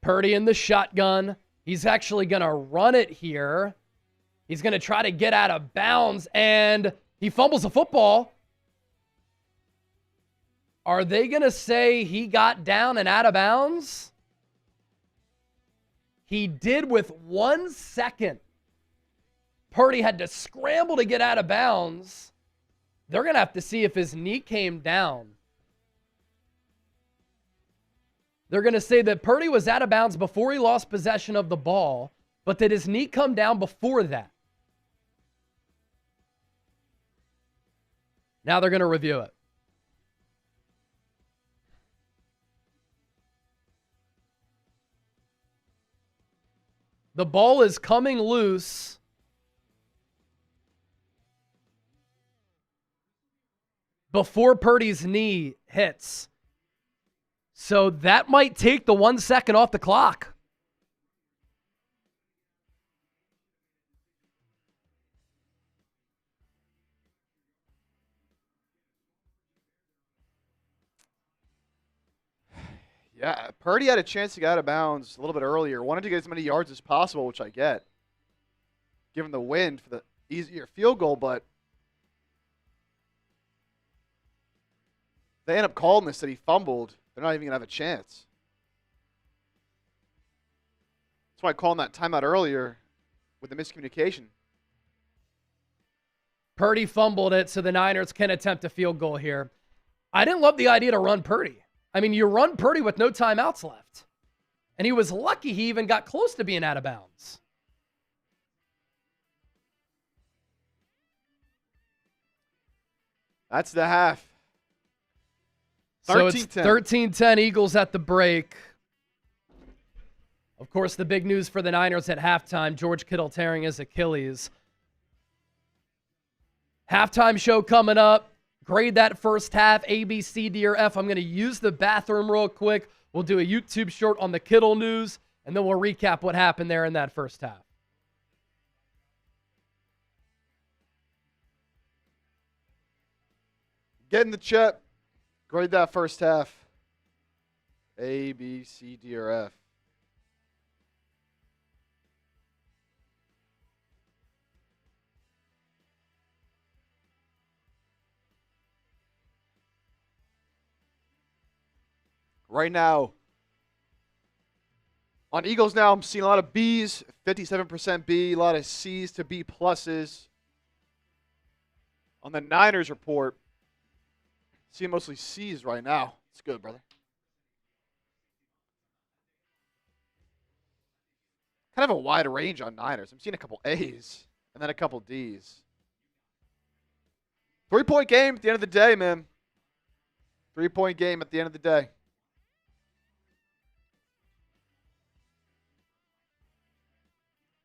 Purdy in the shotgun. He's actually going to run it here. He's going to try to get out of bounds, and he fumbles the football. Are they going to say he got down and out of bounds? He did with 1 second. Purdy had to scramble to get out of bounds. They're going to have to see if his knee came down. They're going to say that Purdy was out of bounds before he lost possession of the ball, but did his knee come down before that? Now they're going to review it. The ball is coming loose. Before Purdy's knee hits. So that might take the 1 second off the clock. Yeah, Purdy had a chance to get out of bounds a little bit earlier. Wanted to get as many yards as possible, which I get, given the wind for the easier field goal, but they end up calling this that he fumbled. They're not even going to have a chance. That's why I called that timeout earlier with the miscommunication. Purdy fumbled it, so the Niners can attempt a field goal here. I didn't love the idea to run Purdy. I mean, you run Purdy with no timeouts left. And he was lucky he even got close to being out of bounds. That's the half. So it's 13-10 Eagles at the break. Of course, the big news for the Niners at halftime, George Kittle tearing his Achilles. Halftime show coming up. Grade that first half, A, B, C, D, or F. I'm going to use the bathroom real quick. We'll do a YouTube short on the Kittle news, and then we'll recap what happened there in that first half. Get in the chat. Grade that first half. A, B, C, D, or F. Right now, on Eagles now, I'm seeing a lot of Bs, 57% B, a lot of Cs to B pluses. On the Niners report, seeing mostly C's right now. It's good, brother. Kind of a wide range on Niners. I'm seeing a couple A's and then a couple D's. 3-point game at the end of the day, man. 3-point game at the end of the day.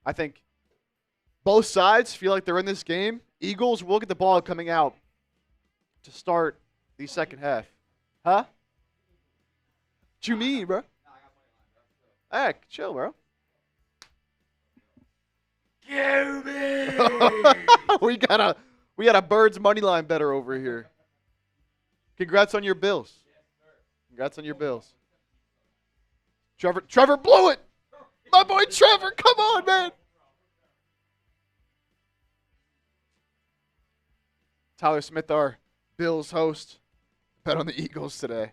I think both sides feel like they're in this game. Eagles will get the ball coming out to start the second half. Huh? What you mean, bro? Hey, chill, bro. we got a Birds money line better over here. Congrats on your Bills. Congrats on your Bills. Trevor blew it. My boy Trevor, come on, man. Tyler Smith, our Bills host, bet on the Eagles today.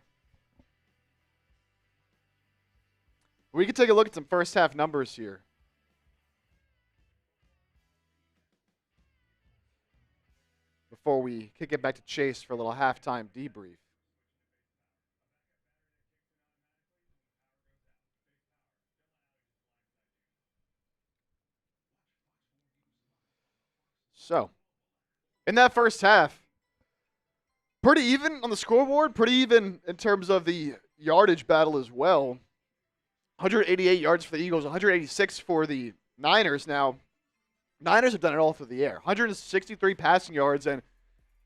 We can take a look at some first half numbers here. Before we kick it back to Chase for a little halftime debrief. So, in that first half, pretty even on the scoreboard, pretty even in terms of the yardage battle as well. 188 yards for the Eagles, 186 for the Niners. Now, Niners have done it all through the air. 163 passing yards, and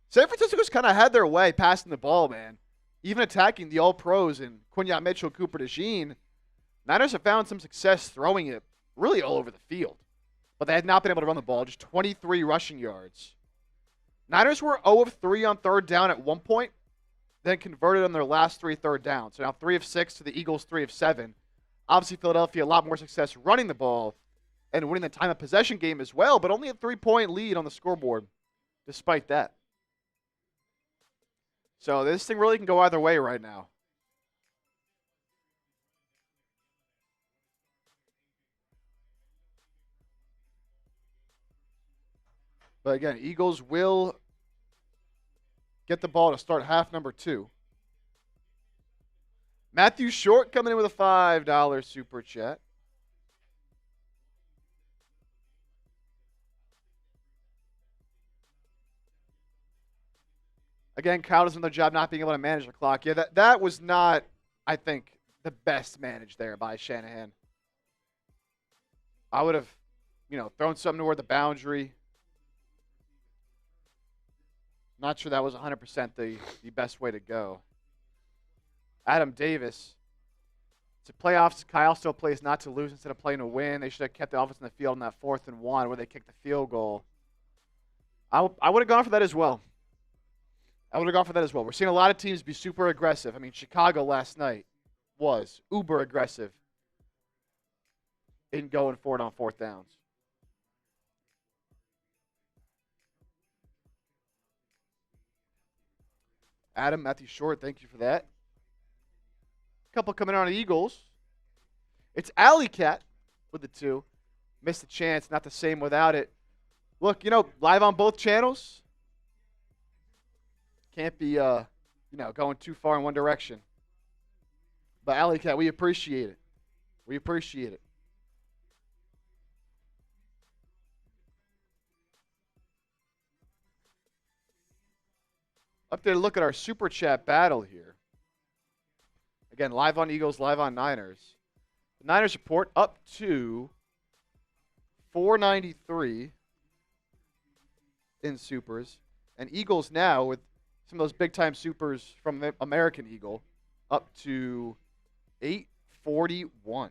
San Francisco's kind of had their way passing the ball, man. Even attacking the All-Pros and Quinyon Mitchell, Cooper DeJean. Niners have found some success throwing it really all over the field. but they had not been able to run the ball, just 23 rushing yards. Niners were 0 of 3 on third down at one point, then converted on their last 3 third downs. So now 3 of 6 to the Eagles' 3 of 7. Obviously, Philadelphia a lot more success running the ball and winning the time of possession game as well, but only a 3-point lead on the scoreboard despite that. So this thing really can go either way right now. But again, Eagles will get the ball to start half number 2. Matthew Short coming in with a $5 super chat. Again, Kyle does another job not being able to manage the clock. Yeah, that was not, I think, the best managed there by Shanahan. I would have, thrown something toward the boundary. Not sure that was 100% the best way to go. Adam Davis. It's a playoffs. Kyle still plays not to lose instead of playing to win. They should have kept the offense in the field in that 4th and 1 where they kicked the field goal. I would have gone for that as well. We're seeing a lot of teams be super aggressive. I mean, Chicago last night was uber aggressive in going for it on 4th downs. Adam, Matthew Short, thank you for that. Couple coming on the Eagles. It's Alley Cat with the 2. Missed a chance, not the same without it. Look, live on both channels. Can't be, going too far in one direction. But Alley Cat, we appreciate it. Up there to look at our Super Chat battle here. Again, live on Eagles, live on Niners. The Niners report up to 493 in supers. And Eagles now, with some of those big-time supers from the American Eagle, up to 841.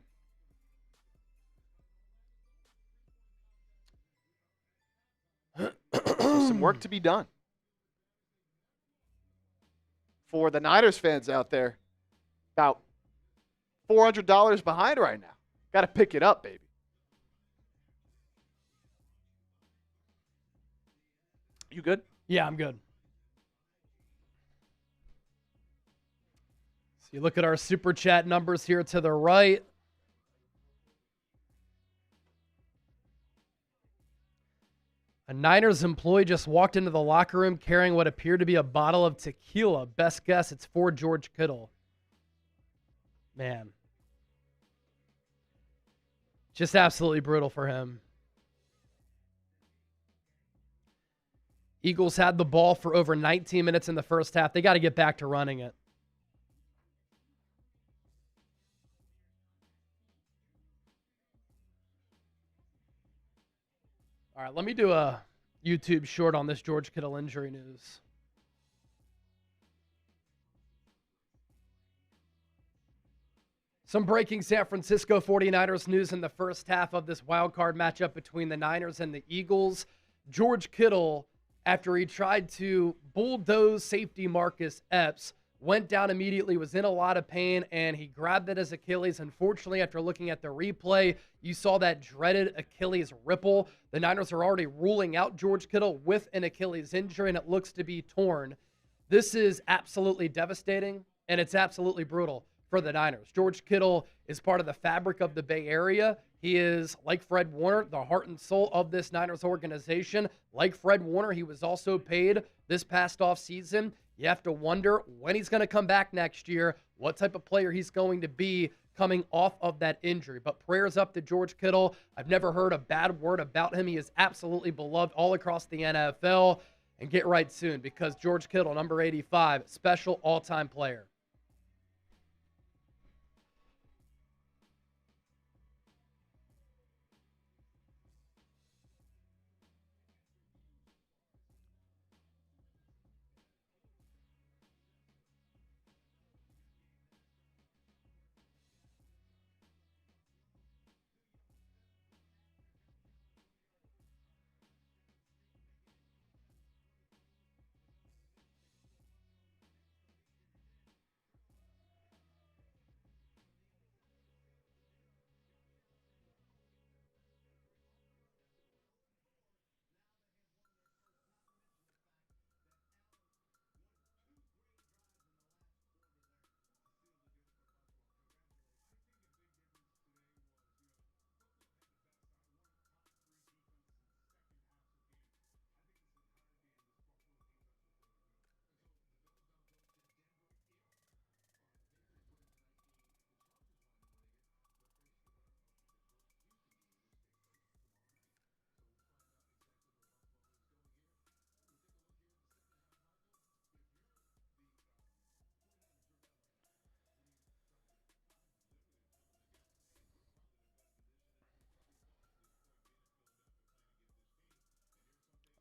So some work to be done. For the Niners fans out there, about $400 behind right now. Got to pick it up, baby. You good? Yeah, I'm good. So you look at our super chat numbers here to the right. A Niners employee just walked into the locker room carrying what appeared to be a bottle of tequila. Best guess, it's for George Kittle. Man. Just absolutely brutal for him. Eagles had the ball for over 19 minutes in the first half. They got to get back to running it. All right, let me do a YouTube short on this George Kittle injury news. Some breaking San Francisco 49ers news in the first half of this wild card matchup between the Niners and the Eagles. George Kittle, after he tried to bulldoze safety Marcus Epps, went down immediately, was in a lot of pain, and he grabbed at his Achilles. Unfortunately, after looking at the replay, you saw that dreaded Achilles ripple. The Niners are already ruling out George Kittle with an Achilles injury, and it looks to be torn. This is absolutely devastating, and it's absolutely brutal for the Niners. George Kittle is part of the fabric of the Bay Area. He is, like Fred Warner, the heart and soul of this Niners organization. Like Fred Warner, he was also paid this past offseason. You have to wonder when he's going to come back next year, what type of player he's going to be coming off of that injury. But prayers up to George Kittle. I've never heard a bad word about him. He is absolutely beloved all across the NFL. And get right soon, because George Kittle, number 85, special all-time player.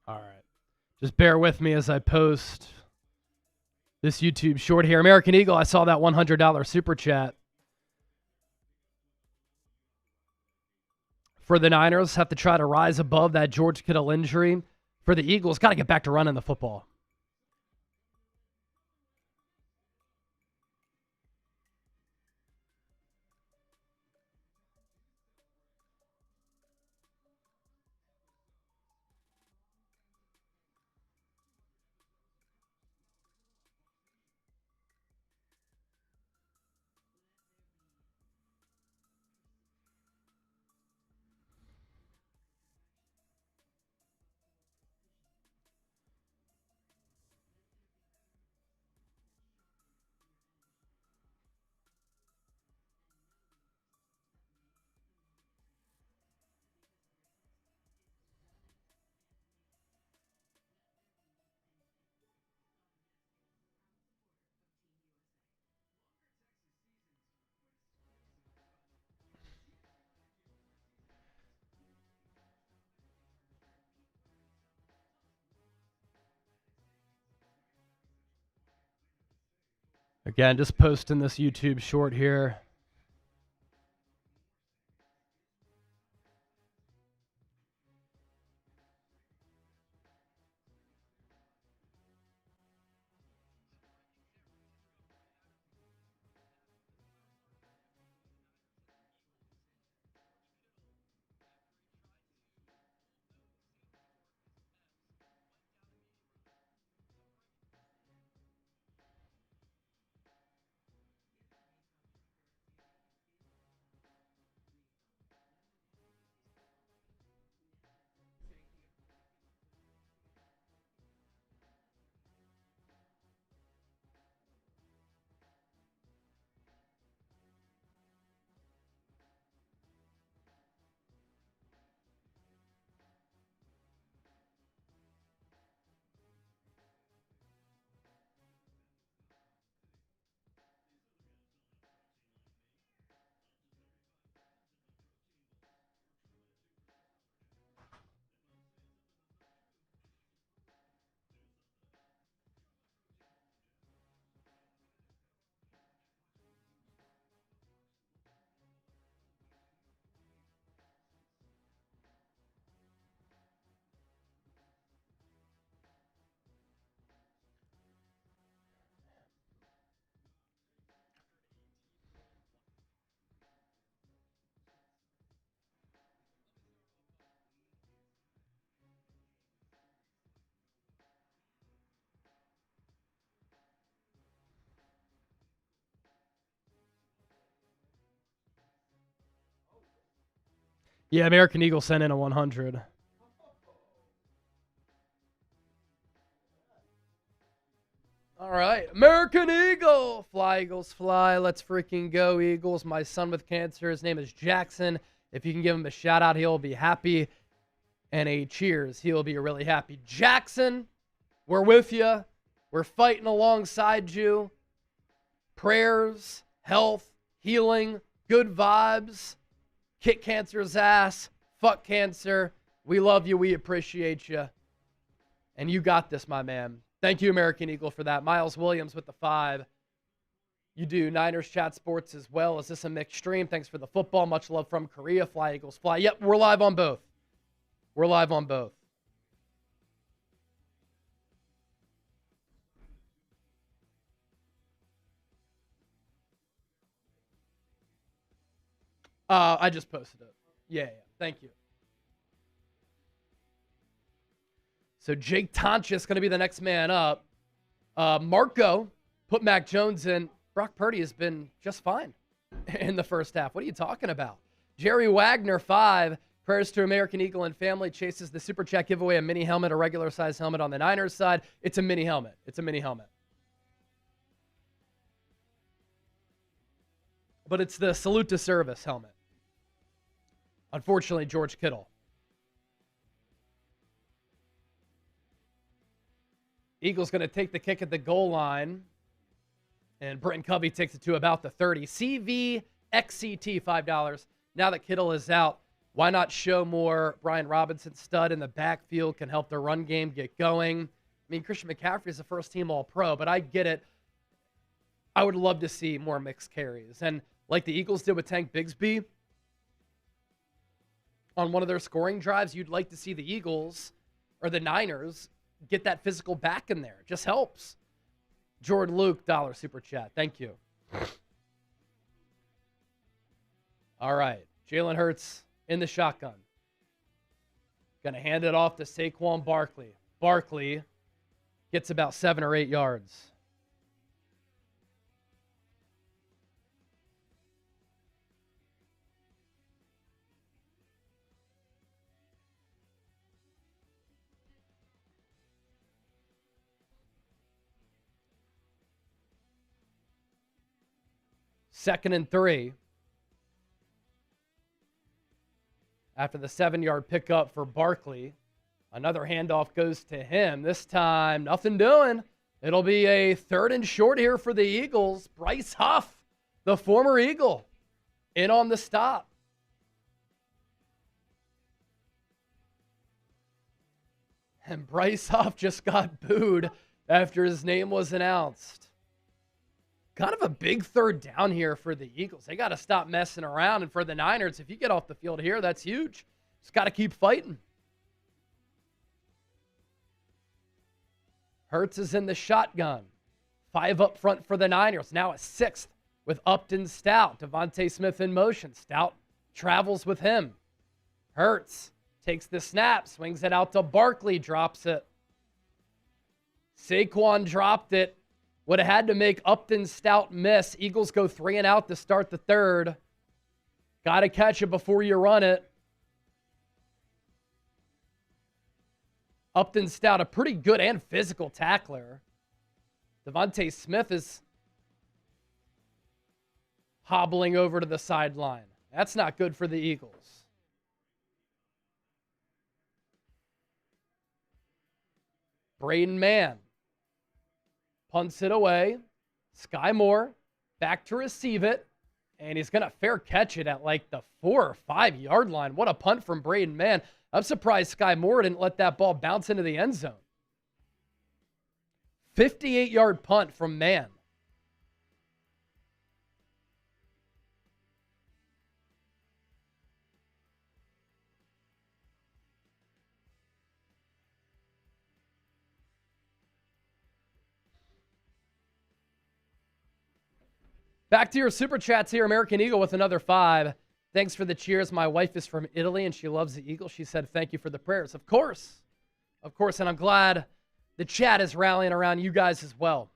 All right. Just bear with me as I post this YouTube short here. American Eagle, I saw that $100 super chat. For the Niners, have to try to rise above that George Kittle injury. For the Eagles, got to get back to running the football. Again, just posting this YouTube short here. Yeah, American Eagle sent in a 100. All right, American Eagle. Fly, Eagles, fly. Let's freaking go, Eagles. My son with cancer, his name is Jackson. If you can give him a shout out, he'll be happy. And a cheers, he'll be really happy. Jackson, we're with you. We're fighting alongside you. Prayers, health, healing, good vibes. Kick cancer's ass. Fuck cancer. We love you. We appreciate you. And you got this, my man. Thank you, American Eagle, for that. Miles Williams with the 5. You do Niners Chat Sports as well. Is this a mixed stream? Thanks for the football. Much love from Korea. Fly, Eagles, fly. Yep, we're live on both. We're live on both. I just posted it. Yeah. Thank you. So Jake Tonchis going to be the next man up. Marco put Mac Jones in. Brock Purdy has been just fine in the first half. What are you talking about? Jerry Wagner, 5. Prayers to American Eagle and family. Chases the Super Chat giveaway, a mini helmet, a regular size helmet on the Niners side. It's a mini helmet. But it's the salute to service helmet. Unfortunately, George Kittle. Eagles going to take the kick at the goal line. And Britton Covey takes it to about the 30. CVXCT, $5. Now that Kittle is out, Why not show more Brian Robinson stud in the backfield, can help the run game get going? I mean, Christian McCaffrey is a first-team All-Pro, but I get it. I would love to see more mixed carries. And like the Eagles did with Tank Bigsby, on one of their scoring drives, you'd like to see the Eagles or the Niners get that physical back in there. It just helps. Jordan Luke, $1 super chat. Thank you. All right. Jalen Hurts in the shotgun. Going to hand it off to Saquon Barkley. Barkley gets about 7 or 8 yards. Second and 3. After the 7-yard pickup for Barkley, another handoff goes to him. This time, nothing doing. It'll be a 3rd and short here for the Eagles. Bryce Huff, the former Eagle, in on the stop. And Bryce Huff just got booed after his name was announced. Kind of a big 3rd down here for the Eagles. They got to stop messing around. And for the Niners, if you get off the field here, that's huge. Just got to keep fighting. Hurts is in the shotgun. 5 up front for the Niners. Now a 6th with Upton Stout. Devontae Smith in motion. Stout travels with him. Hurts takes the snap, swings it out to Barkley, drops it. Saquon dropped it. Would have had to make Upton Stout miss. Eagles go 3 and out to start the 3rd. Got to catch it before you run it. Upton Stout, a pretty good and physical tackler. Devontae Smith is hobbling over to the sideline. That's not good for the Eagles. Braden Mann punts it away. Sky Moore back to receive it. And he's going to fair catch it at like the 4 or 5 yard line. What a punt from Braden Mann. I'm surprised Sky Moore didn't let that ball bounce into the end zone. 58-yard punt from Mann. Back to your super chats here. American Eagle with another 5. Thanks for the cheers. My wife is from Italy and she loves the Eagles. She said, thank you for the prayers. Of course. Of course. And I'm glad the chat is rallying around you guys as well.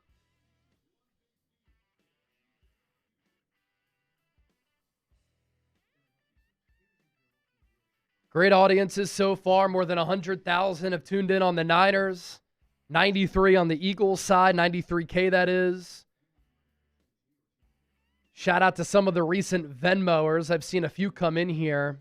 Great audiences so far. More than 100,000 have tuned in on the Niners. 93 on the Eagles side. 93K that is. Shout out to some of the recent Venmoers. I've seen a few come in here.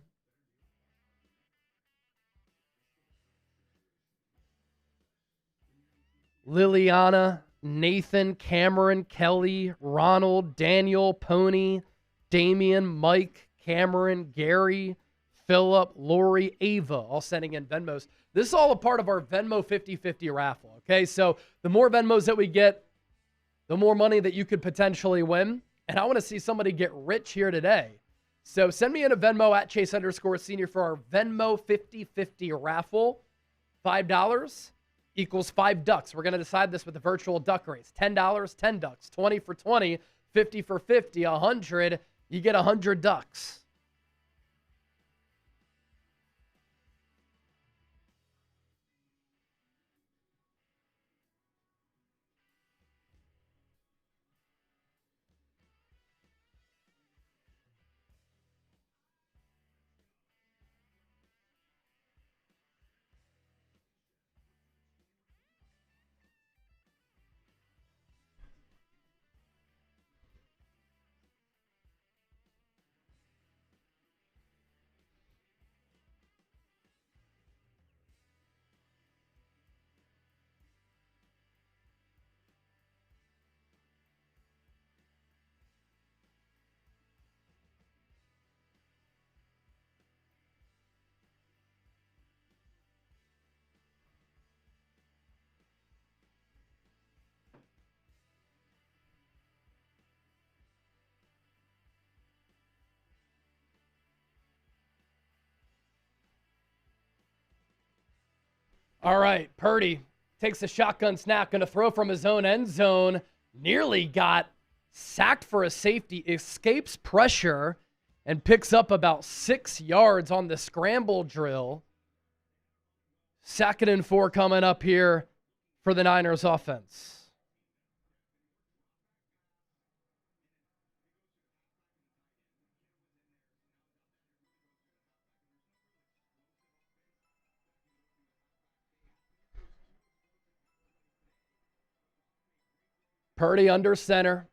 Liliana, Nathan, Cameron, Kelly, Ronald, Daniel, Pony, Damian, Mike, Cameron, Gary, Philip, Lori, Ava, all sending in Venmos. This is all a part of our Venmo 50-50 raffle, okay? So the more Venmos that we get, the more money that you could potentially win. And I want to see somebody get rich here today. So send me in a Venmo at Chase_Senior for our Venmo 50-50 raffle. $5 equals 5 ducks. We're going to decide this with the virtual duck race. $10, 10 ducks. 20 for 20, 50 for 50, 100. You get 100 ducks. All right, Purdy takes a shotgun snap, going to throw from his own end zone. Nearly got sacked for a safety, escapes pressure, and picks up about 6 yards on the scramble drill. 2nd and 4 coming up here for the Niners offense. Purdy under center.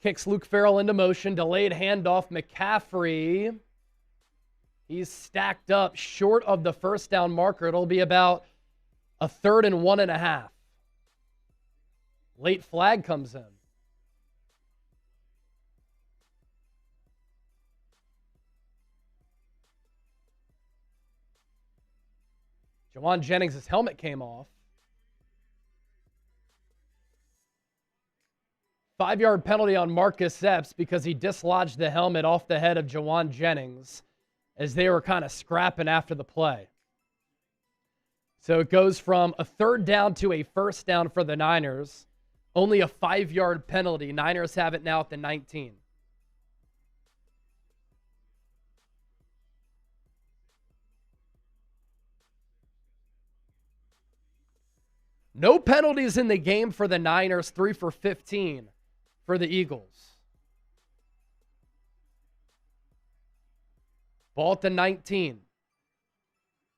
Kicks Luke Farrell into motion. Delayed handoff. McCaffrey. He's stacked up short of the first down marker. It'll be about a 3rd and 1.5. Late flag comes in. Jawan Jennings' helmet came off. 5-yard penalty on Marcus Epps because he dislodged the helmet off the head of Jawan Jennings as they were kind of scrapping after the play. So it goes from a 3rd down to a 1st down for the Niners. Only a 5-yard penalty. Niners have it now at the 19. No penalties in the game for the Niners, 3 for 15 for the Eagles. Ball at the 19.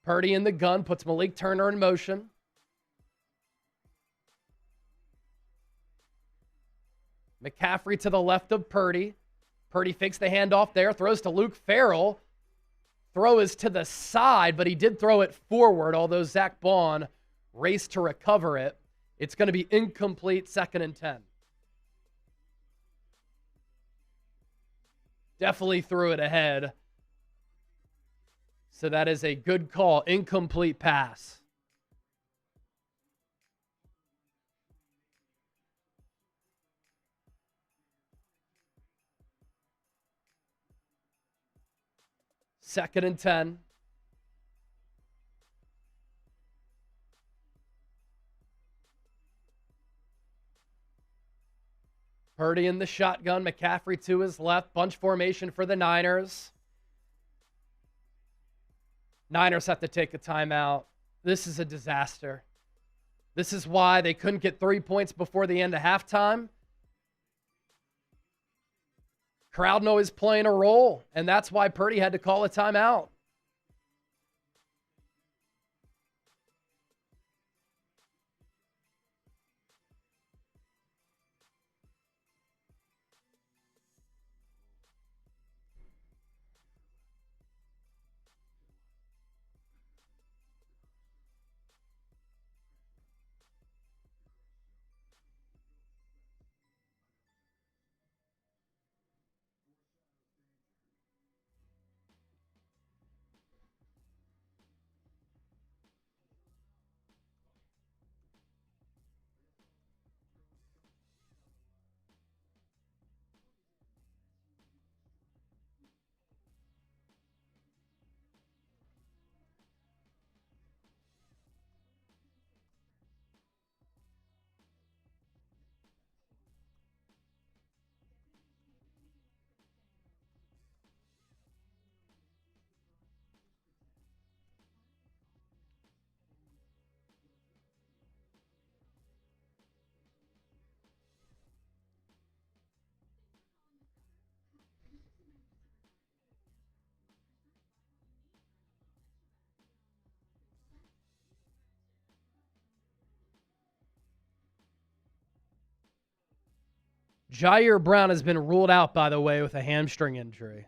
Purdy in the gun, puts Malik Turner in motion. McCaffrey to the left of Purdy. Purdy fakes the handoff there, throws to Luke Farrell. Throw is to the side, but he did throw it forward, although Zach Bond raced to recover it. It's going to be incomplete, 2nd and 10. Definitely threw it ahead. So that is a good call. Incomplete pass. Second and 10. Purdy in the shotgun. McCaffrey to his left. Bunch formation for the Niners. Niners have to take a timeout. This is a disaster. This is why they couldn't get 3 points before the end of halftime. Crowd noise playing a role, and that's why Purdy had to call a timeout. Jair Brown has been ruled out, by the way, with a hamstring injury.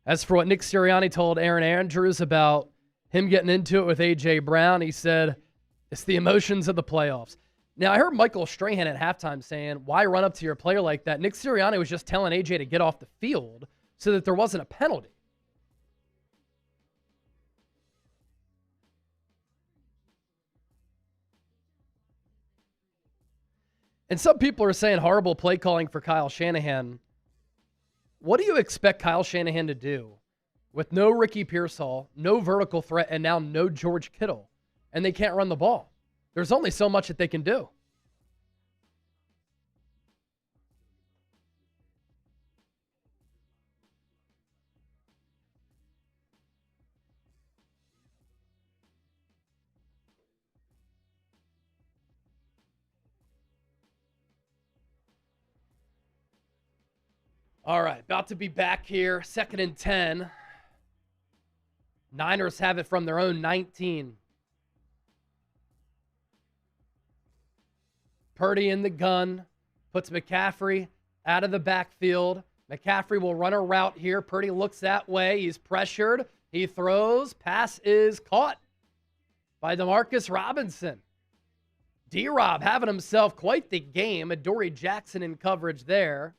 As for what Nick Sirianni told Aaron Andrews about him getting into it with A.J. Brown, he said, it's the emotions of the playoffs. Now, I heard Michael Strahan at halftime saying, why run up to your player like that? Nick Sirianni was just telling A.J. to get off the field so that there wasn't a penalty. And some people are saying horrible play calling for Kyle Shanahan. What do you expect Kyle Shanahan to do with no Ricky Pearsall, no vertical threat, and now no George Kittle, and they can't run the ball. There's only so much that they can do. All right, about to be back here. 2nd and 10. Niners have it from their own 19. Purdy in the gun. Puts McCaffrey out of the backfield. McCaffrey will run a route here. Purdy looks that way. He's pressured. He throws. Pass is caught by Demarcus Robinson. D-Rob having himself quite the game. Adoree Jackson in coverage there.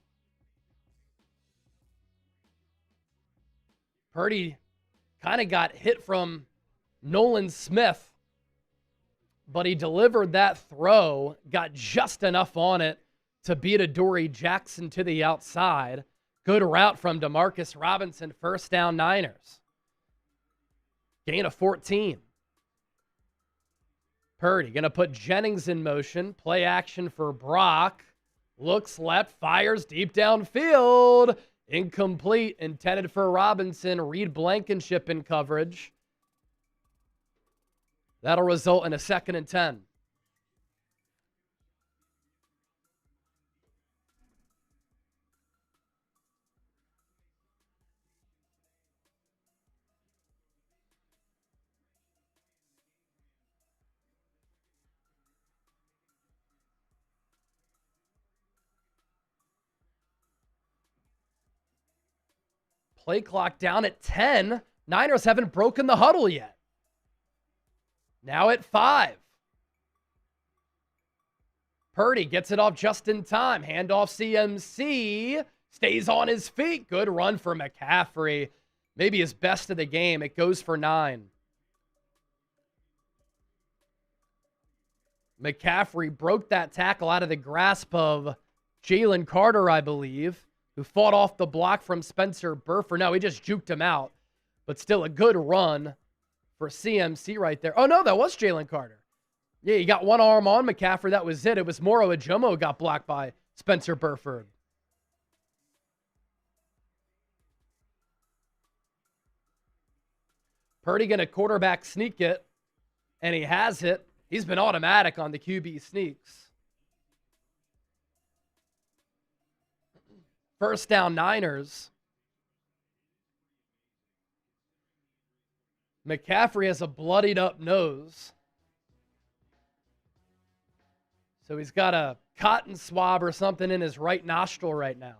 Purdy kind of got hit from Nolan Smith, but he delivered that throw, got just enough on it to beat Adoree Jackson to the outside. Good route from Demarcus Robinson. First down, Niners. Gain of 14. Purdy going to put Jennings in motion. Play action for Brock. Looks left, fires deep downfield. Incomplete, intended for Robinson. Reed Blankenship in coverage. That'll result in a 2nd and 10. Play clock down at 10. Niners haven't broken the huddle yet. Now at 5. Purdy gets it off just in time. Handoff CMC. Stays on his feet. Good run for McCaffrey. Maybe his best of the game. It goes for 9. McCaffrey broke that tackle out of the grasp of Jalen Carter, I believe, who fought off the block from Spencer Burford. No, he just juked him out. But still a good run for CMC right there. Oh, no, that was Jalen Carter. Yeah, he got one arm on McCaffrey. That was it. It was Moro Ajomo who got blocked by Spencer Burford. Purdy going to quarterback sneak it, and he has it. He's been automatic on the QB sneaks. First down, Niners. McCaffrey has a bloodied up nose. So he's got a cotton swab or something in his right nostril right now.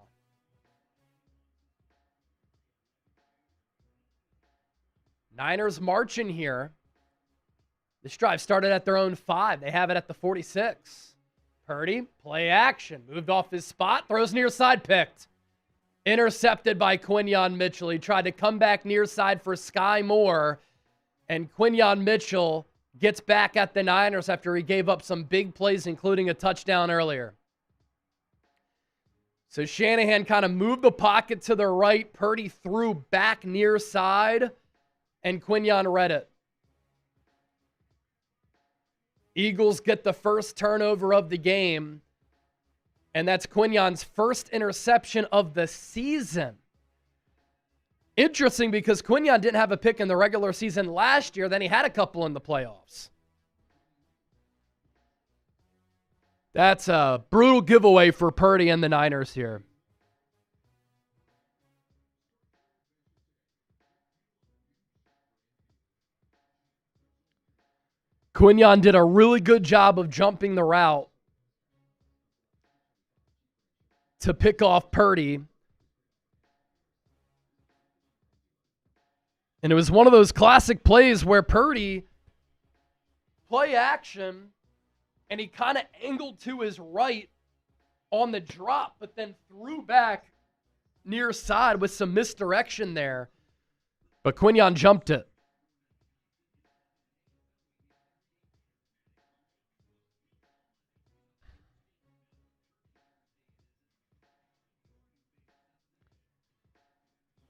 Niners marching here. This drive started at their own 5. They have it at the 46. Purdy, play action. Moved off his spot. Throws near side, picked. Intercepted by Quinyon Mitchell. He tried to come back near side for Sky Moore. And Quinyon Mitchell gets back at the Niners after he gave up some big plays, including a touchdown earlier. So Shanahan kind of moved the pocket to the right. Purdy threw back near side. And Quinyon read it. Eagles get the first turnover of the game, and that's Quinyon's first interception of the season. Interesting because Quinyon didn't have a pick in the regular season last year, then he had a couple in the playoffs. That's a brutal giveaway for Purdy and the Niners here. Quinyon did a really good job of jumping the route to pick off Purdy. And it was one of those classic plays where Purdy, play action, and he kind of angled to his right on the drop, but then threw back near side with some misdirection there. But Quinyon jumped it.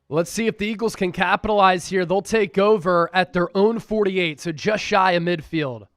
Let's see if the Eagles can capitalize here. They'll take over at their own 48, so just shy of midfield.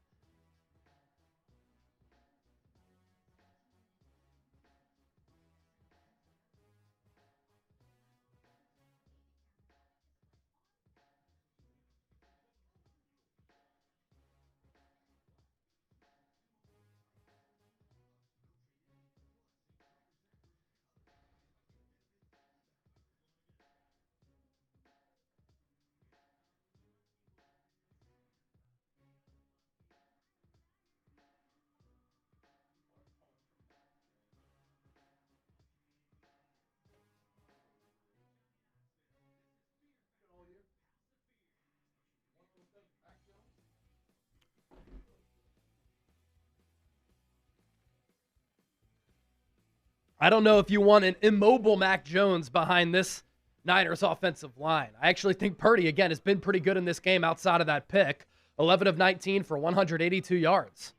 I don't know if you want an immobile Mac Jones behind this Niners offensive line. I actually think Purdy, again, has been pretty good in this game outside of that pick. 11 of 19 for 182 yards.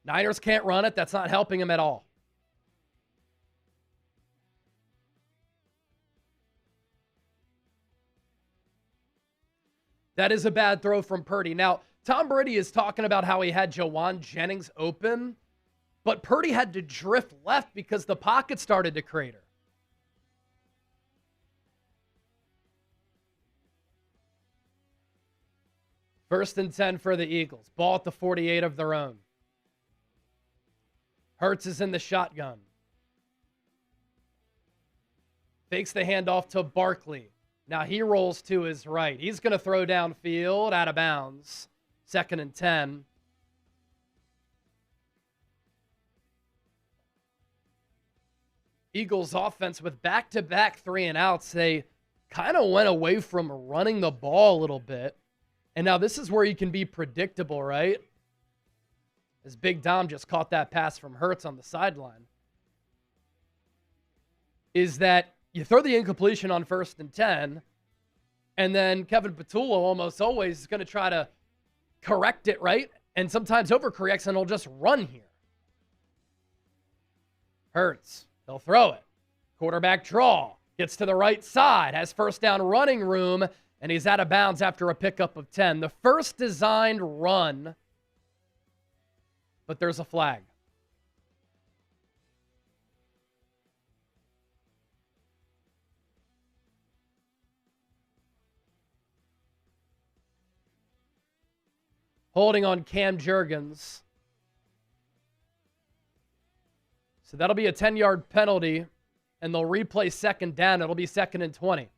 Niners can't run it. That's not helping him at all. That is a bad throw from Purdy. Now, Tom Brady is talking about how he had Jawan Jennings open, but Purdy had to drift left because the pocket started to crater. First and 10 for the Eagles. Ball at the 48 of their own. Hurts is in the shotgun. Fakes the handoff to Barkley. Now he rolls to his right. He's going to throw downfield, out of bounds. Second and 10. Eagles offense with back-to-back 3-and-outs. They kind of went away from running the ball a little bit. And now this is where you can be predictable, right? As Big Dom just caught that pass from Hurts on the sideline. Is that you throw the incompletion on first and 10, and then Kevin Patullo almost always is going to try to correct it, right? And sometimes overcorrects, and he'll just run here. Hurts. He'll throw it. Quarterback draw. Gets to the right side. Has first down running room. And he's out of bounds after a pickup of 10. The first designed run. But there's a flag. Holding on Cam Jurgens. So that'll be a 10-yard penalty, and they'll replay second down. It'll be second and 20.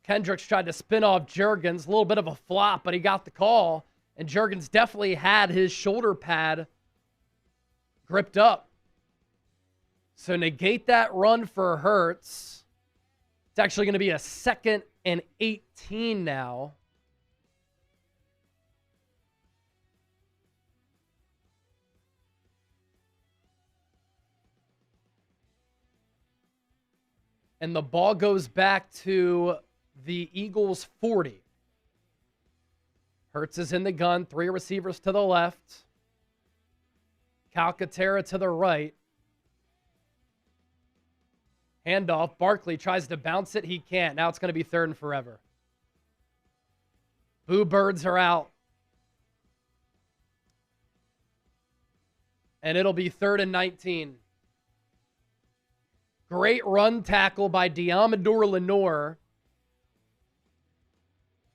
Kendricks tried to spin off Jurgens. A little bit of a flop, but he got the call. And Jurgens definitely had his shoulder pad gripped up. So negate that run for Hurts. It's actually going to be a second and 18 now. And the ball goes back to the Eagles' 40. Hurts is in the gun. 3 receivers to the left. Calcaterra to the right. Handoff. Barkley tries to bounce it. He can't. Now it's going to be third and forever. Boo Birds are out. And it'll be third and 19. Great run tackle by Diamador Lenore.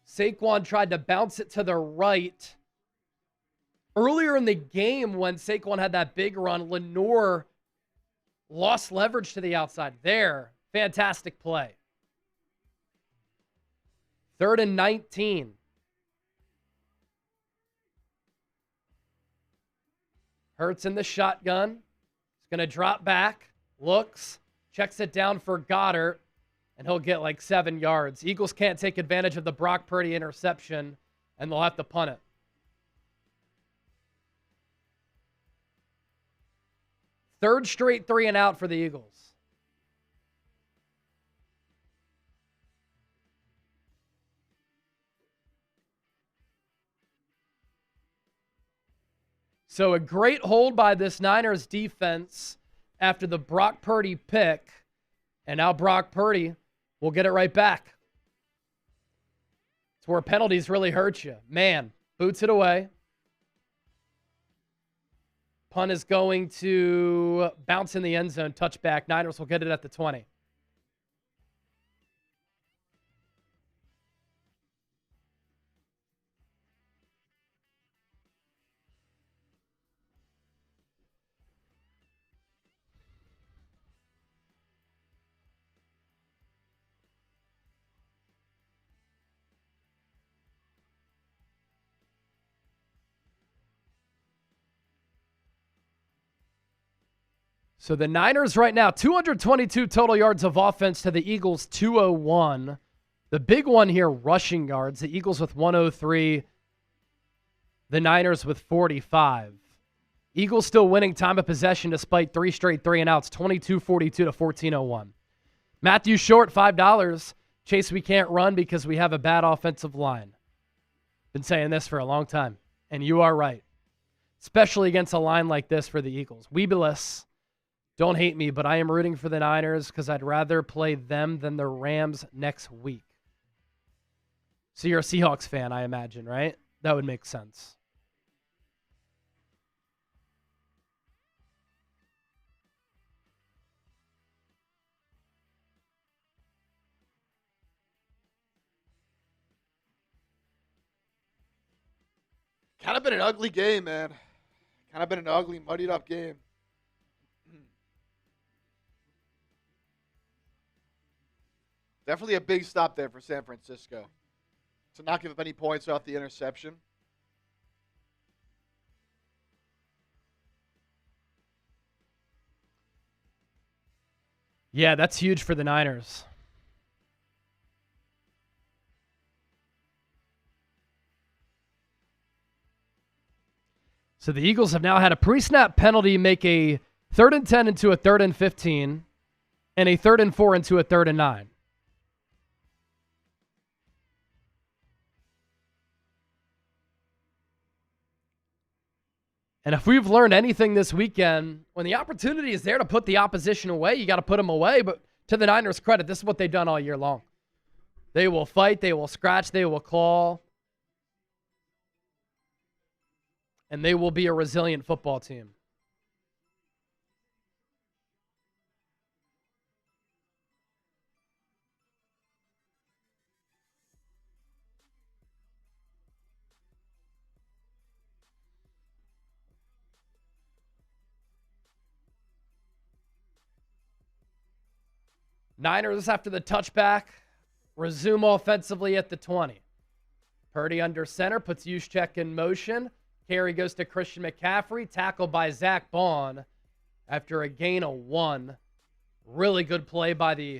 Saquon tried to bounce it to the right. Earlier in the game when Saquon had that big run, Lenore lost leverage to the outside. There, fantastic play. Third and 19. Hurts in the shotgun. He's going to drop back. Looks. Checks it down for Goddard, and he'll get like 7 yards. Eagles can't take advantage of the Brock Purdy interception, and they'll have to punt it. Third straight 3-and-out for the Eagles. So a great hold by this Niners defense after the Brock Purdy pick. And now Brock Purdy will get it right back. It's where penalties really hurt you. Man, boots it away. Punt is going to bounce in the end zone. Touchback. Niners will get it at the 20. So the Niners right now, 222 total yards of offense to the Eagles, 201. The big one here, rushing yards. The Eagles with 103. The Niners with 45. Eagles still winning time of possession despite 3 straight 3-and-outs, 22-42 to 14-01. Matthew Short, $5. Chase, we can't run because we have a bad offensive line. Been saying this for a long time, and you are right. Especially against a line like this for the Eagles. Weebiless. Don't hate me, but I am rooting for the Niners because I'd rather play them than the Rams next week. So you're a Seahawks fan, I imagine, right? That would make sense. Kind of been an ugly game, man. Kind of been an ugly, muddied up game. Definitely a big stop there for San Francisco to not give up any points off the interception. Yeah, that's huge for the Niners. So the Eagles have now had a pre-snap penalty make a 3rd and 10 into a 3rd and 15 and a 3rd and 4 into a 3rd and 9. And if we've learned anything this weekend, when the opportunity is there to put the opposition away, you got to put them away. But to the Niners' credit, this is what they've done all year long. They will fight, they will scratch, they will claw, and they will be a resilient football team. Niners, after the touchback, resume offensively at the 20. Purdy under center, puts Juszczyk in motion. Carry goes to Christian McCaffrey, tackled by Zach Bond after a gain of 1. Really good play by the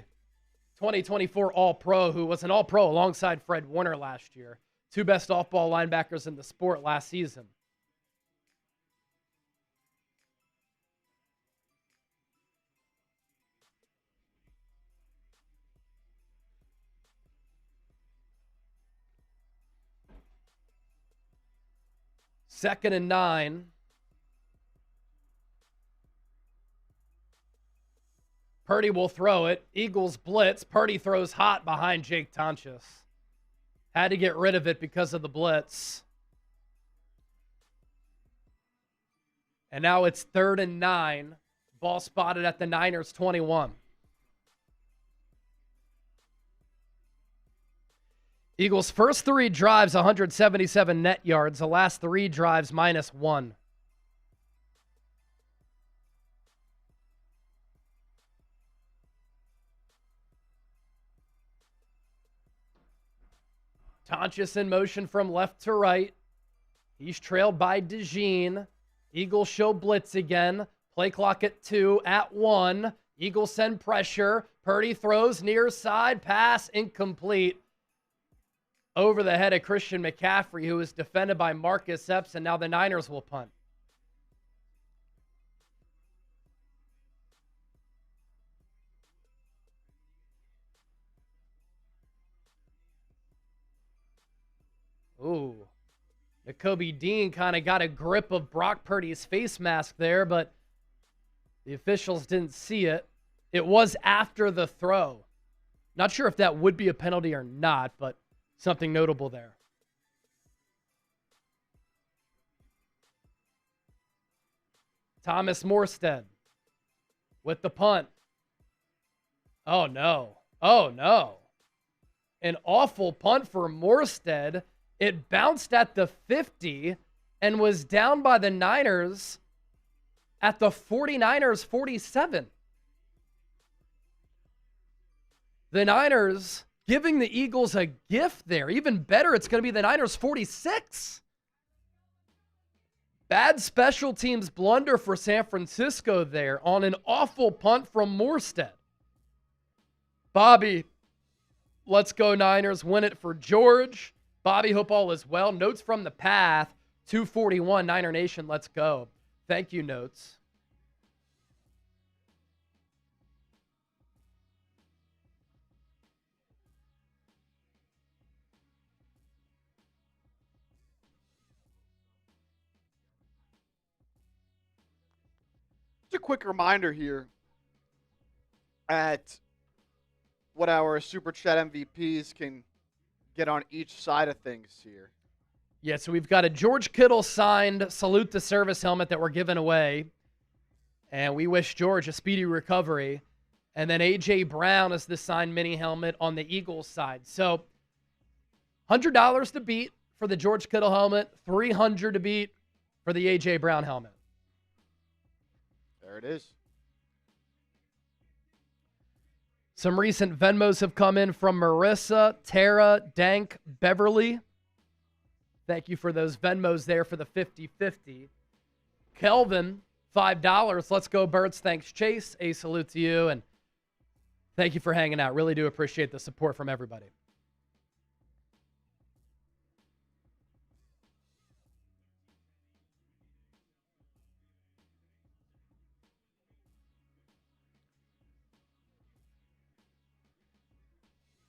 2024 All-Pro, who was an All-Pro alongside Fred Warner last year. 2 best off-ball linebackers in the sport last season. Second and 9. Purdy will throw it. Eagles blitz. Purdy throws hot behind Jake Tonches. Had to get rid of it because of the blitz. And now it's 3rd and 9. Ball spotted at the Niners 21. Eagles' first 3 drives, 177 net yards. The last 3 drives, -1. Tonches in motion from left to right. He's trailed by DeJean. Eagles show blitz again. Play clock at 2, at 1. Eagles send pressure. Purdy throws near side. Pass incomplete. Over the head of Christian McCaffrey, who is defended by Marcus Epps, and now the Niners will punt. Ooh. Nakobe Dean kind of got a grip of Brock Purdy's face mask there, but the officials didn't see it. It was after the throw. Not sure if that would be a penalty or not, but something notable there. Thomas Morstead with the punt. Oh, no. Oh, no. An awful punt for Morstead. It bounced at the 50 and was down by the Niners at the 49ers 47. The Niners giving the Eagles a gift there. Even better, it's going to be the Niners 46. Bad special teams blunder for San Francisco there on an awful punt from Morstead. Bobby, let's go Niners. Win it for George. Bobby, hope all is well. Notes from the path. 241, Niner Nation, let's go. Thank you, Notes. Just a quick reminder here at what our Super Chat MVPs can get on each side of things here. Yeah, so we've got a George Kittle signed Salute to Service helmet that we're giving away. And we wish George a speedy recovery. And then A.J. Brown is the signed mini helmet on the Eagles side. So $100 to beat for the George Kittle helmet, $300 to beat for the A.J. Brown helmet. There it is. Some recent Venmos have come in from Marissa, Tara, Dank, Beverly. Thank you for those Venmos there for the 50-50. Kelvin, $5. Let's go, Birds. Thanks, Chase. A salute to you, and thank you for hanging out. Really do appreciate the support from everybody.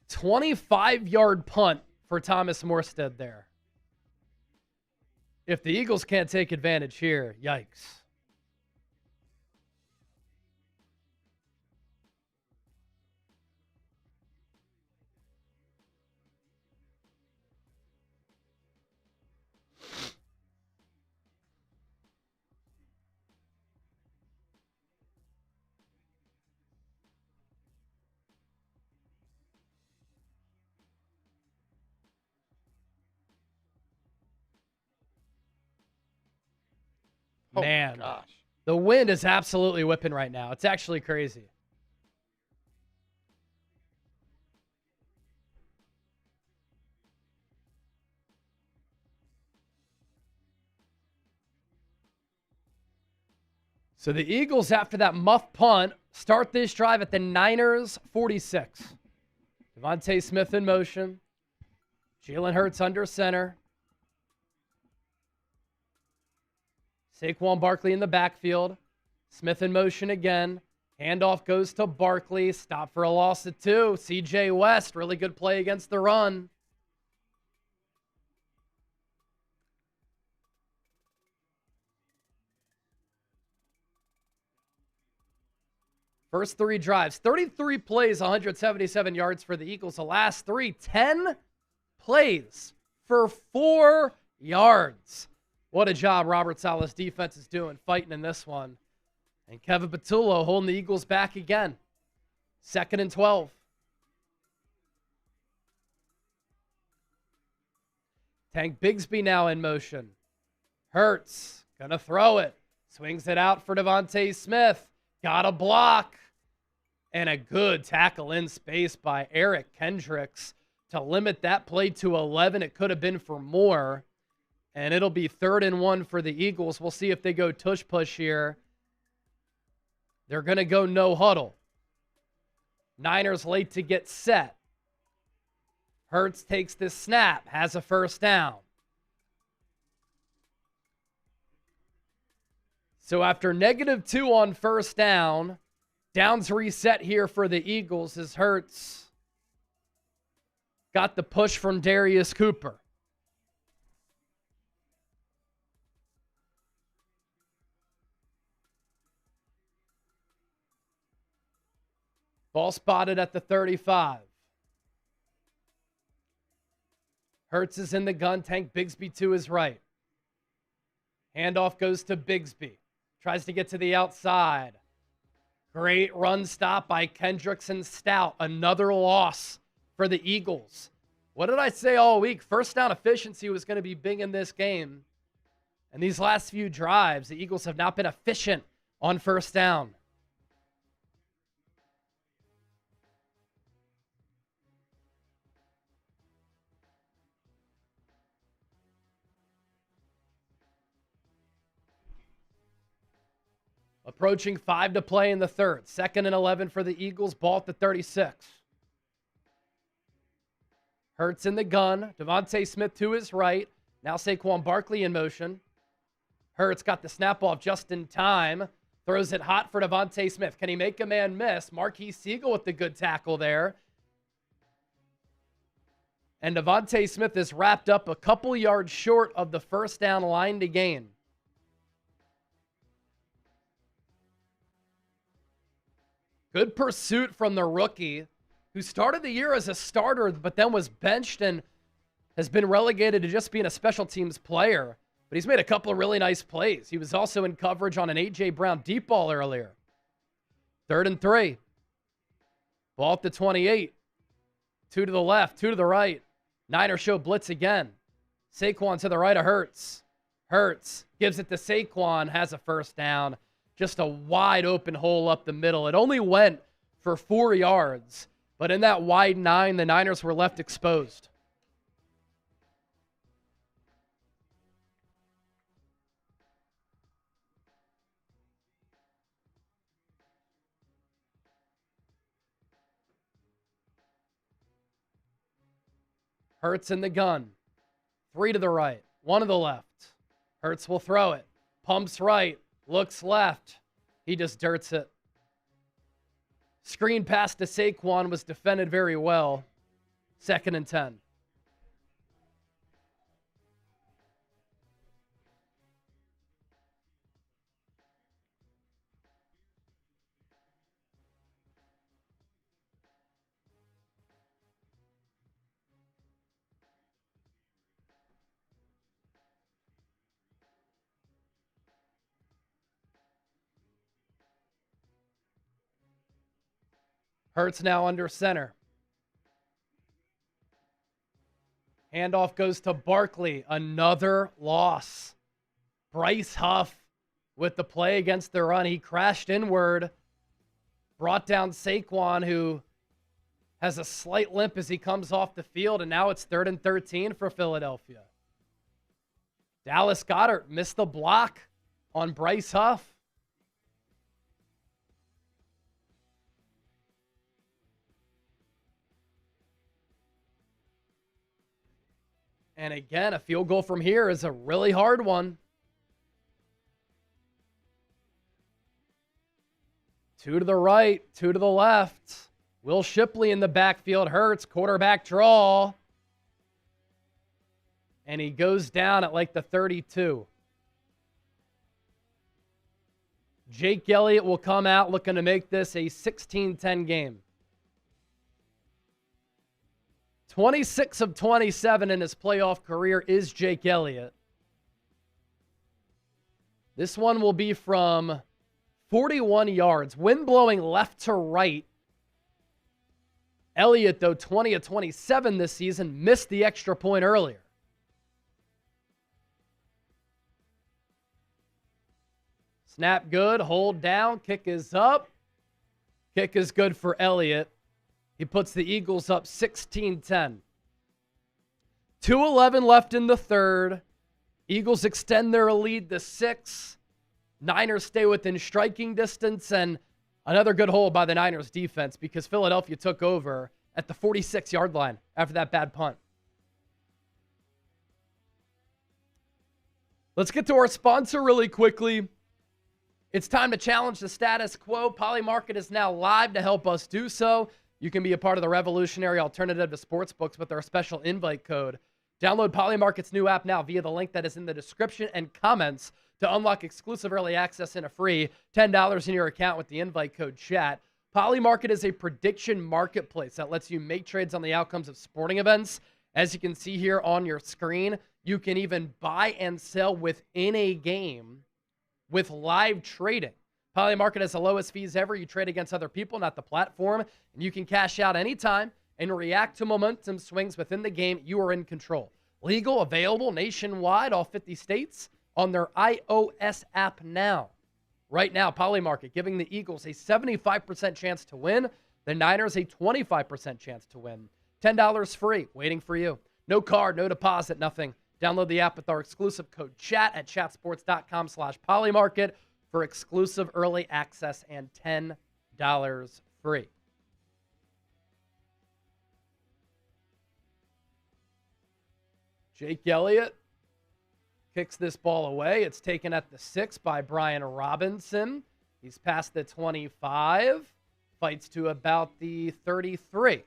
$25-yard punt for Thomas Morstead there. If the Eagles can't take advantage here, yikes. Man, gosh. The wind is absolutely whipping right now. It's actually crazy. So the Eagles, after that muff punt, start this drive at the Niners 46. Devontae Smith in motion. Jalen Hurts under center. Saquon Barkley in the backfield. Smith in motion again. Handoff goes to Barkley. Stop for a loss at 2. C.J. West, really good play against the run. First 3 drives, 33 plays, 177 yards for the Eagles. The last 3, 10 plays for 4 yards. What a job Robert Saleh's defense is doing, fighting in this one. And Kevin Patullo holding the Eagles back again. 2nd and 12. Tank Bigsby now in motion. Hurts, gonna throw it. Swings it out for Devontae Smith. Got a block. And a good tackle in space by Eric Kendricks to limit that play to 11. It could have been for more. And it'll be 3rd and 1 for the Eagles. We'll see if they go tush push here. They're going to go no huddle. Niners late to get set. Hurts takes the snap, has a first down. So after -2 on first down, downs reset here for the Eagles as Hurts got the push from Darius Cooper. Ball spotted at the 35. Hurts is in the gun. Tank Bigsby to his right. Handoff goes to Bigsby. Tries to get to the outside. Great run stop by Kendricks and Stout. Another loss for the Eagles. What did I say all week? First down efficiency was going to be big in this game. And these last few drives, the Eagles have not been efficient on first down. Approaching 5 to play in the third. 2nd and 11 for the Eagles. Ball at the 36. Hurts in the gun. Devontae Smith to his right. Now Saquon Barkley in motion. Hurts got the snap off just in time. Throws it hot for Devontae Smith. Can he make a man miss? Marquise Siegel with the good tackle there. And Devontae Smith is wrapped up a couple yards short of the first down line to gain. Good pursuit from the rookie, who started the year as a starter, but then was benched and has been relegated to just being a special teams player. But he's made a couple of really nice plays. He was also in coverage on an A.J. Brown deep ball earlier. 3rd and 3. Ball at the 28. 2 to the left, 2 to the right. Niners show blitz again. Saquon to the right of Hurts. Hurts gives it to Saquon, has a first down. Just a wide open hole up the middle. It only went for 4 yards, but in that wide 9, the Niners were left exposed. Hurts in the gun. 3 to the right, 1 to the left. Hurts will throw it. Pumps right. Looks left. He just dirts it. Screen pass to Saquon was defended very well. 2nd and 10. Hurts now under center. Handoff goes to Barkley. Another loss. Bryce Huff with the play against the run. He crashed inward. Brought down Saquon, who has a slight limp as he comes off the field. And now it's 3rd and 13 for Philadelphia. Dallas Goedert missed the block on Bryce Huff. And again, a field goal from here is a really hard one. 2 to the right, 2 to the left. Will Shipley in the backfield. Hurts, quarterback draw. And he goes down at like the 32. Jake Elliott will come out looking to make this a 16-10 game. 26 of 27 in his playoff career is Jake Elliott. This one will be from 41 yards. Wind blowing left to right. Elliott, though, 20 of 27 this season, missed the extra point earlier. Snap good, hold down, kick is up. Kick is good for Elliott. He puts the Eagles up 16-10. 2:11 left in the third. Eagles extend their lead to 6. Niners stay within striking distance, and another good hold by the Niners defense because Philadelphia took over at the 46-yard line after that bad punt. Let's get to our sponsor really quickly. It's time to challenge the status quo. Polymarket is now live to help us do so. You can be a part of the revolutionary alternative to sportsbooks with our special invite code. Download Polymarket's new app now via the link that is in the description and comments to unlock exclusive early access and a free $10 in your account with the invite code CHAT. Polymarket is a prediction marketplace that lets you make trades on the outcomes of sporting events. As you can see here on your screen, you can even buy and sell within a game with live trading. Polymarket has the lowest fees ever. You trade against other people, not the platform, and you can cash out anytime and react to momentum swings within the game. You are in control. Legal, available nationwide, all 50 states, on their iOS app now. Right now, Polymarket giving the Eagles a 75% chance to win, the Niners a 25% chance to win. $10 free, waiting for you. No card, no deposit, nothing. Download the app with our exclusive code CHAT at chatsports.com/Polymarket for exclusive early access and $10 free. Jake Elliott kicks this ball away. It's taken at the 6 by Brian Robinson. He's past the 25, fights to about the 33.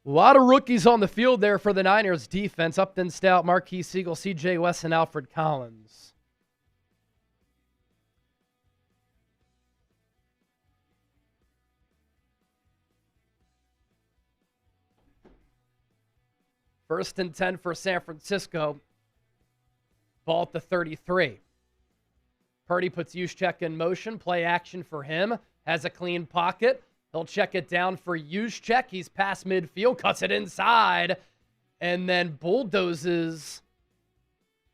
A lot of rookies on the field there for the Niners defense. Upton Stout, Marquise Siegel, C.J. West, and Alfred Collins. First and 10 for San Francisco. Ball at the 33. Purdy puts Juszczyk in motion. Play action for him. Has a clean pocket. He'll check it down for Juszczyk. He's past midfield, cuts it inside, and then bulldozes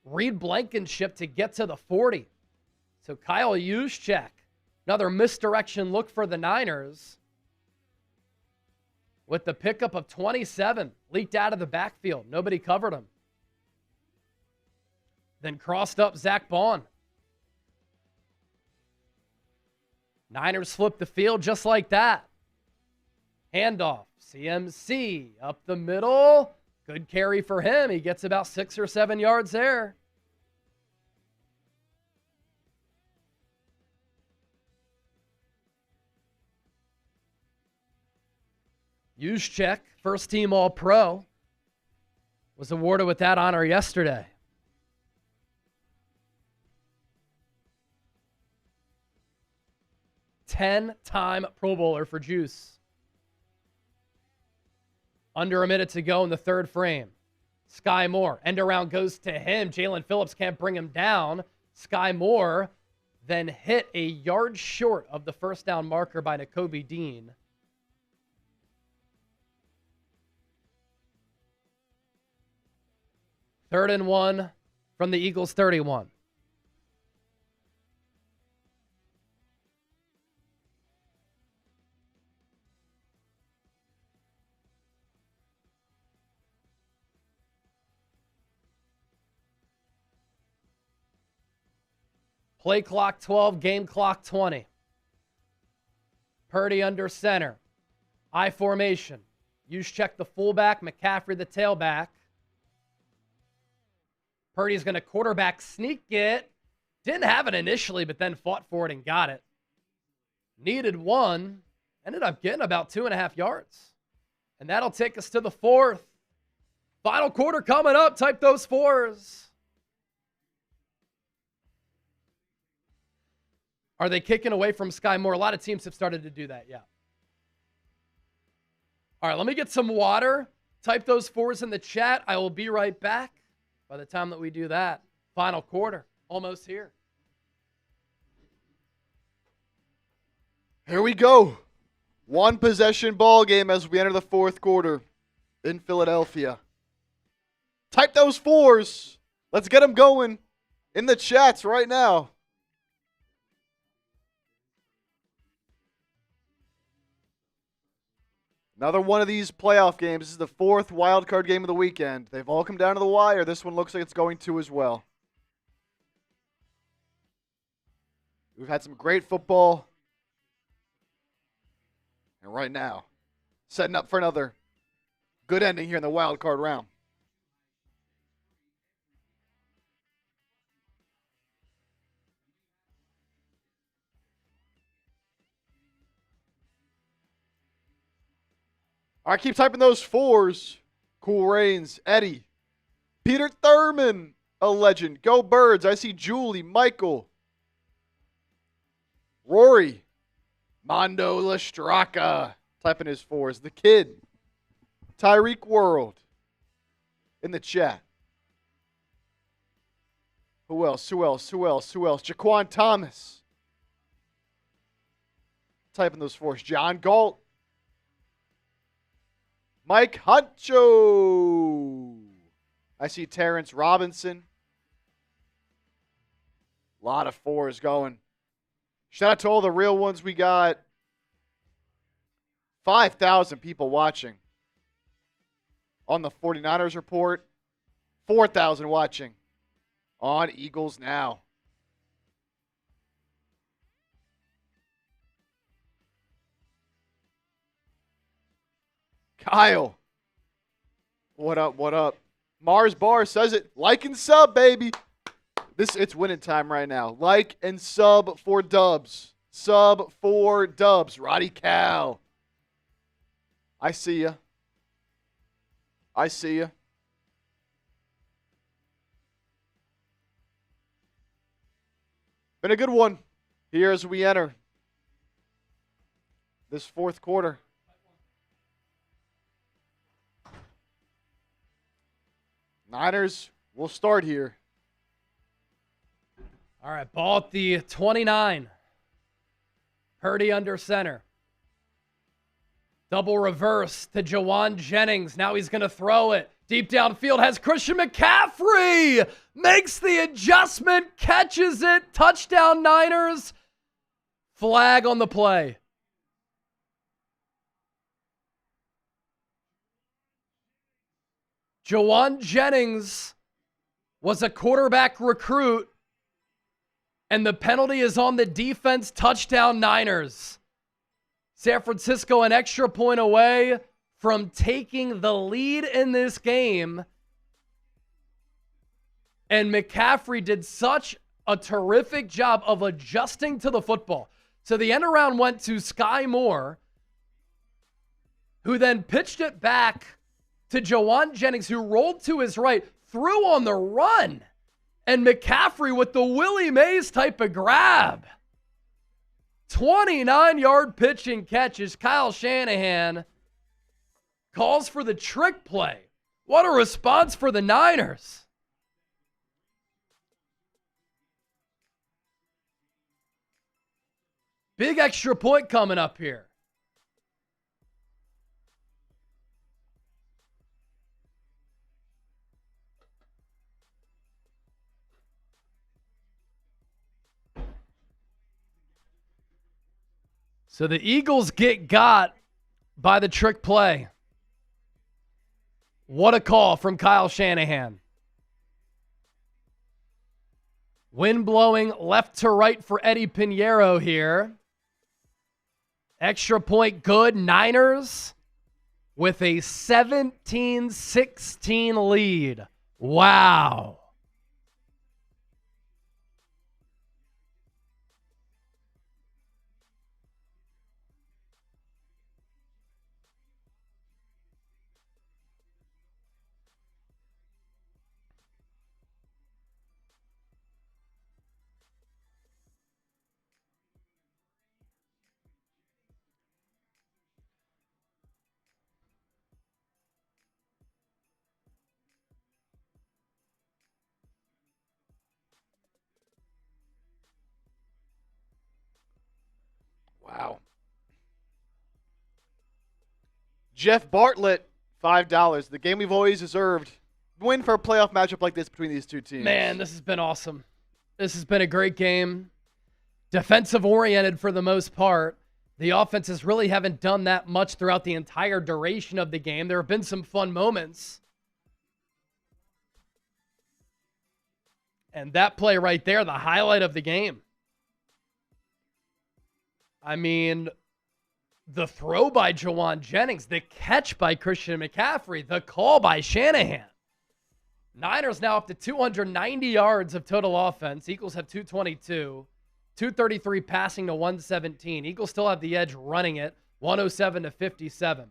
Reed Blankenship to get to the 40. So Kyle Juszczyk, another misdirection look for the Niners with the pickup of 27. Leaked out of the backfield. Nobody covered him. Then crossed up Zach Bond. Niners flip the field just like that. Handoff. CMC up the middle. Good carry for him. He gets about 6 or 7 yards there. Juszczyk, first team All-Pro, was awarded with that honor yesterday. Ten-time Pro Bowler for Juice. Under a minute to go in the third frame. Sky Moore. End around goes to him. Jalen Phillips can't bring him down. Sky Moore then hit a yard short of the first down marker by Nakobe Dean. Third and 1 from the Eagles' 31. Play clock 12, game clock 20. Purdy under center. I formation. Juszczyk the fullback, McCaffrey the tailback. Purdy's going to quarterback sneak it. Didn't have it initially, but then fought for it and got it. Needed one. Ended up getting about 2.5 yards. And that'll take us to the fourth. Final quarter coming up. Type those fours. Are they kicking away from Sky Moore? A lot of teams have started to do that, yeah. All right, let me get some water. Type those fours in the chat. I will be right back by the time that we do that. Final quarter, almost here. Here we go. One possession ball game as we enter the fourth quarter in Philadelphia. Type those fours. Let's get them going in the chats right now. Another one of these playoff games. This is the fourth wild card game of the weekend. They've all come down to the wire. This one looks like it's going to as well. We've had some great football. And right now, setting up for another good ending here in the wild card round. All right, keep typing those fours. Cool Rains, Eddie, Peter Thurman, a legend. Go Birds. I see Julie, Michael, Rory, Mondo Lastraka, typing his fours. The Kid, Tyreek World in the chat. Who else? Jaquan Thomas. Typing those fours. John Galt. Mike Huncho. I see Terrence Robinson. A lot of fours going. Shout out to all the real ones we got. 5,000 people watching on the 49ers report. 4,000 watching on Eagles Now. Kyle. What up? Mars Bar says it. Like and sub, baby. It's winning time right now. Like and sub for dubs. Sub for dubs. Roddy Cal. I see ya. Been a good one here as we enter this fourth quarter. Niners will start here. All right, ball at the 29. Purdy under center. Double reverse to Jawan Jennings. Now he's going to throw it. Deep downfield has Christian McCaffrey. Makes the adjustment, catches it. Touchdown Niners. Flag on the play. Jawan Jennings was a quarterback recruit, and the penalty is on the defense. Touchdown Niners. San Francisco an extra point away from taking the lead in this game. And McCaffrey did such a terrific job of adjusting to the football. So the end around went to Sky Moore, who then pitched it back to Jawan Jennings, who rolled to his right, threw on the run. And McCaffrey with the Willie Mays type of grab. 29-yard pitch and catch as Kyle Shanahan calls for the trick play. What a response for the Niners. Big extra point coming up here. So the Eagles get got by the trick play. What a call from Kyle Shanahan. Wind blowing left to right for Eddie Pinheiro here. Extra point good. Niners with a 17-16 lead. Wow. Wow. Jeff Bartlett, $5. The game we've always deserved. Win for a playoff matchup like this between these two teams. Man, this has been awesome. This has been a great game. Defensive-oriented for the most part. The offenses really haven't done that much throughout the entire duration of the game. There have been some fun moments. And that play right there, the highlight of the game. I mean, the throw by Jawan Jennings, the catch by Christian McCaffrey, the call by Shanahan. Niners now up to 290 yards of total offense. Eagles have 222. 233 passing to 117. Eagles still have the edge running it, 107-57.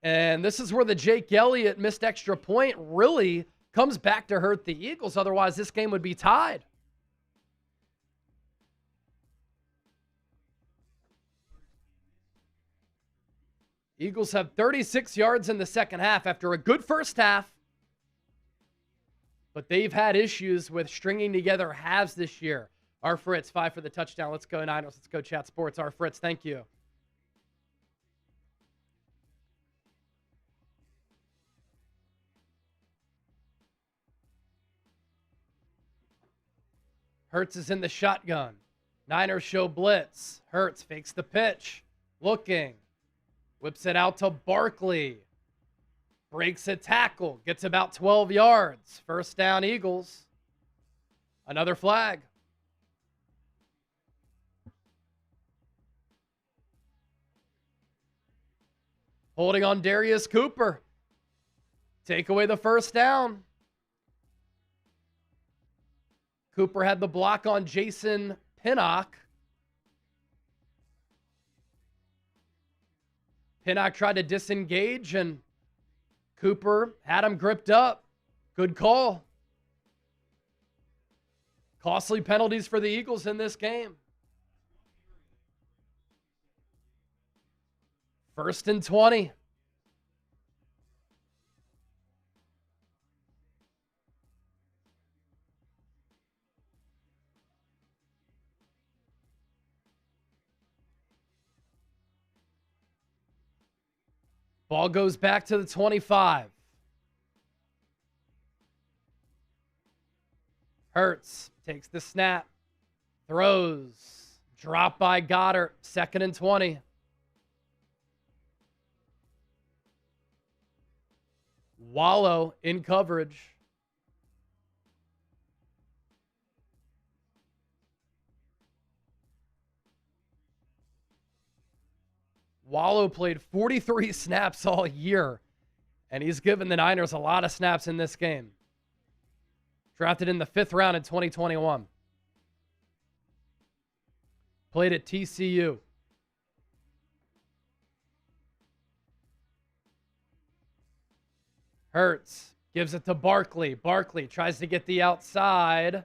And this is where the Jake Elliott missed extra point really comes back to hurt the Eagles. Otherwise, this game would be tied. Eagles have 36 yards in the second half after a good first half. But they've had issues with stringing together halves this year. R. Fritz, 5 for the touchdown. Let's go Niners. Let's go Chat Sports. R. Fritz, thank you. Hurts is in the shotgun. Niners show blitz. Hurts fakes the pitch. Looking. Whips it out to Barkley. Breaks a tackle. Gets about 12 yards. First down, Eagles. Another flag. Holding on Darius Cooper. Take away the first down. Cooper had the block on Jason Pinnock. Pinnock tried to disengage, and Cooper had him gripped up. Good call. Costly penalties for the Eagles in this game. 1st and 20. Ball goes back to the 25. Hurts takes the snap. Throws. Drop by Goddard. 2nd and 20. Wallow in coverage. Wallow played 43 snaps all year, and he's given the Niners a lot of snaps in this game. Drafted in the 5th round in 2021. Played at TCU. Hurts gives it to Barkley. Barkley tries to get the outside.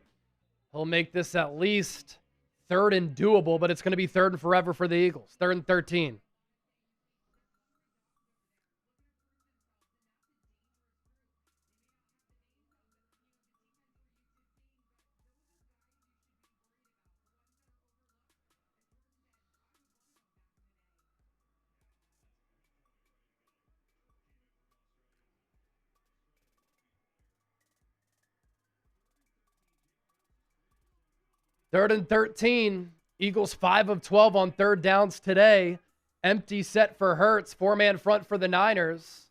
He'll make this at least 3rd and doable, but it's going to be 3rd and forever for the Eagles. 3rd and 13. Third and 13. Eagles 5 of 12 on 3rd downs today. Empty set for Hurts. 4-man front for the Niners.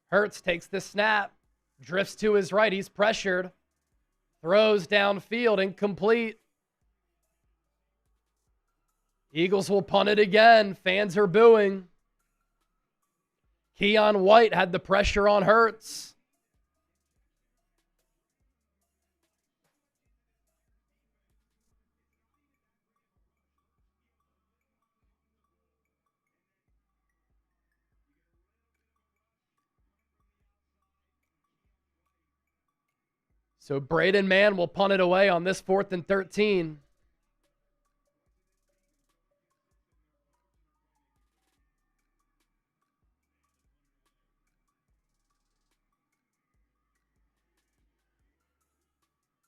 Hurts takes the snap. Drifts to his right. He's pressured. Throws downfield. Incomplete. Eagles will punt it again. Fans are booing. Keon White had the pressure on Hurts. So Braden Mann will punt it away on this 4th and 13.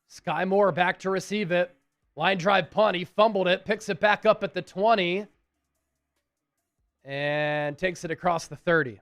Sky Moore back to receive it. Line drive punt. He fumbled it, picks it back up at the 20, and takes it across the 30.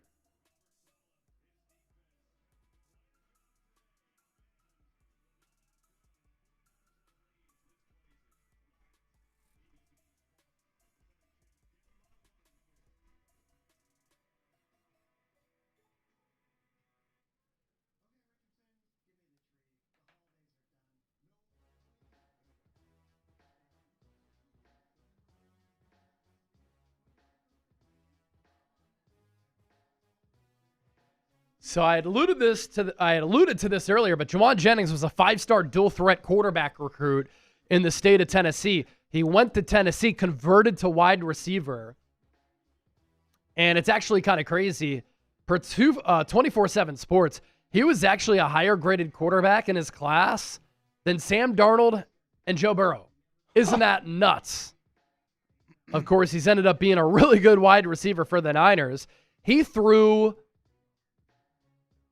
So I had alluded to this earlier, but Juwan Jennings was a 5-star dual threat quarterback recruit in the state of Tennessee. He went to Tennessee, converted to wide receiver. And it's actually kind of crazy. per 24/7 Sports, he was actually a higher graded quarterback in his class than Sam Darnold and Joe Burrow. Isn't that nuts? Of course, he's ended up being a really good wide receiver for the Niners. He threw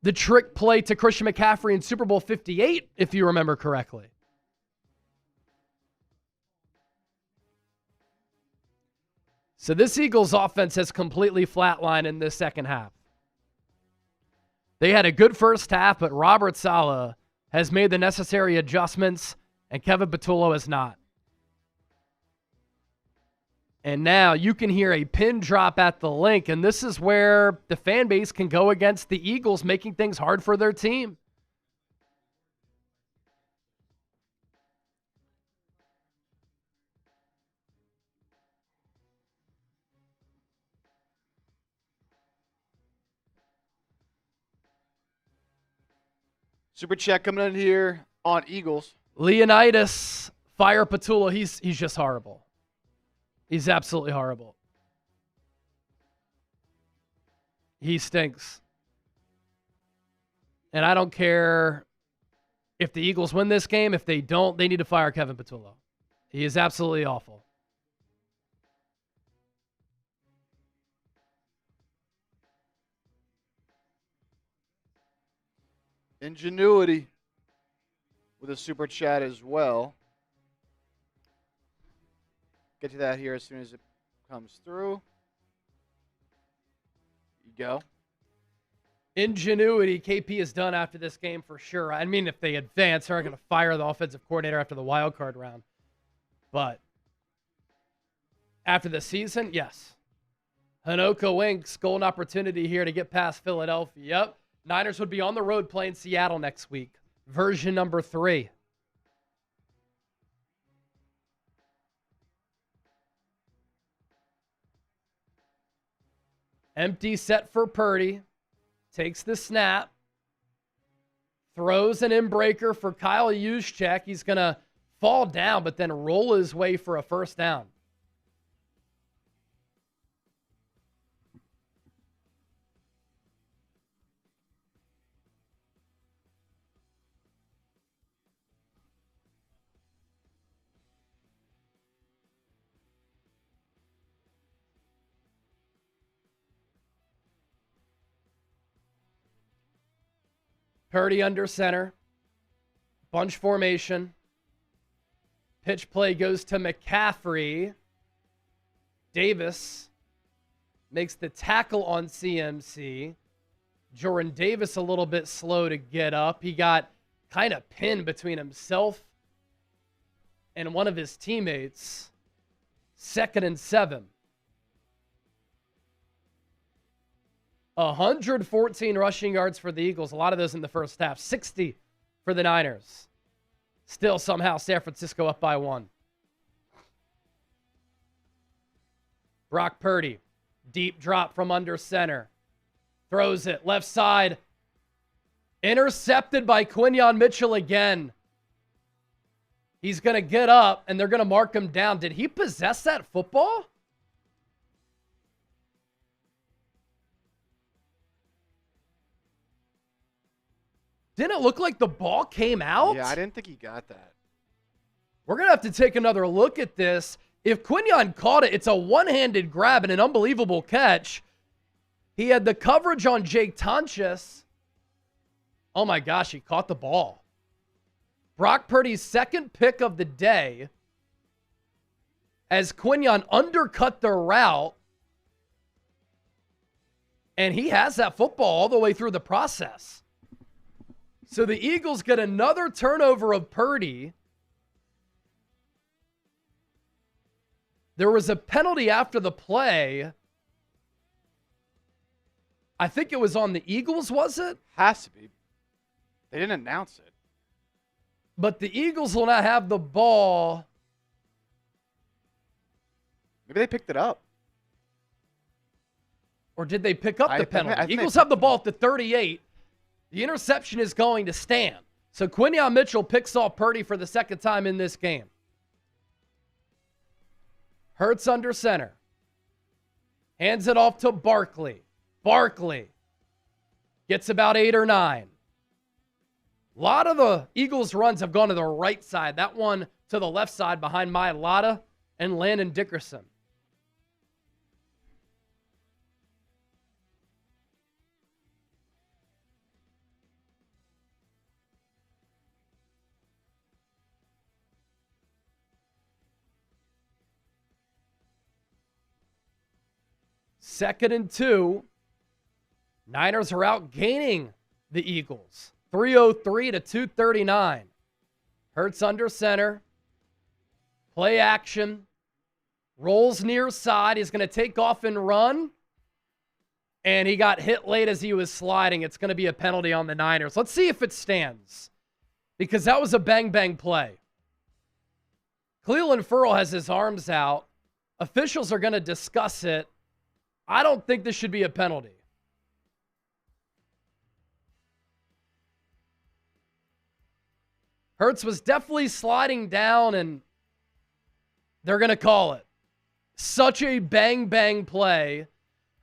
the trick play to Christian McCaffrey in Super Bowl 58, if you remember correctly. So this Eagles offense has completely flatlined in this second half. They had a good first half, but Robert Saleh has made the necessary adjustments, and Kevin Patullo has not. And now you can hear a pin drop at the link, and this is where the fan base can go against the Eagles, making things hard for their team. Super chat coming in here on Eagles. Leonidas, fire Patullo. He's just horrible. He's absolutely horrible. He stinks. And I don't care if the Eagles win this game. If they don't, they need to fire Kevin Patullo. He is absolutely awful. Ingenuity with a super chat as well. Get to that here as soon as it comes through. You go. Ingenuity, KP is done after this game for sure. I mean, if they advance, they're going to fire the offensive coordinator after the wild card round. But after the season, yes. Hanoka Winks, golden opportunity here to get past Philadelphia. Yep. Niners would be on the road playing Seattle next week. Version number 3. Empty set for Purdy. Takes the snap. Throws an in-breaker for Kyle Juszczyk. He's going to fall down, but then roll his way for a first down. Purdy under center. Bunch formation. Pitch play goes to McCaffrey. Davis makes the tackle on CMC. Jordan Davis a little bit slow to get up. He got kind of pinned between himself and one of his teammates. 2nd and 7. 114 rushing yards for the Eagles. A lot of those in the first half. 60 for the Niners. Still somehow San Francisco up by 1. Brock Purdy. Deep drop from under center. Throws it. Left side. Intercepted by Quinyon Mitchell again. He's going to get up, and they're going to mark him down. Did he possess that football? Didn't it look like the ball came out? Yeah, I didn't think he got that. We're going to have to take another look at this. If Quinyon caught it, it's a one-handed grab and an unbelievable catch. He had the coverage on Jake Tonches. Oh my gosh, he caught the ball. Brock Purdy's second pick of the day as Quinyon undercut the route. And he has that football all the way through the process. So the Eagles get another turnover of Purdy. There was a penalty after the play. I think it was on the Eagles, was it? Has to be. They didn't announce it. But the Eagles will not have the ball. Maybe they picked it up. Or did they pick up the penalty? I think Eagles have the ball at the 38. The interception is going to stand. So Quinyon Mitchell picks off Purdy for the second time in this game. Hurts under center. Hands it off to Barkley. Barkley Gets about 8 or 9. A lot of the Eagles' runs have gone to the right side. That one to the left side behind Mailata and Landon Dickerson. Second and 2. Niners are out gaining the Eagles. 3:03 to 2:39. Hurts under center. Play action. Rolls near side. He's going to take off and run. And he got hit late as he was sliding. It's going to be a penalty on the Niners. Let's see if it stands. Because that was a bang-bang play. Clelin Ferrell has his arms out. Officials are going to discuss it. I don't think this should be a penalty. Hurts was definitely sliding down, and they're going to call it. Such a bang-bang play.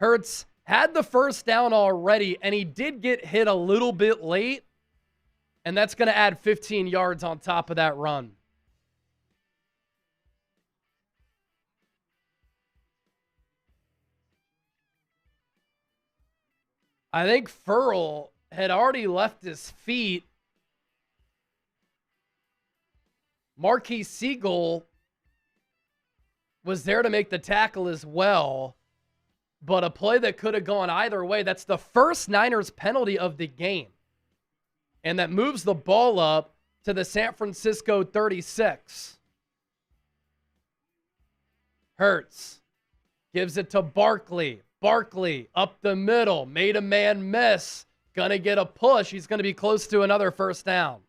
Hurts had the first down already, and he did get hit a little bit late, and that's going to add 15 yards on top of that run. I think Ferrell had already left his feet. Marquis Siegel was there to make the tackle as well, but a play that could have gone either way. That's the first Niners penalty of the game, and that moves the ball up to the San Francisco 36. Hurts gives it to Barkley. Barkley up the middle, made a man miss, gonna get a push. He's gonna be close to another first down.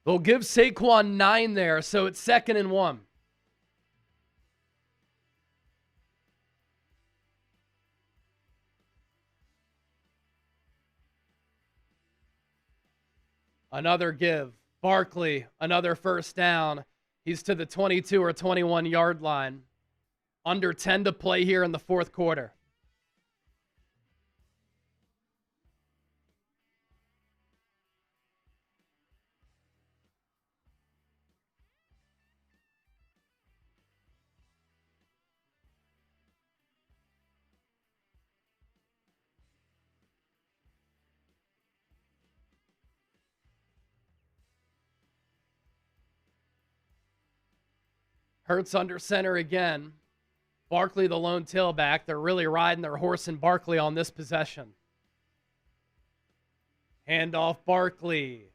They'll give Saquon 9 there, so it's 2nd and 1. Another give. Barkley, another first down. He's to the 22 or 21 yard line. Under 10 to play here in the fourth quarter. Hurts under center again. Barkley, the lone tailback. They're really riding their horse in Barkley on this possession. Handoff Barkley.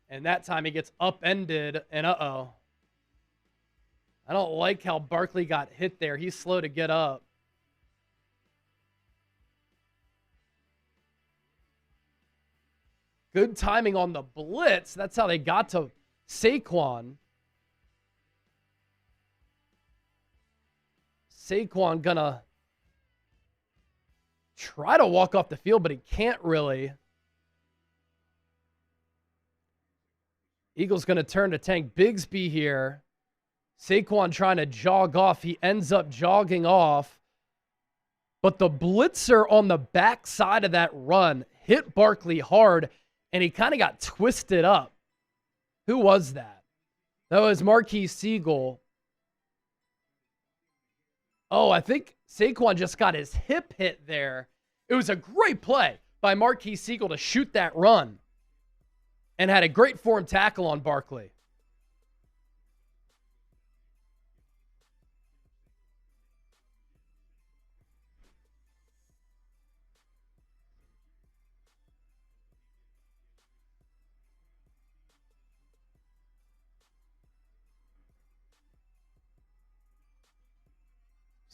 And that time he gets upended, and uh-oh. I don't like how Barkley got hit there. He's slow to get up. Good timing on the blitz. That's how they got to Saquon. Saquon gonna try to walk off the field, but he can't really. Eagles gonna turn to Tank Bigsby here. Saquon trying to jog off. He ends up jogging off. But the blitzer on the back side of that run hit Barkley hard, and he kind of got twisted up. Who was that? That was Marquis Siegel. Oh, I think Saquon just got his hip hit there. It was a great play by Marquis Siegel to shoot that run and had a great form tackle on Barkley.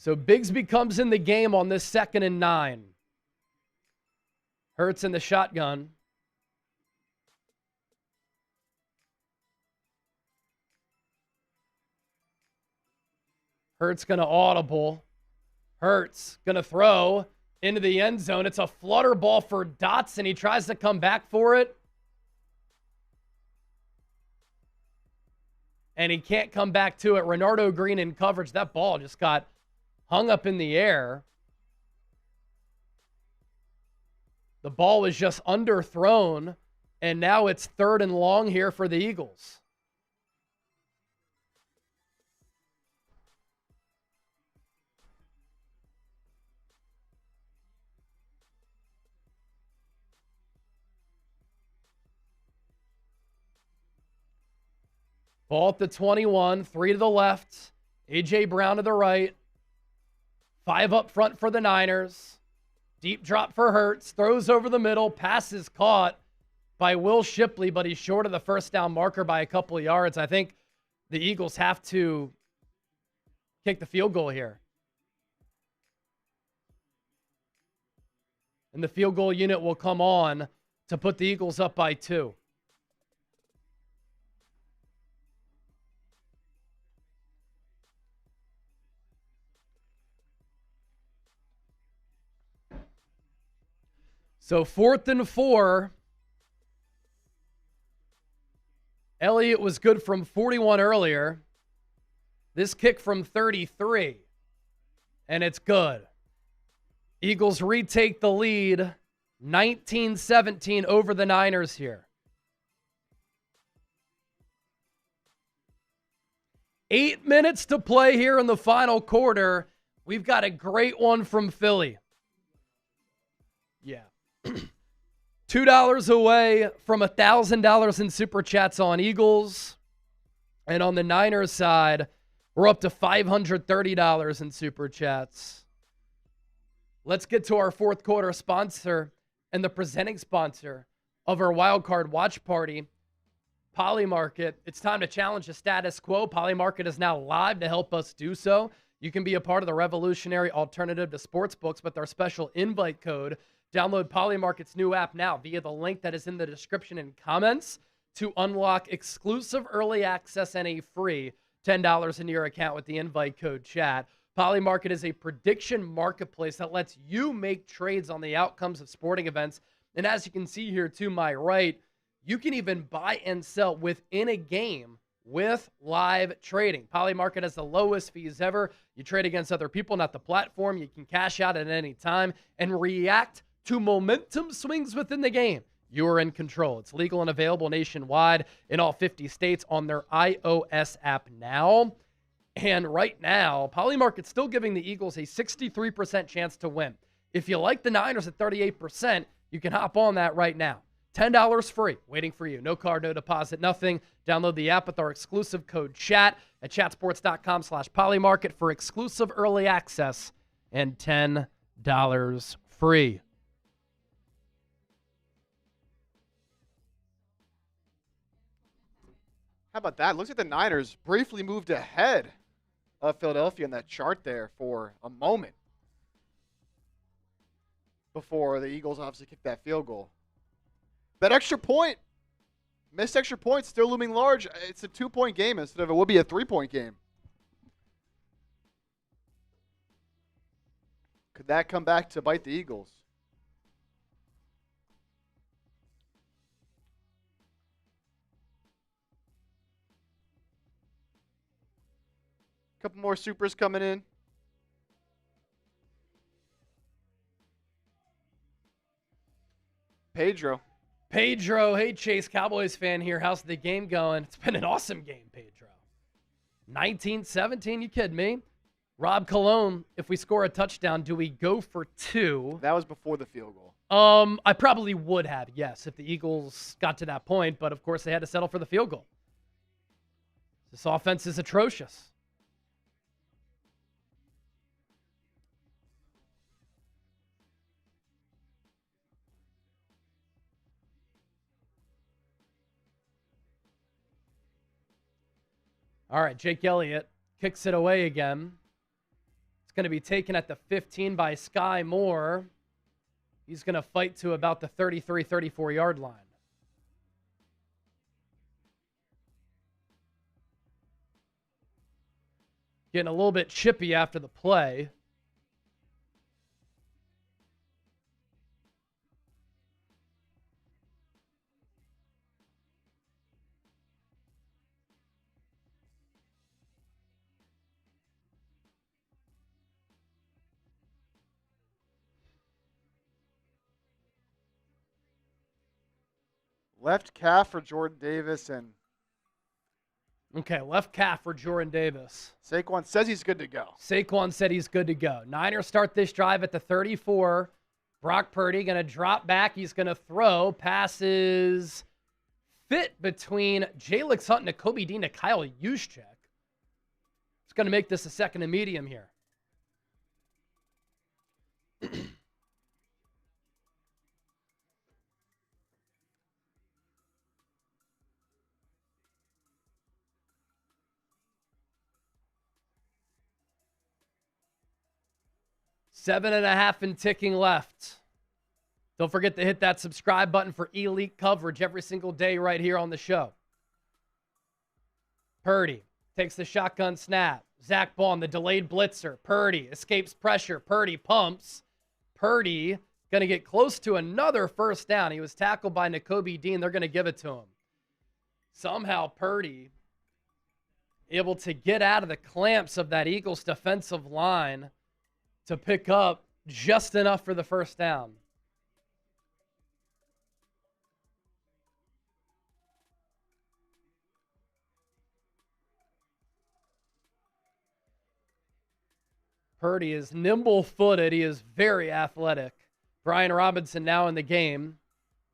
So Bigsby comes in the game on this 2nd and 9. Hurts in the shotgun. Hurts going to audible. Hurts going to throw into the end zone. It's a flutter ball for Dotson. He tries to come back for it. And he can't come back to it. Renardo Green in coverage. That ball just got hung up in the air. The ball was just underthrown. And now it's 3rd and long here for the Eagles. Ball at the 21, 3 to the left. A.J. Brown to the right. 5 up front for the Niners. Deep drop for Hurts. Throws over the middle. Pass is caught by Will Shipley, but he's short of the first down marker by a couple of yards. I think the Eagles have to kick the field goal here. And the field goal unit will come on to put the Eagles up by 2. So 4th and 4. Elliott was good from 41 earlier. This kick from 33. And it's good. Eagles retake the lead 19-17 over the Niners here. 8 minutes to play here in the final quarter. We've got a great one from Philly. Yeah. $2 away from $1,000 in Super Chats on Eagles. And on the Niners side, we're up to $530 in Super Chats. Let's get to our 4th quarter sponsor and the presenting sponsor of our Wildcard Watch Party, Polymarket. It's time to challenge the status quo. Polymarket is now live to help us do so. You can be a part of the revolutionary alternative to sportsbooks with our special invite code. Download Polymarket's new app now via the link that is in the description and comments to unlock exclusive early access and a free $10 into your account with the invite code chat. Polymarket is a prediction marketplace that lets you make trades on the outcomes of sporting events. And as you can see here to my right, you can even buy and sell within a game with live trading. Polymarket has the lowest fees ever. You trade against other people, not the platform. You can cash out at any time and react to momentum swings within the game. You are in control. It's legal and available nationwide in all 50 states on their iOS app now. And right now, Polymarket's still giving the Eagles a 63% chance to win. If you like the Niners at 38%, you can hop on that right now. $10 free, waiting for you. No card, no deposit, nothing. Download the app with our exclusive code CHAT at chatsports.com/Polymarket for exclusive early access and $10 free. How about that? Looks like the Niners briefly moved ahead of Philadelphia in that chart there for a moment before the Eagles obviously kicked that field goal. That extra point, missed extra point, still looming large. It's a 2-point game instead of it would be a 3-point game. Could that come back to bite the Eagles? Couple more supers coming in. Pedro, hey Chase, Cowboys fan here. How's the game going? It's been an awesome game, Pedro. 19-17, you kidding me? Rob Cologne, if we score a touchdown, do we go for 2? That was before the field goal. I probably would have, yes, if the Eagles got to that point, but of course they had to settle for the field goal. This offense is atrocious. All right, Jake Elliott kicks it away again. It's going to be taken at the 15 by Sky Moore. He's going to fight to about the 33, 34-yard line. Getting a little bit chippy after the play. Left calf for Jordan Davis, and Okay, left calf for Jordan Davis. Saquon says he's good to go. Saquon said he's good to go. Niners start this drive at the 34. Brock Purdy going to drop back. He's going to throw. Passes fit between Jalix Hunt and Nakobe Dean to Kyle Juszczyk. It's going to make this a second and medium here. Seven and a half and ticking left. Don't forget to hit that subscribe button for elite coverage every single day right here on the show. Purdy takes the shotgun snap. Zach Bond, the delayed blitzer. Purdy escapes pressure. Purdy pumps. Purdy going to get close to another first down. He was tackled by Nakobe Dean. They're going to give it to him. Somehow Purdy able to get out of the clamps of that Eagles defensive line to pick up just enough for the first down. Purdy is nimble-footed. He is very athletic. Brian Robinson now in the game.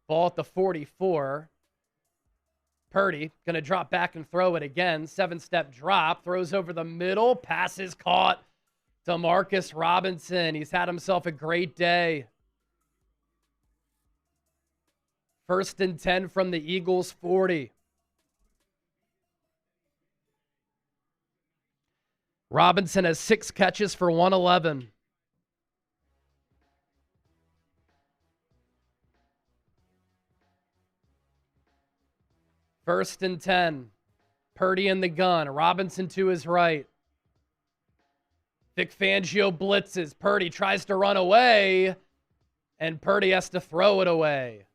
Ball at the 44. Purdy going to drop back and throw it again. 7-step drop. Throws over the middle. Passes caught. Demarcus Robinson. He's had himself a great day. 1st and 10 from the Eagles 40. Robinson has 6 catches for 111. First and 10. Purdy in the gun. Robinson to his right. Vic Fangio blitzes. Purdy tries to run away, and Purdy has to throw it away.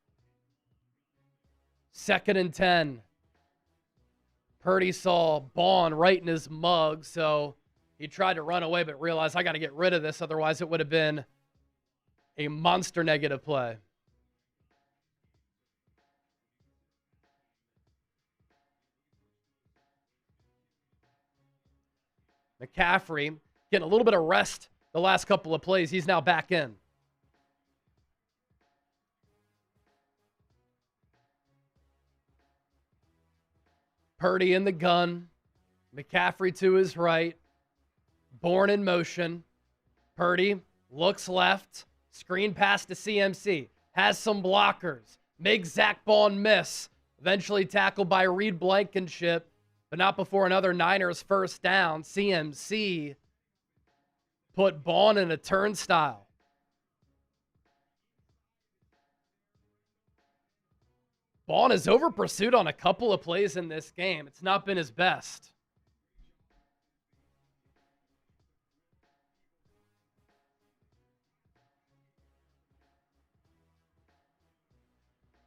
2nd and 10. Purdy saw Bond right in his mug, so he tried to run away but realized, I got to get rid of this, otherwise it would have been a monster negative play. McCaffrey getting a little bit of rest the last couple of plays. He's now back in. Purdy in the gun. McCaffrey to his right. Bourne in motion. Purdy looks left. Screen pass to CMC. Has some blockers. Makes Zach Bond miss. Eventually tackled by Reed Blankenship, but not before another Niners first down. CMC put Bond in a turnstile. Bond is over pursued on a couple of plays in this game. It's not been his best.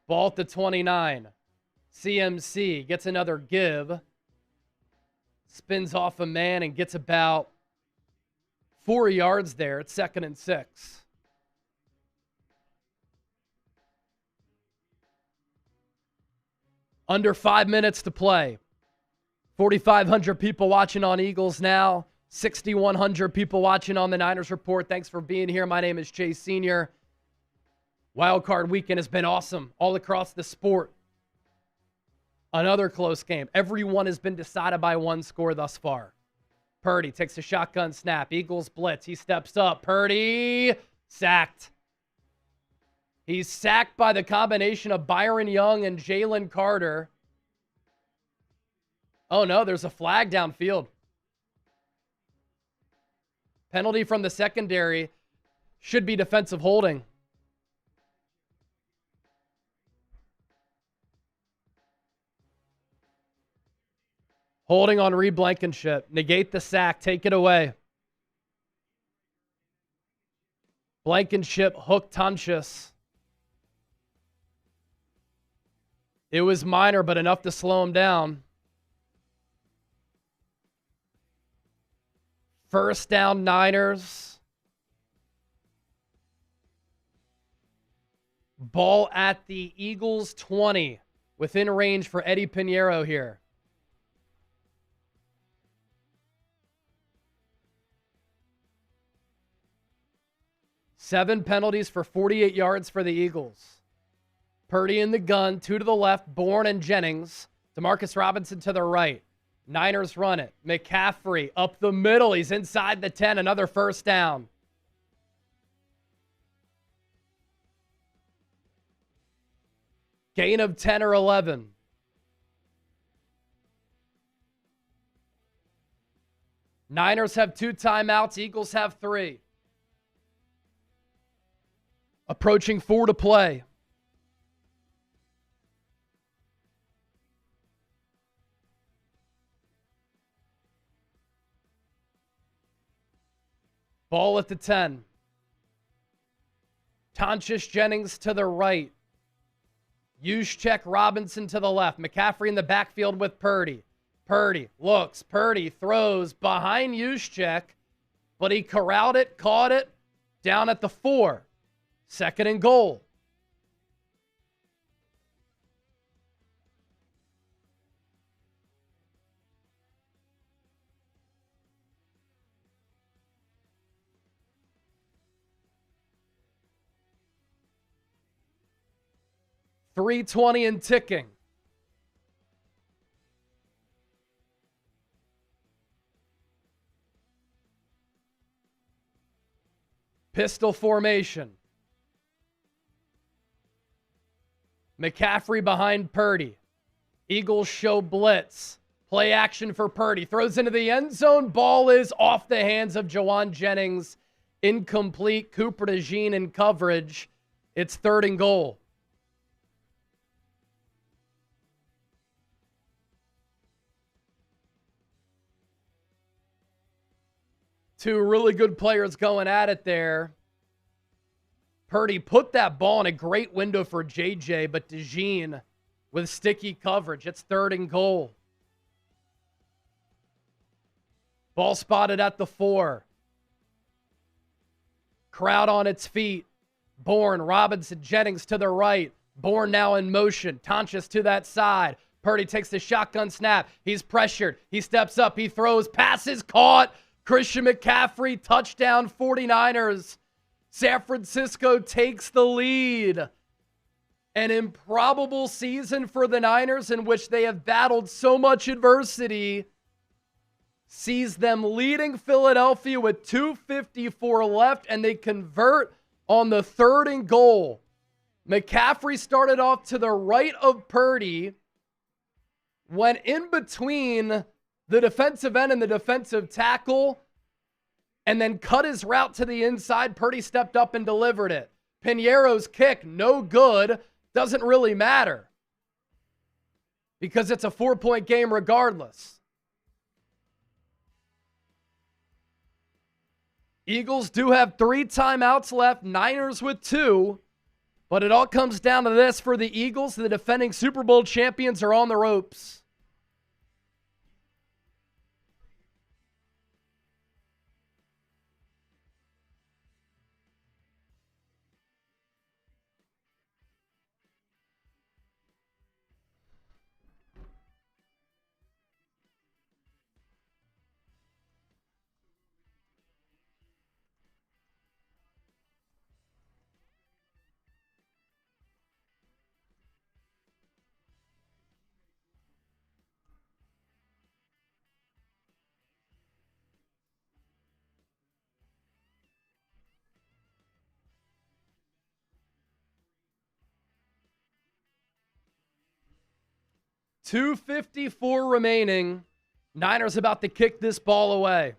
Ball at the 29. CMC gets another give. Spins off a man and gets about 4 yards there. It's 2nd and 6. Under 5 minutes to play. 4,500 people watching on Eagles Now. 6,100 people watching on the Niners Report. Thanks for being here. My name is Chase Sr. Wildcard weekend has been awesome all across the sport. Another close game. Everyone has been decided by one score thus far. Purdy takes a shotgun snap. Eagles blitz. He steps up. Purdy sacked. He's sacked by the combination of Byron Young and Jalen Carter. Oh no, there's a flag downfield. Penalty from the secondary. Should be defensive holding. Holding on Reed Blankenship. Negate the sack. Take it away. Blankenship hooked Tunchus. It was minor, but enough to slow him down. First down, Niners. Ball at the Eagles 20. Within range for Eddie Pinheiro here. Seven penalties for 48 yards for the Eagles. Purdy in the gun, 2 to the left, Bourne and Jennings. Demarcus Robinson to the right. Niners run it. McCaffrey up the middle. He's inside the 10. Another first down. Gain of 10 or 11. Niners have 2 timeouts. Eagles have 3. Approaching 4 to play. Ball at the 10. Tonchis Jennings to the right. Juszczyk Robinson to the left. McCaffrey in the backfield with Purdy. Purdy looks. Purdy throws behind Juszczyk, but he corralled it, caught it, down at the 4. Second and goal. .320 and ticking. Pistol formation. McCaffrey behind Purdy. Eagles show blitz. Play action for Purdy. Throws into the end zone. Ball is off the hands of Jawan Jennings. Incomplete. Cooper DeJean in coverage. It's third and goal. Two really good players going at it there. Purdy put that ball in a great window for JJ, but DeJean with sticky coverage. It's third and goal. Ball spotted at the 4. Crowd on its feet. Bourne, Robinson, Jennings to the right. Bourne now in motion. Tonchis to that side. Purdy takes the shotgun snap. He's pressured. He steps up. He throws. Passes caught. Christian McCaffrey, touchdown 49ers. San Francisco takes the lead. An improbable season for the Niners in which they have battled so much adversity sees them leading Philadelphia with 2:54 left, and they convert on the third and goal. McCaffrey started off to the right of Purdy, went in between the defensive end and the defensive tackle, and then cut his route to the inside. Purdy stepped up and delivered it. Pinheiro's kick, no good. Doesn't really matter because it's a 4-point game regardless. Eagles do have 3 timeouts left, Niners with 2, but it all comes down to this for the Eagles. The defending Super Bowl champions are on the ropes. .254 remaining. Niners about to kick this ball away.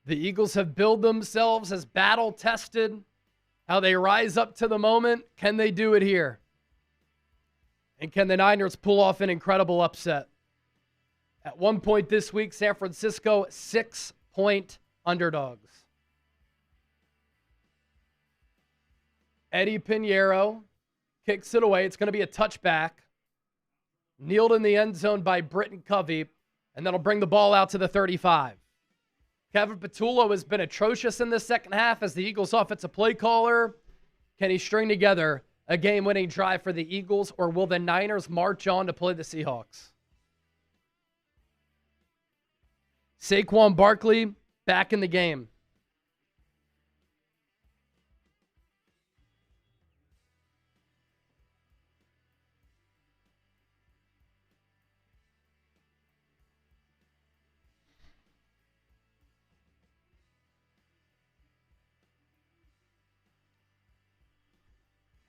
The Eagles have billed themselves as battle-tested. How they rise up to the moment. Can they do it here? And can the Niners pull off an incredible upset? At one point this week, San Francisco, 6-point underdogs. Eddie Pinheiro kicks it away. It's going to be a touchback. Kneeled in the end zone by Britton Covey, and that'll bring the ball out to the 35. Kevin Patullo has been atrocious in the second half as the Eagles' offensive play caller. Can he string together a game-winning drive for the Eagles, or will the Niners march on to play the Seahawks? Saquon Barkley back in the game.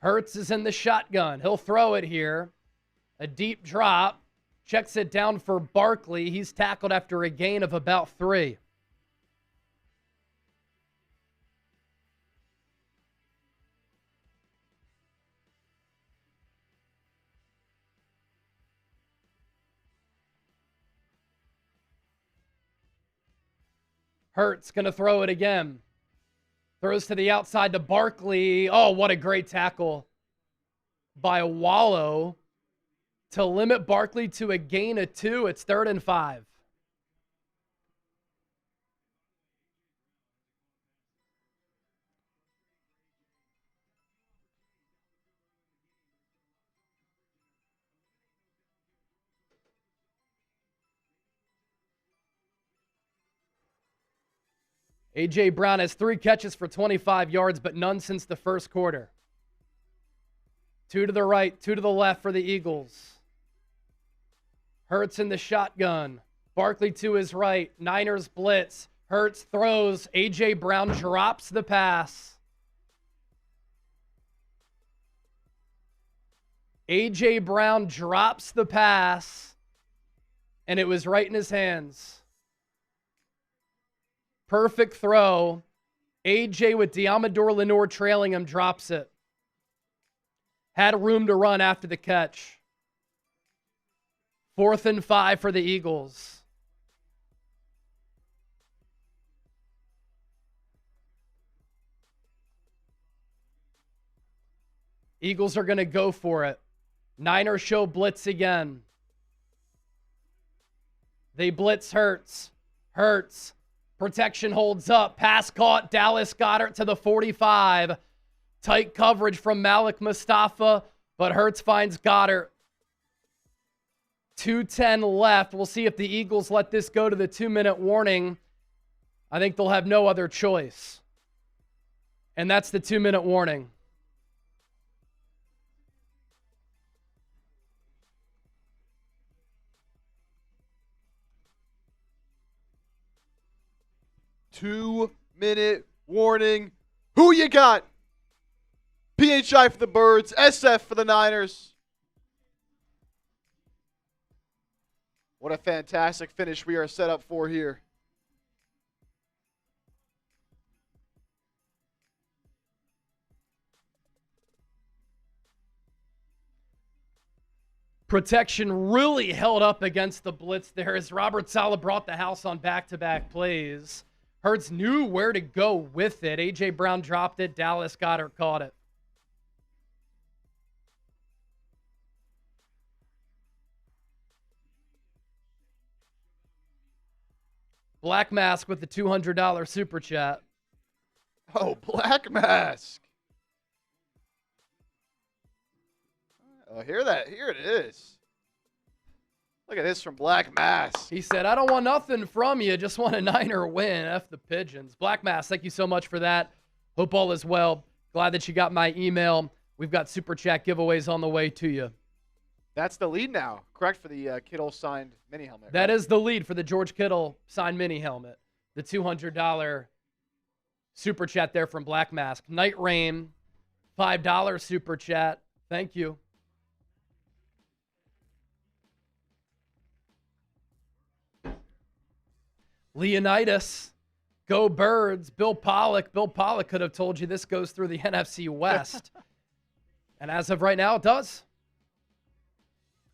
Hurts is in the shotgun. He'll throw it here. A deep drop. Checks it down for Barkley. He's tackled after a gain of about 3. Hurts going to throw it again. Throws to the outside to Barkley. Oh, what a great tackle by Wallow to limit Barkley to a gain of 2. It's 3rd and 5. A.J. Brown has 3 catches for 25 yards, but none since the first quarter. 2 to the right, 2 to the left for the Eagles. Hurts in the shotgun. Barkley to his right. Niners blitz. Hurts throws. A.J. Brown drops the pass. A.J. Brown drops the pass, and it was right in his hands. Perfect throw. A.J. with Diamador Lenore trailing him drops it. Had room to run after the catch. 4th and 5 for the Eagles. Eagles are going to go for it. Niners show blitz again. They blitz Hurts. Hurts. Protection holds up. Pass caught. Dallas Goedert to the 45. Tight coverage from Malik Mustafa, but Hurts finds Goddard. 2:10 left. We'll see if the Eagles let this go to the 2-minute warning. I think they'll have no other choice. And that's the 2-minute warning. Two-minute warning. Who you got? PHI for the Birds, SF for the Niners. What a fantastic finish we are set up for here. Protection really held up against the blitz there as Robert Saleh brought the house on back-to-back plays. Hurts knew where to go with it. A.J. Brown dropped it. Dallas Goedert caught it. Black Mask with the $200 super chat. Oh, Black Mask. Oh, hear that? Here it is. Look at this from Black Mask. He said, I don't want nothing from you. Just want a Niner win. F the Pigeons. Black Mask, thank you so much for that. Hope all is well. Glad that you got my email. We've got super chat giveaways on the way to you. That's the lead now, correct, for the Kittle signed mini helmet. That is the lead for the George Kittle signed mini helmet. The $200 super chat there from Black Mask. Night Rain, $5 super chat. Thank you. Leonidas Go Birds. Bill Pollock. Bill Pollock could have told you this goes through the NFC West. And as of right now, it does.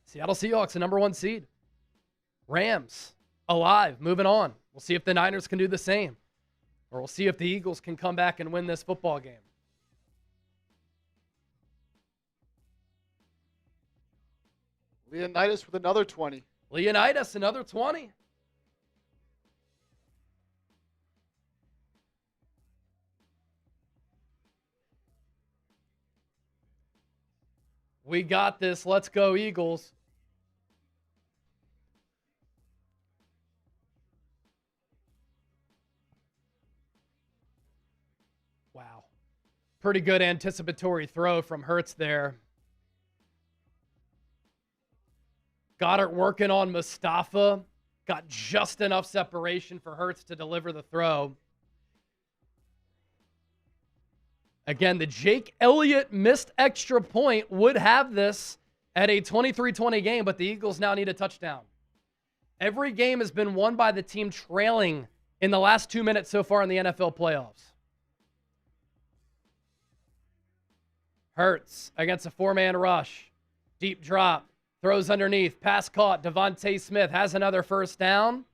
Seattle Seahawks, the number 1 seed. Rams, alive, moving on. We'll see if the Niners can do the same. Or we'll see if the Eagles can come back and win this football game. Leonidas with another 20. Leonidas, another 20. We got this. Let's go, Eagles. Wow. Pretty good anticipatory throw from Hurts there. Goddard working on Mustafa. Got just enough separation for Hurts to deliver the throw. Again, the Jake Elliott missed extra point would have this at a 23-20 game, but the Eagles now need a touchdown. Every game has been won by the team trailing in the last 2 minutes so far in the NFL playoffs. Hurts against a 4-man rush. Deep drop. Throws underneath. Pass caught. Devontae Smith has another first down.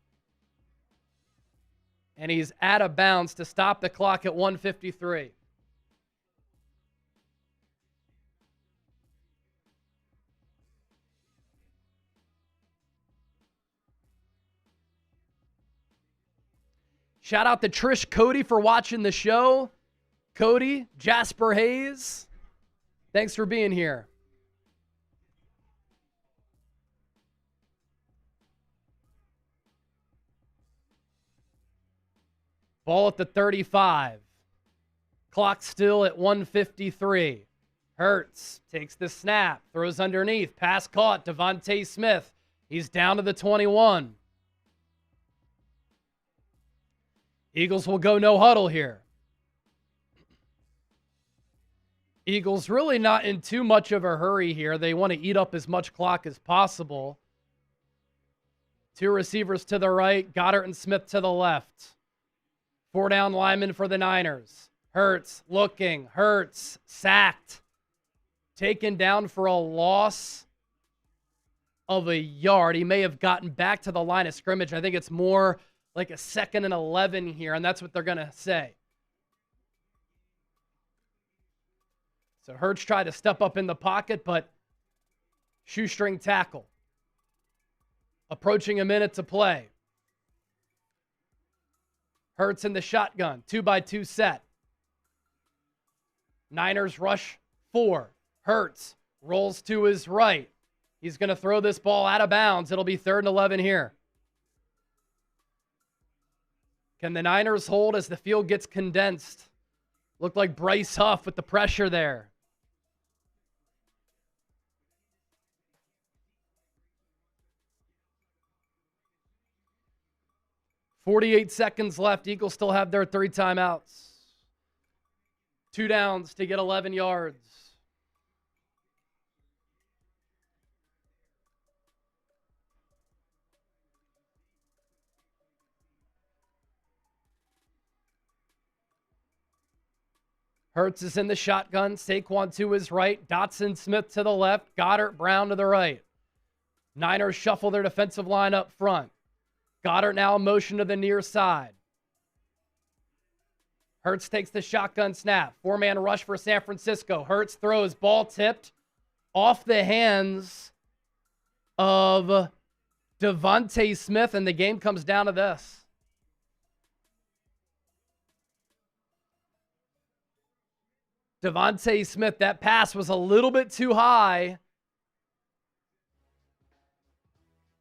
And he's out of bounds to stop the clock at 1:53. Shout out to Trish Cody for watching the show. Cody, Jasper Hayes, thanks for being here. Ball at the 35. Clock still at 1:53. Hurts takes the snap, throws underneath. Pass caught. Devontae Smith. He's down to the 21. Eagles will go no huddle here. Eagles really not in too much of a hurry here. They want to eat up as much clock as possible. 2 receivers to the right, Goddard and Smith to the left. 4 down linemen for the Niners. Hurts looking. Hurts sacked. Taken down for a loss of a yard. He may have gotten back to the line of scrimmage. I think it's more like a 2nd and 11 here, and that's what they're going to say. So Hurts tried to step up in the pocket, but shoestring tackle. Approaching a minute to play. Hurts in the shotgun, 2-by-2 set. Niners rush 4. Hurts rolls to his right. He's going to throw this ball out of bounds. It'll be 3rd and 11 here. Can the Niners hold as the field gets condensed? Looked like Bryce Huff with the pressure there. .48 seconds left. Eagles still have their 3 timeouts. 2 downs to get 11 yards. Hurts is in the shotgun. Saquon to his right. Dotson Smith to the left. Goddard Brown to the right. Niners shuffle their defensive line up front. Goddard now in motion to the near side. Hurts takes the shotgun snap. 4-man rush for San Francisco. Hurts throws. Ball tipped off the hands of Devontae Smith, and the game comes down to this. Devontae Smith, that pass was a little bit too high.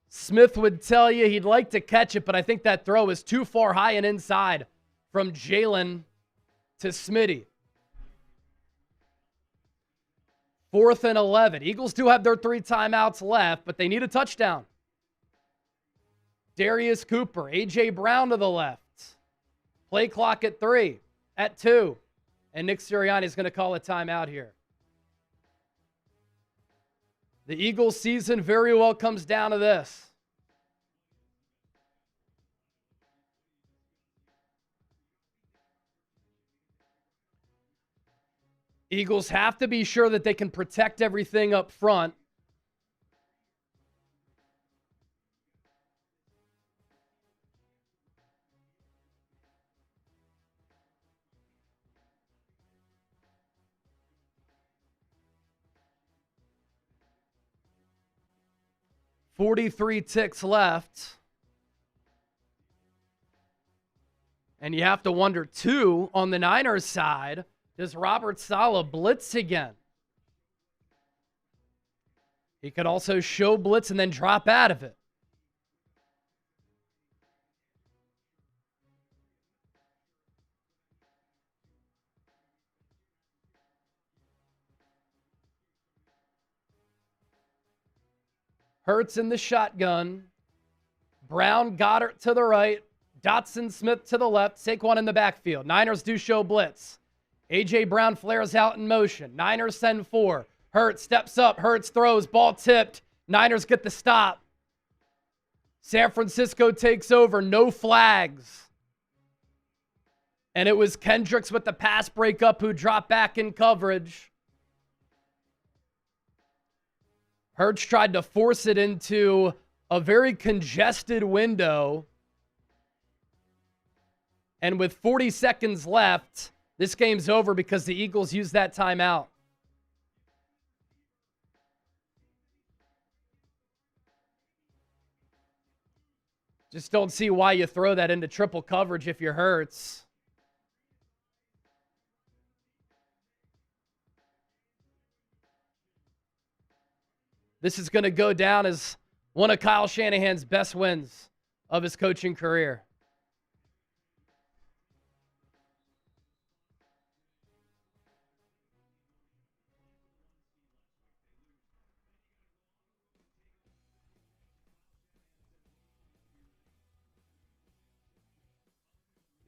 Smith would tell you he'd like to catch it, but I think that throw is too far high and inside from Jalen to Smitty. 4th and 11. Eagles do have their 3 timeouts left, but they need a touchdown. Darius Cooper, A.J. Brown to the left. Play clock at 3, at 2. And Nick Sirianni is going to call a timeout here. The Eagles season very well comes down to this. Eagles have to be sure that they can protect everything up front. .43 ticks left. And you have to wonder, too, on the Niners side, does Robert Saleh blitz again? He could also show blitz and then drop out of it. Hurts in the shotgun. Brown, Goddard to the right. Dotson, Smith to the left. Saquon in the backfield. Niners do show blitz. A.J. Brown flares out in motion. Niners send 4. Hurts steps up. Hurts throws. Ball tipped. Niners get the stop. San Francisco takes over. No flags. And it was Kendricks with the pass breakup who dropped back in coverage. Hurts tried to force it into a very congested window. And with 40 seconds left, this game's over because the Eagles used that timeout. Just don't see why you throw that into triple coverage if you're Hurts. This is going to go down as one of Kyle Shanahan's best wins of his coaching career.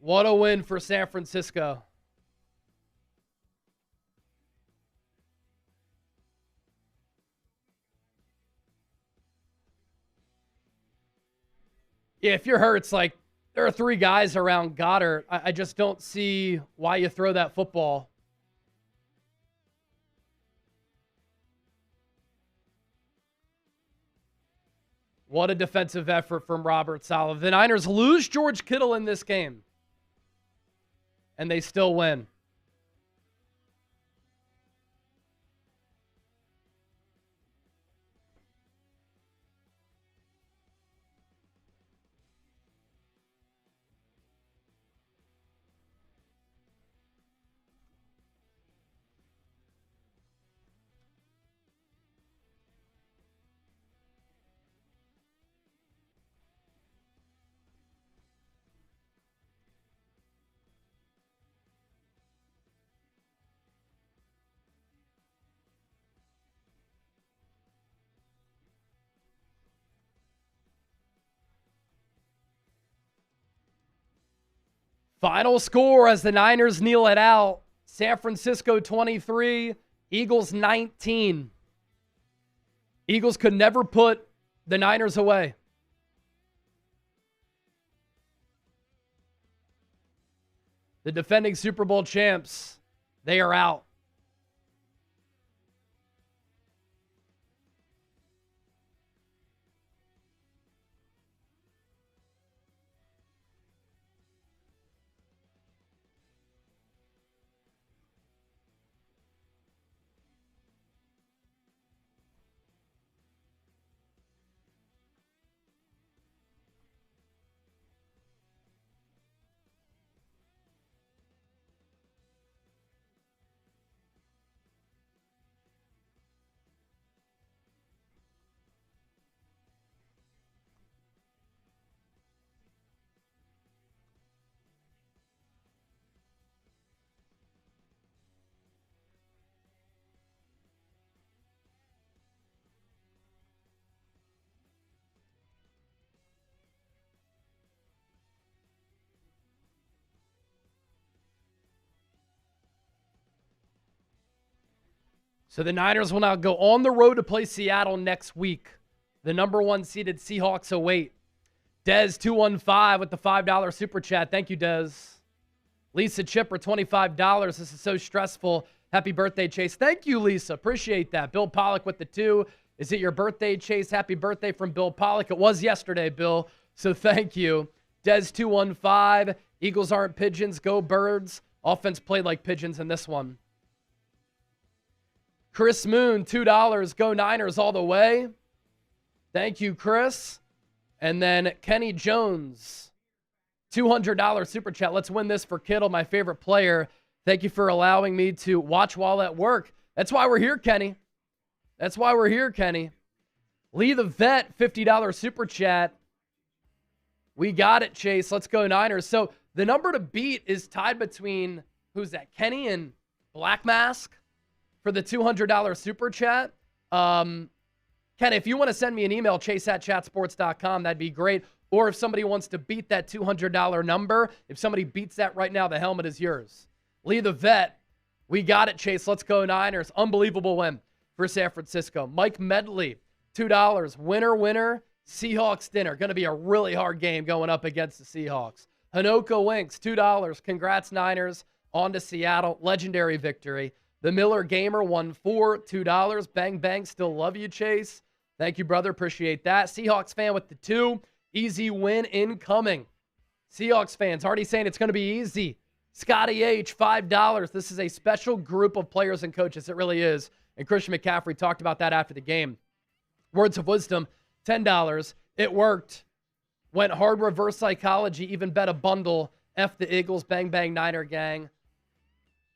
What a win for San Francisco. Yeah, if you're Hurts, like, there are 3 guys around Goddard. I just don't see why you throw that football. What a defensive effort from Robert Saleh. The Niners lose George Kittle in this game, and they still win. Final score as the Niners kneel it out. San Francisco 23, Eagles 19. Eagles could never put the Niners away. The defending Super Bowl champs, they are out. So the Niners will now go on the road to play Seattle next week. The number 1 seeded Seahawks await. Dez215 with the $5 super chat. Thank you, Dez. Lisa Chipper, $25. This is so stressful. Happy birthday, Chase. Thank you, Lisa. Appreciate that. Bill Pollock with the 2. Is it your birthday, Chase? Happy birthday from Bill Pollock. It was yesterday, Bill, so thank you. Des215, Eagles aren't pigeons, go Birds. Offense played like pigeons in this one. Chris Moon, $2, go Niners all the way. Thank you, Chris. And then Kenny Jones, $200 super chat. Let's win this for Kittle, my favorite player. Thank you for allowing me to watch while at work. That's why we're here, Kenny. That's why we're here, Kenny. Lee the Vet, $50 super chat. We got it, Chase. Let's go Niners. So the number to beat is tied between, who's that, Kenny and Black Mask for the $200 super chat. Ken, if you want to send me an email, chase@chatsports.com, that'd be great. Or if somebody wants to beat that $200 number, if somebody beats that right now, the helmet is yours. Lee the Vet, we got it, Chase. Let's go Niners. Unbelievable win for San Francisco. Mike Medley, $2. Winner, winner. Seahawks dinner. Going to be a really hard game going up against the Seahawks. Hanoka Winks, $2. Congrats, Niners. On to Seattle. Legendary victory. The Miller Gamer won $2. Bang, bang. Still love you, Chase. Thank you, brother. Appreciate that. Seahawks fan with the 2. Easy win incoming. Seahawks fans already saying it's going to be easy. Scotty H, $5. This is a special group of players and coaches. It really is. And Christian McCaffrey talked about that after the game. Words of wisdom, $10. It worked. Went hard reverse psychology, even bet a bundle. F the Eagles, bang, bang, Niner gang.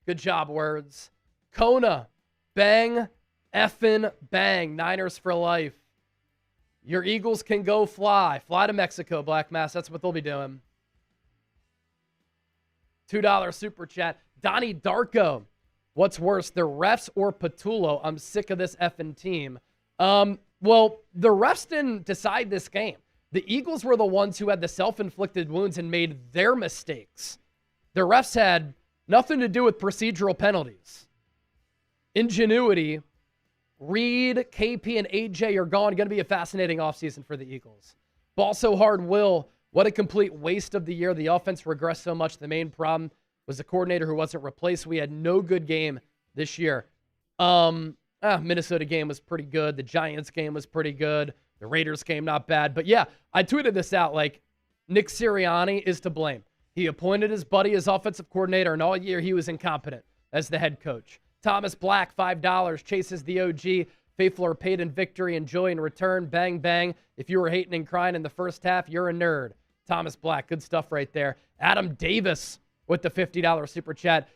Good job, Words. Kona, bang, effing, bang. Niners for life. Your Eagles can go fly. Fly to Mexico, Black Mass. That's what they'll be doing. $2 super chat. Donnie Darko. What's worse, the refs or Patullo? I'm sick of this effing team. Well, the refs didn't decide this game. The Eagles were the ones who had the self-inflicted wounds and made their mistakes. The refs had nothing to do with procedural penalties. Ingenuity, Reed, KP, and AJ are gone. Going to be a fascinating offseason for the Eagles. Ball so hard, Will. What a complete waste of the year. The offense regressed so much. The main problem was the coordinator who wasn't replaced. We had no good game this year. Minnesota game was pretty good. The Giants game was pretty good. The Raiders game, not bad. But yeah, I tweeted this out like Nick Sirianni is to blame. He appointed his buddy as offensive coordinator, and all year he was incompetent as the head coach. Thomas Black, $5. Chases the OG. Faithful are paid in victory and joy in return. Bang, bang. If you were hating and crying in the first half, you're a nerd. Thomas Black, good stuff right there. Adam Davis with the $50 super chat.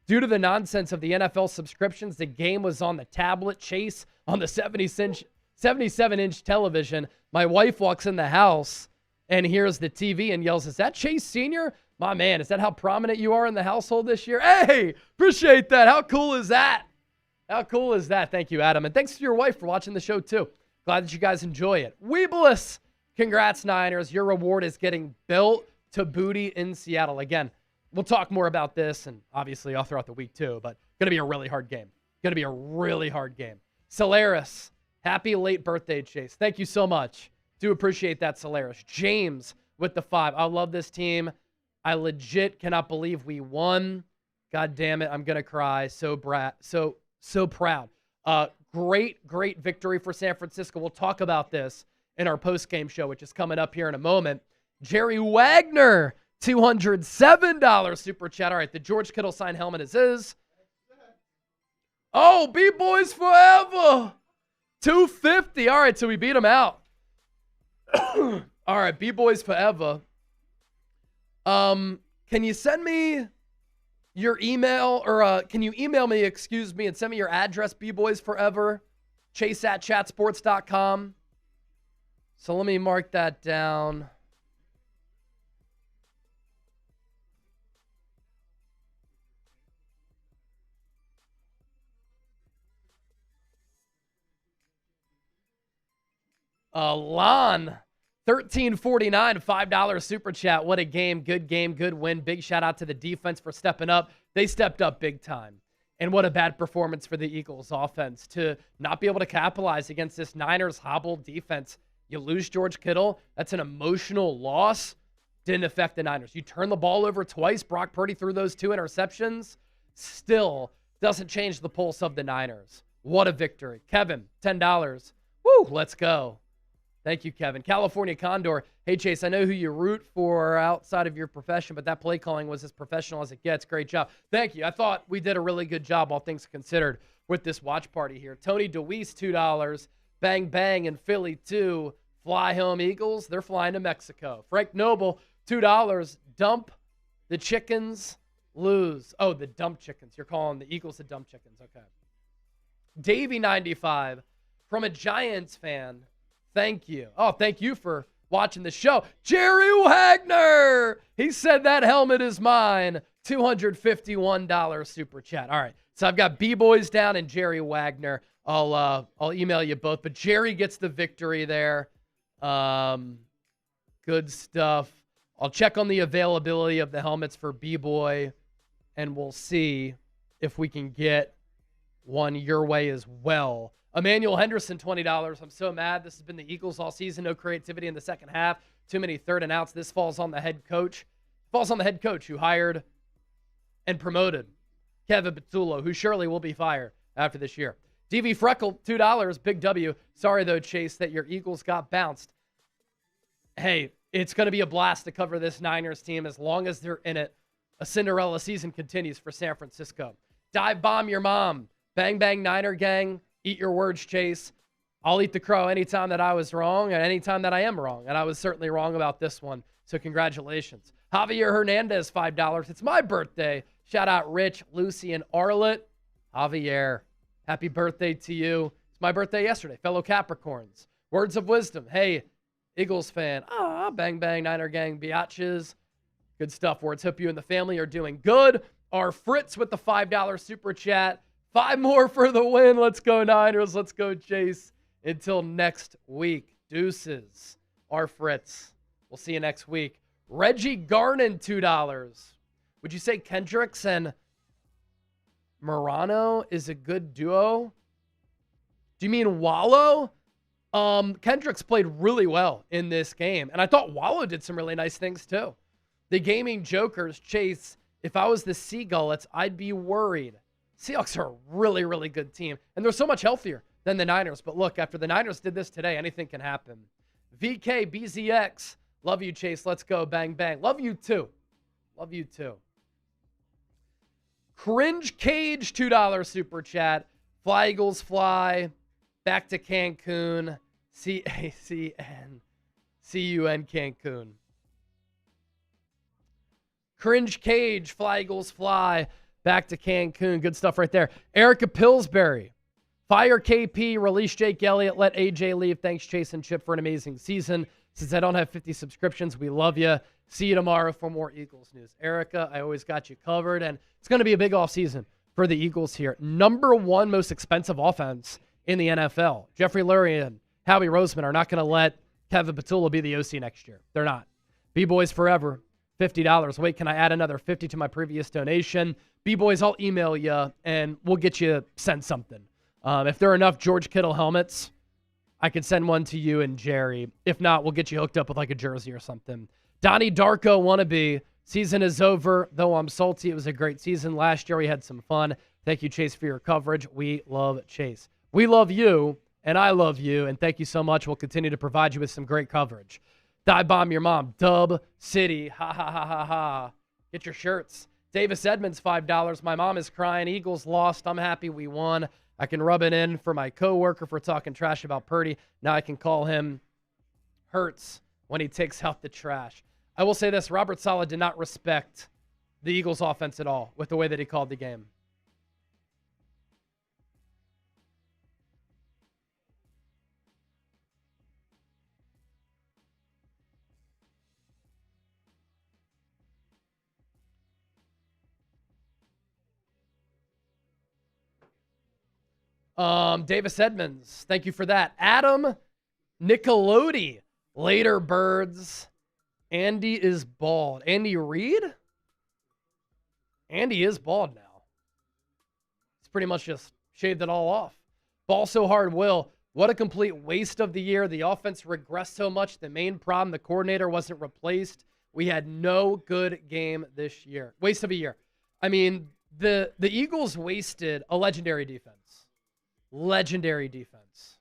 Due to the nonsense of the NFL subscriptions, the game was on the tablet, Chase, on the 77-inch television. My wife walks in the house and hears the TV and yells, "Is that Chase Sr.? My man, is that how prominent you are in the household this year?" Hey, appreciate that. How cool is that? How cool is that? Thank you, Adam. And thanks to your wife for watching the show, too. Glad that you guys enjoy it. Weebless, congrats, Niners. Your reward is getting built to booty in Seattle. Again, we'll talk more about this, and obviously all throughout the week, too. But going to be a really hard game. Going to be a really hard game. Solaris, happy late birthday, Chase. Thank you so much. Do appreciate that, Solaris. James with the 5. I love this team. I legit cannot believe we won. God damn it, I'm going to cry. So proud. Great victory for San Francisco. We'll talk about this in our post-game show, which is coming up here in a moment. Jerry Wagner, $207 super chat. All right, the George Kittle signed helmet is his. Oh, B-Boys Forever. $250. All right, so we beat him out. All right, B-Boys Forever. Can you send me your email, or can you email me, and send me your address, B-Boys Forever, chase@chatsports.com. So let me mark that down. Lon, $13.49, $5 super chat. What a game. Good win. Big shout out to the defense for stepping up. They stepped up big time. And what a bad performance for the Eagles offense to not be able to capitalize against this Niners hobbled defense. You lose George Kittle. That's an emotional loss. Didn't affect the Niners. You turn the ball over twice. Brock Purdy threw those 2 interceptions. Still Doesn't change the pulse of the Niners. What a victory. Kevin, $10. Woo, let's go. Thank you, Kevin. California Condor. Hey, Chase, I know who you root for outside of your profession, but that play calling was as professional as it gets. Great job. Thank you. I thought we did a really good job, all things considered, with this watch party here. Tony DeWeese, $2. Bang, bang, in Philly, 2. Fly home Eagles. They're flying to Mexico. Frank Noble, $2. Dump the chickens, lose. Oh, the dump chickens. You're calling the Eagles the dump chickens. Okay. Davey, 95. From a Giants fan, thank you. Oh, thank you for watching the show. Jerry Wagner. He said that helmet is mine. $251 super chat. All right. So I've got B-Boys down and Jerry Wagner. I'll email you both, but Jerry gets the victory there. Good stuff. I'll check on the availability of the helmets for B-Boy, and we'll see if we can get one your way as well. Emmanuel Henderson, $20. I'm so mad. This has been the Eagles all season. No creativity in the second half. Too many third and outs. This falls on the head coach. Falls on the head coach who hired and promoted Kevin Patullo, who surely will be fired after this year. DV Freckle, $2. Big W. Sorry, though, Chase, that your Eagles got bounced. Hey, it's going to be a blast to cover this Niners team as long as they're in it. A Cinderella season continues for San Francisco. Dive bomb your mom. Bang, bang, Niner gang. Eat your words, Chase. I'll eat the crow anytime that I was wrong and anytime that I am wrong. And I was certainly wrong about this one. So congratulations. Javier Hernandez, $5. It's my birthday. Shout out Rich, Lucy, and Arlette. Javier, happy birthday to you. It's my birthday yesterday. Fellow Capricorns. Words of wisdom. Hey, Eagles fan. Bang, bang, Niner gang, biatches. Good stuff, Words. Hope you and the family are doing good. Our Fritz with the $5 super chat. 5 more for the win. Let's go, Niners. Let's go, Chase. Until next week. Deuces. Our Fritz. We'll see you next week. Reggie Garnon, $2. Would you say Kendricks and Morano is a good duo? Do you mean Wallow? Kendricks played really well in this game, and I thought Wallow did some really nice things too. The Gaming Jokers, Chase, if I was the Seagullets, I'd be worried. Seahawks are a really, really good team, and they're so much healthier than the Niners. But look, after the Niners did this today, anything can happen. VK, BZX, love you, Chase. Let's go, bang, bang. Love you too. Love you too. Cringe Cage, $2 super chat. Fly Eagles fly. Back to Cancun. CACN. CUN Cancun. Cringe Cage. Fly Eagles fly. Back to Cancun. Good stuff right there. Erica Pillsbury. Fire KP. Release Jake Elliott. Let AJ leave. Thanks, Chase and Chip, for an amazing season. Since I don't have 50 subscriptions, we love you. See you tomorrow for more Eagles news. Erica, I always got you covered, and it's going to be a big offseason for the Eagles here. Number 1 most expensive offense in the NFL. Jeffrey Lurie and Howie Roseman are not going to let Kevin Patullo be the OC next year. They're not. B-Boys forever, $50. Wait, can I add another 50 to my previous donation? B-Boys, I'll email you, and we'll get you send something. If there are enough George Kittle helmets, I could send one to you and Jerry. If not, we'll get you hooked up with like a jersey or something. Donnie Darko wannabe. Season is over, though I'm salty. It was a great season. Last year we had some fun. Thank you, Chase, for your coverage. We love Chase. We love you, and I love you, and thank you so much. We'll continue to provide you with some great coverage. Dive bomb your mom. Dub City. Ha, ha, ha, ha, ha. Get your shirts. Davis Edmonds, $5. My mom is crying. Eagles lost. I'm happy we won. I can rub it in for my coworker for talking trash about Purdy. Now I can call him Hurts when he takes out the trash. I will say this, Robert Saleh did not respect the Eagles offense at all with the way that he called the game. Davis Edmonds, thank you for that. Adam Nicolodi, later birds. Andy is bald. Andy Reid? Andy is bald now. He's pretty much just shaved it all off. Ball so hard, Will. What a complete waste of the year. The offense regressed so much. The main problem, the coordinator wasn't replaced. We had no good game this year. Waste of a year. I mean, The Eagles wasted a legendary defense. Legendary defense.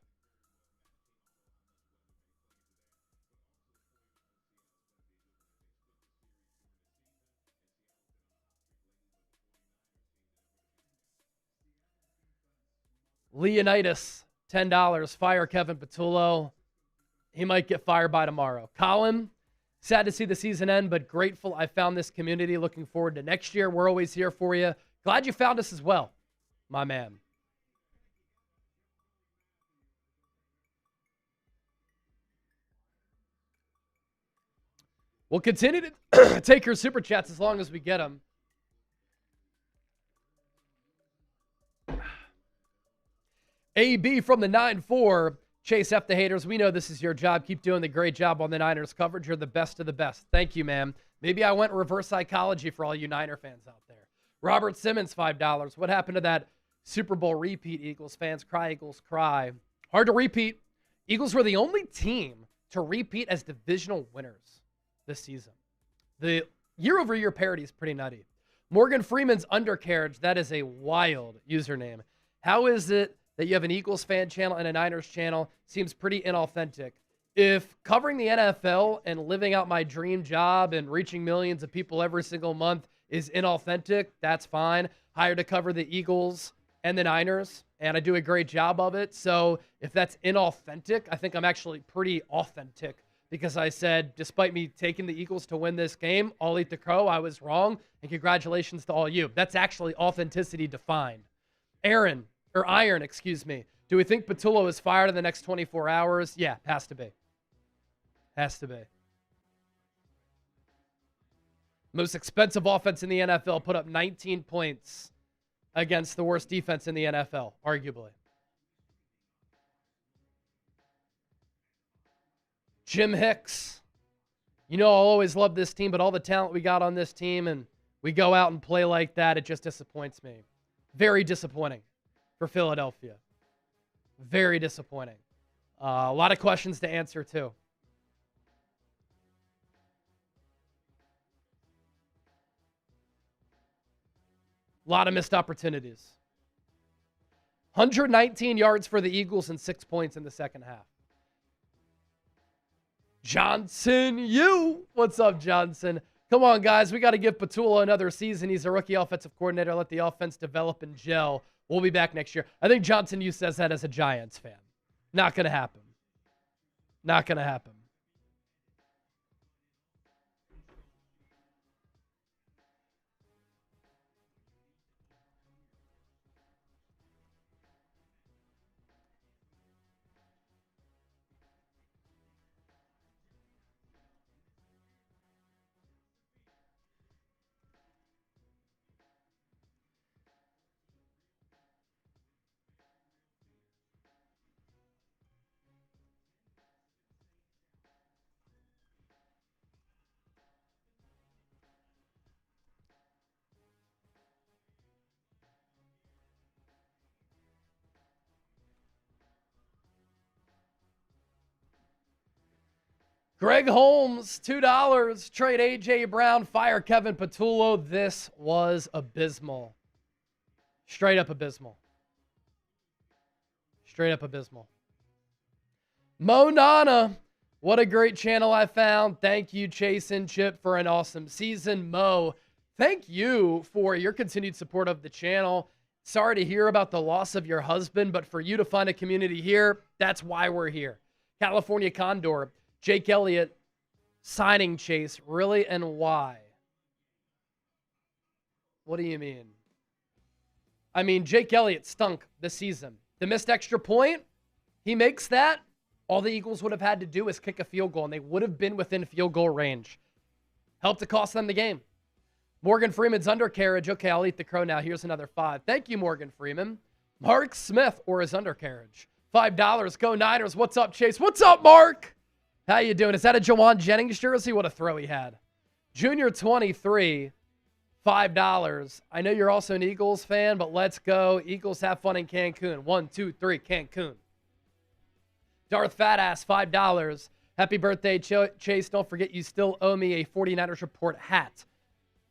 Leonidas, $10. Fire Kevin Patullo. He might get fired by tomorrow. Colin, sad to see the season end, but grateful I found this community. Looking forward to next year. We're always here for you. Glad you found us as well, my man. We'll continue to take your super chats as long as we get them. AB from the 9-4. Chase F the haters. We know this is your job. Keep doing the great job on the Niners coverage. You're the best of the best. Thank you, man. Maybe I went reverse psychology for all you Niner fans out there. Robert Simmons, $5. What happened to that Super Bowl repeat, Eagles fans? Cry, Eagles, cry. Hard to repeat. Eagles were the only team to repeat as divisional winners this season. The year-over-year parity is pretty nutty. Morgan Freeman's undercarriage. That is a wild username. How is it that you have an Eagles fan channel and a Niners channel? Seems pretty inauthentic. If covering the NFL and living out my dream job and reaching millions of people every single month is inauthentic, that's fine. Hired to cover the Eagles and the Niners, and I do a great job of it. So if that's inauthentic, I think I'm actually pretty authentic, because I said, despite me taking the Eagles to win this game, I'll eat the crow. I was wrong, and congratulations to all you. That's actually authenticity defined. Iron, excuse me. Do we think Patullo is fired in the next 24 hours? Yeah, has to be. Has to be. Most expensive offense in the NFL put up 19 points against the worst defense in the NFL, arguably. Jim Hicks. You know, I'll always love this team, but all the talent we got on this team and we go out and play like that, it just disappoints me. Very disappointing for Philadelphia. Very disappointing. A lot of questions to answer, too. A lot of missed opportunities. 119 yards for the Eagles and 6 points in the second half. Johnson, what's up, Johnson? Come on, guys. We got to give Patullo another season. He's a rookie offensive coordinator. Let the offense develop and gel. We'll be back next year. I think Johnson, you says that as a Giants fan. Not going to happen. Not going to happen. Greg Holmes, $2. Trade A.J. Brown. Fire Kevin Patullo. This was abysmal. Straight up abysmal. Straight up abysmal. Mo Nana. What a great channel I found. Thank you, Chase and Chip, for an awesome season. Mo, thank you for your continued support of the channel. Sorry to hear about the loss of your husband, but for you to find a community here, that's why we're here. California Condor. Jake Elliott signing Chase, really, and why? What do you mean? I mean, Jake Elliott stunk this season. The missed extra point, he makes that. All the Eagles would have had to do is kick a field goal, and they would have been within field goal range. Helped to cost them the game. Morgan Freeman's undercarriage. Okay, I'll eat the crow now. Here's another $5. Thank you, Morgan Freeman. Mark Smith or his undercarriage. $5. Go Niners. What's up, Chase? What's up, Mark? How you doing? Is that a Jawan Jennings jersey? What a throw he had. Junior 23, $5. I know you're also an Eagles fan, but let's go. Eagles have fun in Cancun. 1, 2, 3, Cancun. Darth Fatass, $5. Happy birthday, Chase. Don't forget you still owe me a 49ers Report hat.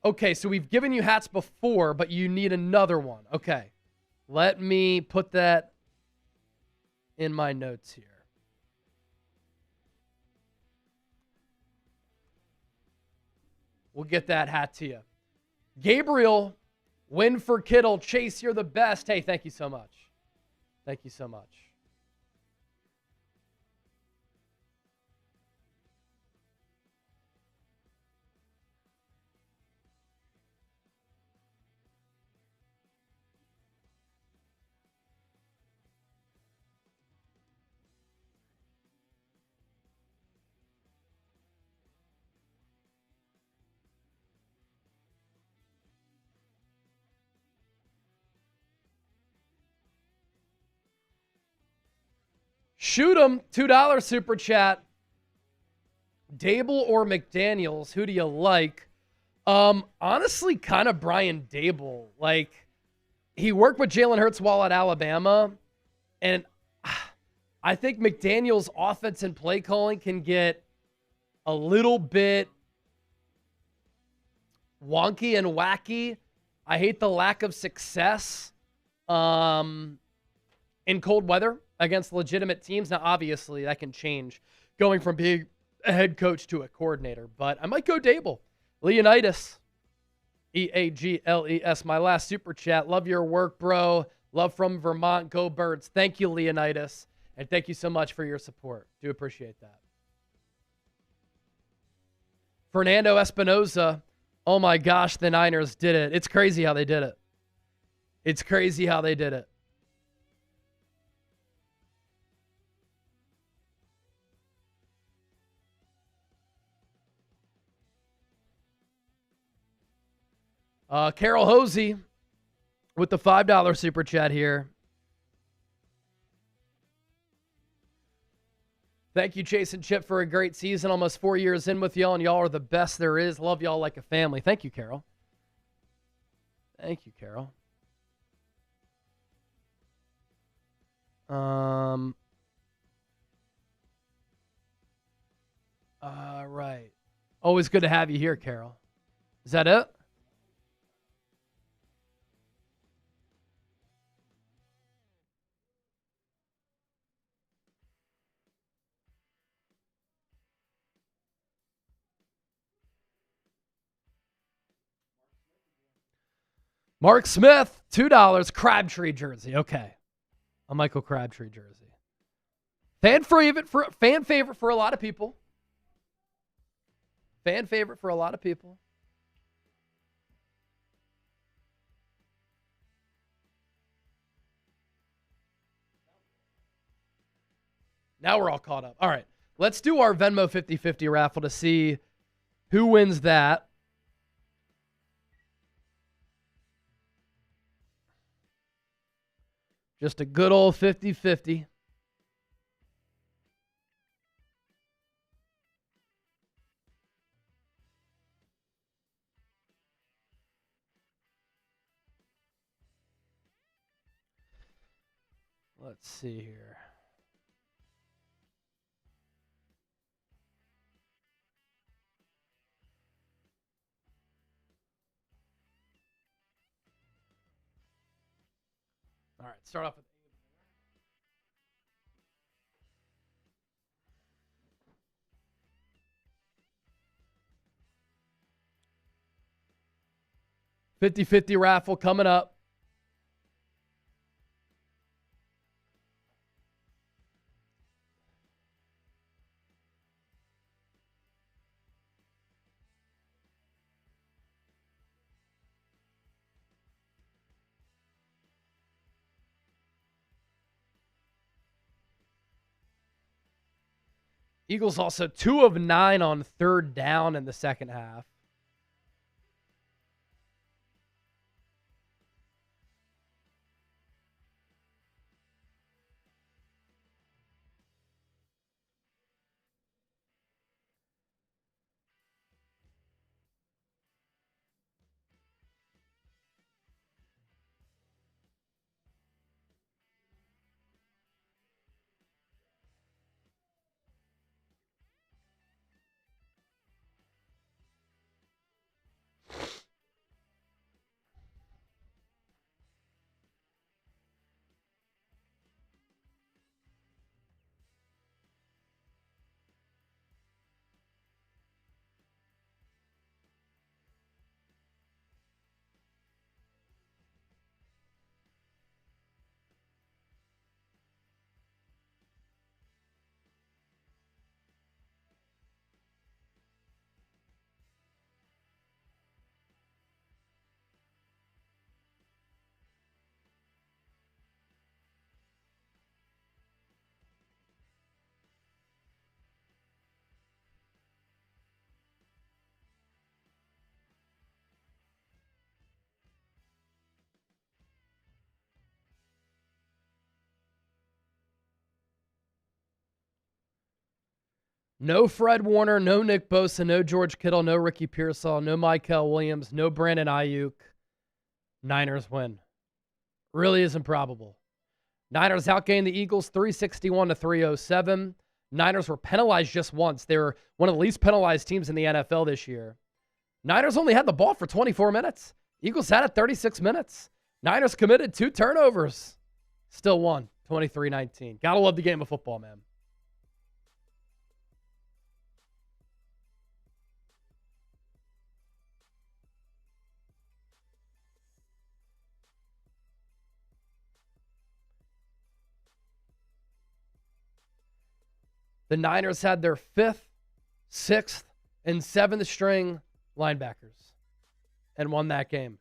Okay, so we've given you hats before, but you need another one. Okay. Let me put that in my notes here. We'll get that hat to you. Gabriel, win for Kittle. Chase, you're the best. Hey, thank you so much. Thank you so much. Shoot 'em. $2 super chat. Dable or McDaniels? Who do you like? Honestly, kind of Brian Dable. Like, he worked with Jalen Hurts while at Alabama, and I think McDaniels' offense and play calling can get a little bit wonky and wacky. I hate the lack of success in cold weather against legitimate teams. Now, obviously, that can change going from being a head coach to a coordinator, but I might go Dable. Leonidas, Eagles, my last super chat. Love your work, bro. Love from Vermont. Go Birds. Thank you, Leonidas, and thank you so much for your support. Do appreciate that. Fernando Espinoza. Oh my gosh, the Niners did it. It's crazy how they did it. It's crazy how they did it. Carol Hosey with the $5 super chat here. Thank you, Chase and Chip, for a great season. Almost 4 years in with y'all, and y'all are the best there is. Love y'all like a family. Thank you, Carol. Thank you, Carol. All right. Always good to have you here, Carol. Is that it? Mark Smith, $2, Crabtree jersey. Okay. A Michael Crabtree jersey. Fan favorite for a lot of people. Fan favorite for a lot of people. Now we're all caught up. All right. Let's do our Venmo 50-50 raffle to see who wins that. Just a good old 50-50. Let's see here. All right, start off with $50-50 raffle coming up. Eagles also 2 of 9 on third down in the second half. No Fred Warner, no Nick Bosa, no George Kittle, no Ricky Pearsall, no Michael Williams, no Brandon Ayuk. Niners win. Really is improbable. Niners outgained the Eagles 361-307. Niners were penalized just once. They were one of the least penalized teams in the NFL this year. Niners only had the ball for 24 minutes. Eagles had it 36 minutes. Niners committed 2 turnovers. Still won 23-19. Gotta love the game of football, man. The Niners had their 5th, 6th, and 7th string linebackers and won that game.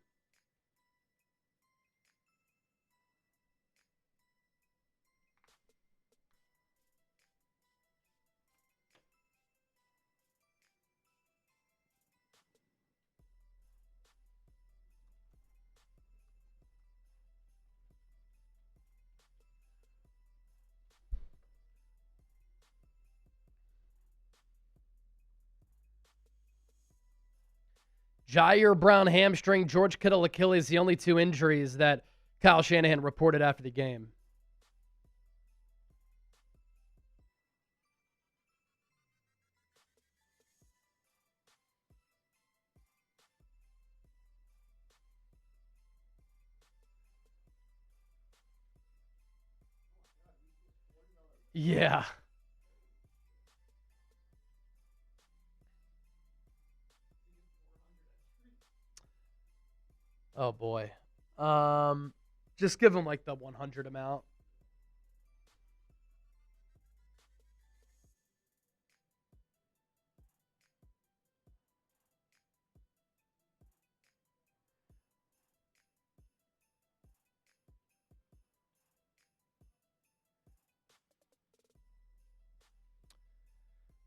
Jair Brown hamstring, George Kittle Achilles, the only 2 injuries that Kyle Shanahan reported after the game. Yeah. Oh, boy. Just give him like the 100 amount.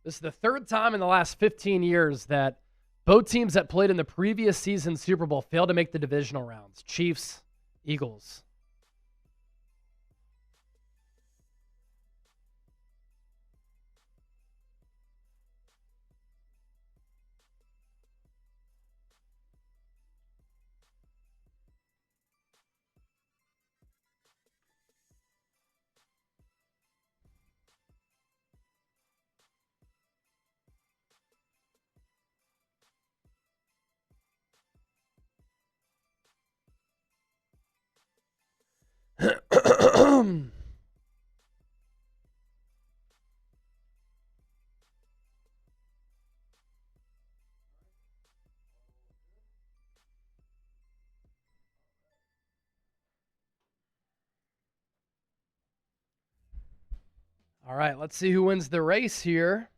This is the 3rd time in the last 15 years that both teams that played in the previous season's Super Bowl failed to make the divisional rounds. Chiefs, Eagles. All right, let's see who wins the race here.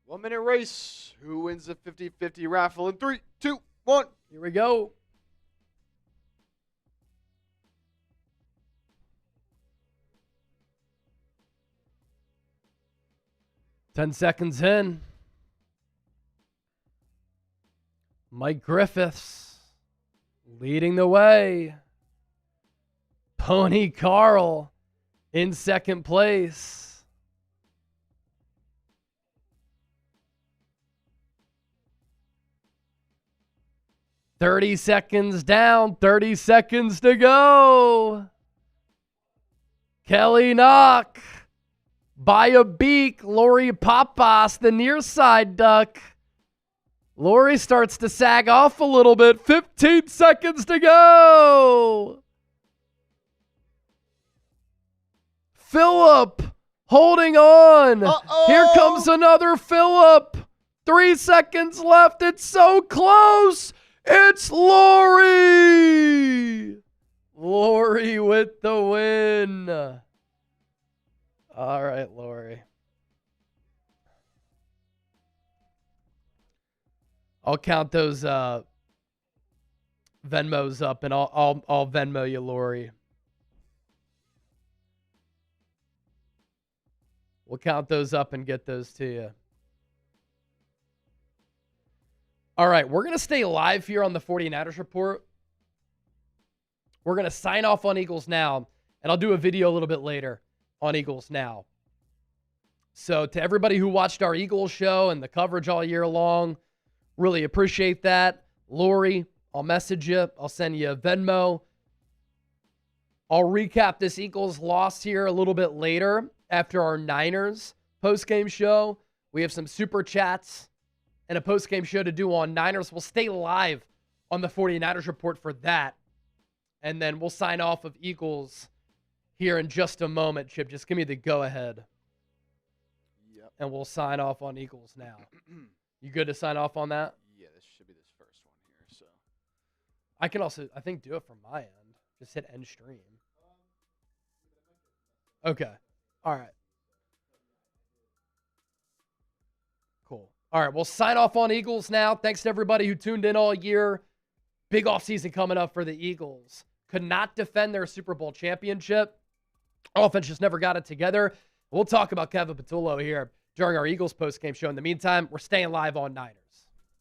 One-minute race. Who wins the 50-50 raffle in 3, 2, 1. Here we go. Ten seconds in. Mike Griffiths leading the way. Pony Carl in second place. 30 seconds down, 30 seconds to go. Kelly Knock by a beak. Lori Papas, the near side duck. Lori starts to sag off a little bit. 15 seconds to go. Phillip holding on. Here comes another Phillip. 3 seconds left. It's so close. It's Lori. Lori with the win. All right, Lori. I'll count those Venmos up, and I'll Venmo you, Lori. We'll count those up and get those to you. All right, we're going to stay live here on the 49ers Report. We're going to sign off on Eagles Now, and I'll do a video a little bit later on Eagles Now. So to everybody who watched our Eagles show and the coverage all year long, really appreciate that. Lori, I'll message you. I'll send you a Venmo. I'll recap this Eagles loss here a little bit later after our Niners postgame show. We have some super chats and a postgame show to do on Niners. We'll stay live on the 49ers Report for that. And then we'll sign off of Eagles here in just a moment. Chip, just give me the go-ahead. Yep. And we'll sign off on Eagles Now. You good to sign off on that? Yeah, this should be this first one here. So I can also, I think, do it from my end. Just hit end stream. Okay. All right. Cool. All right, we'll sign off on Eagles Now. Thanks to everybody who tuned in all year. Big offseason coming up for the Eagles. Could not defend their Super Bowl championship. Offense just never got it together. We'll talk about Kevin Patullo here during our Eagles postgame show. In the meantime, we're staying live on Niners.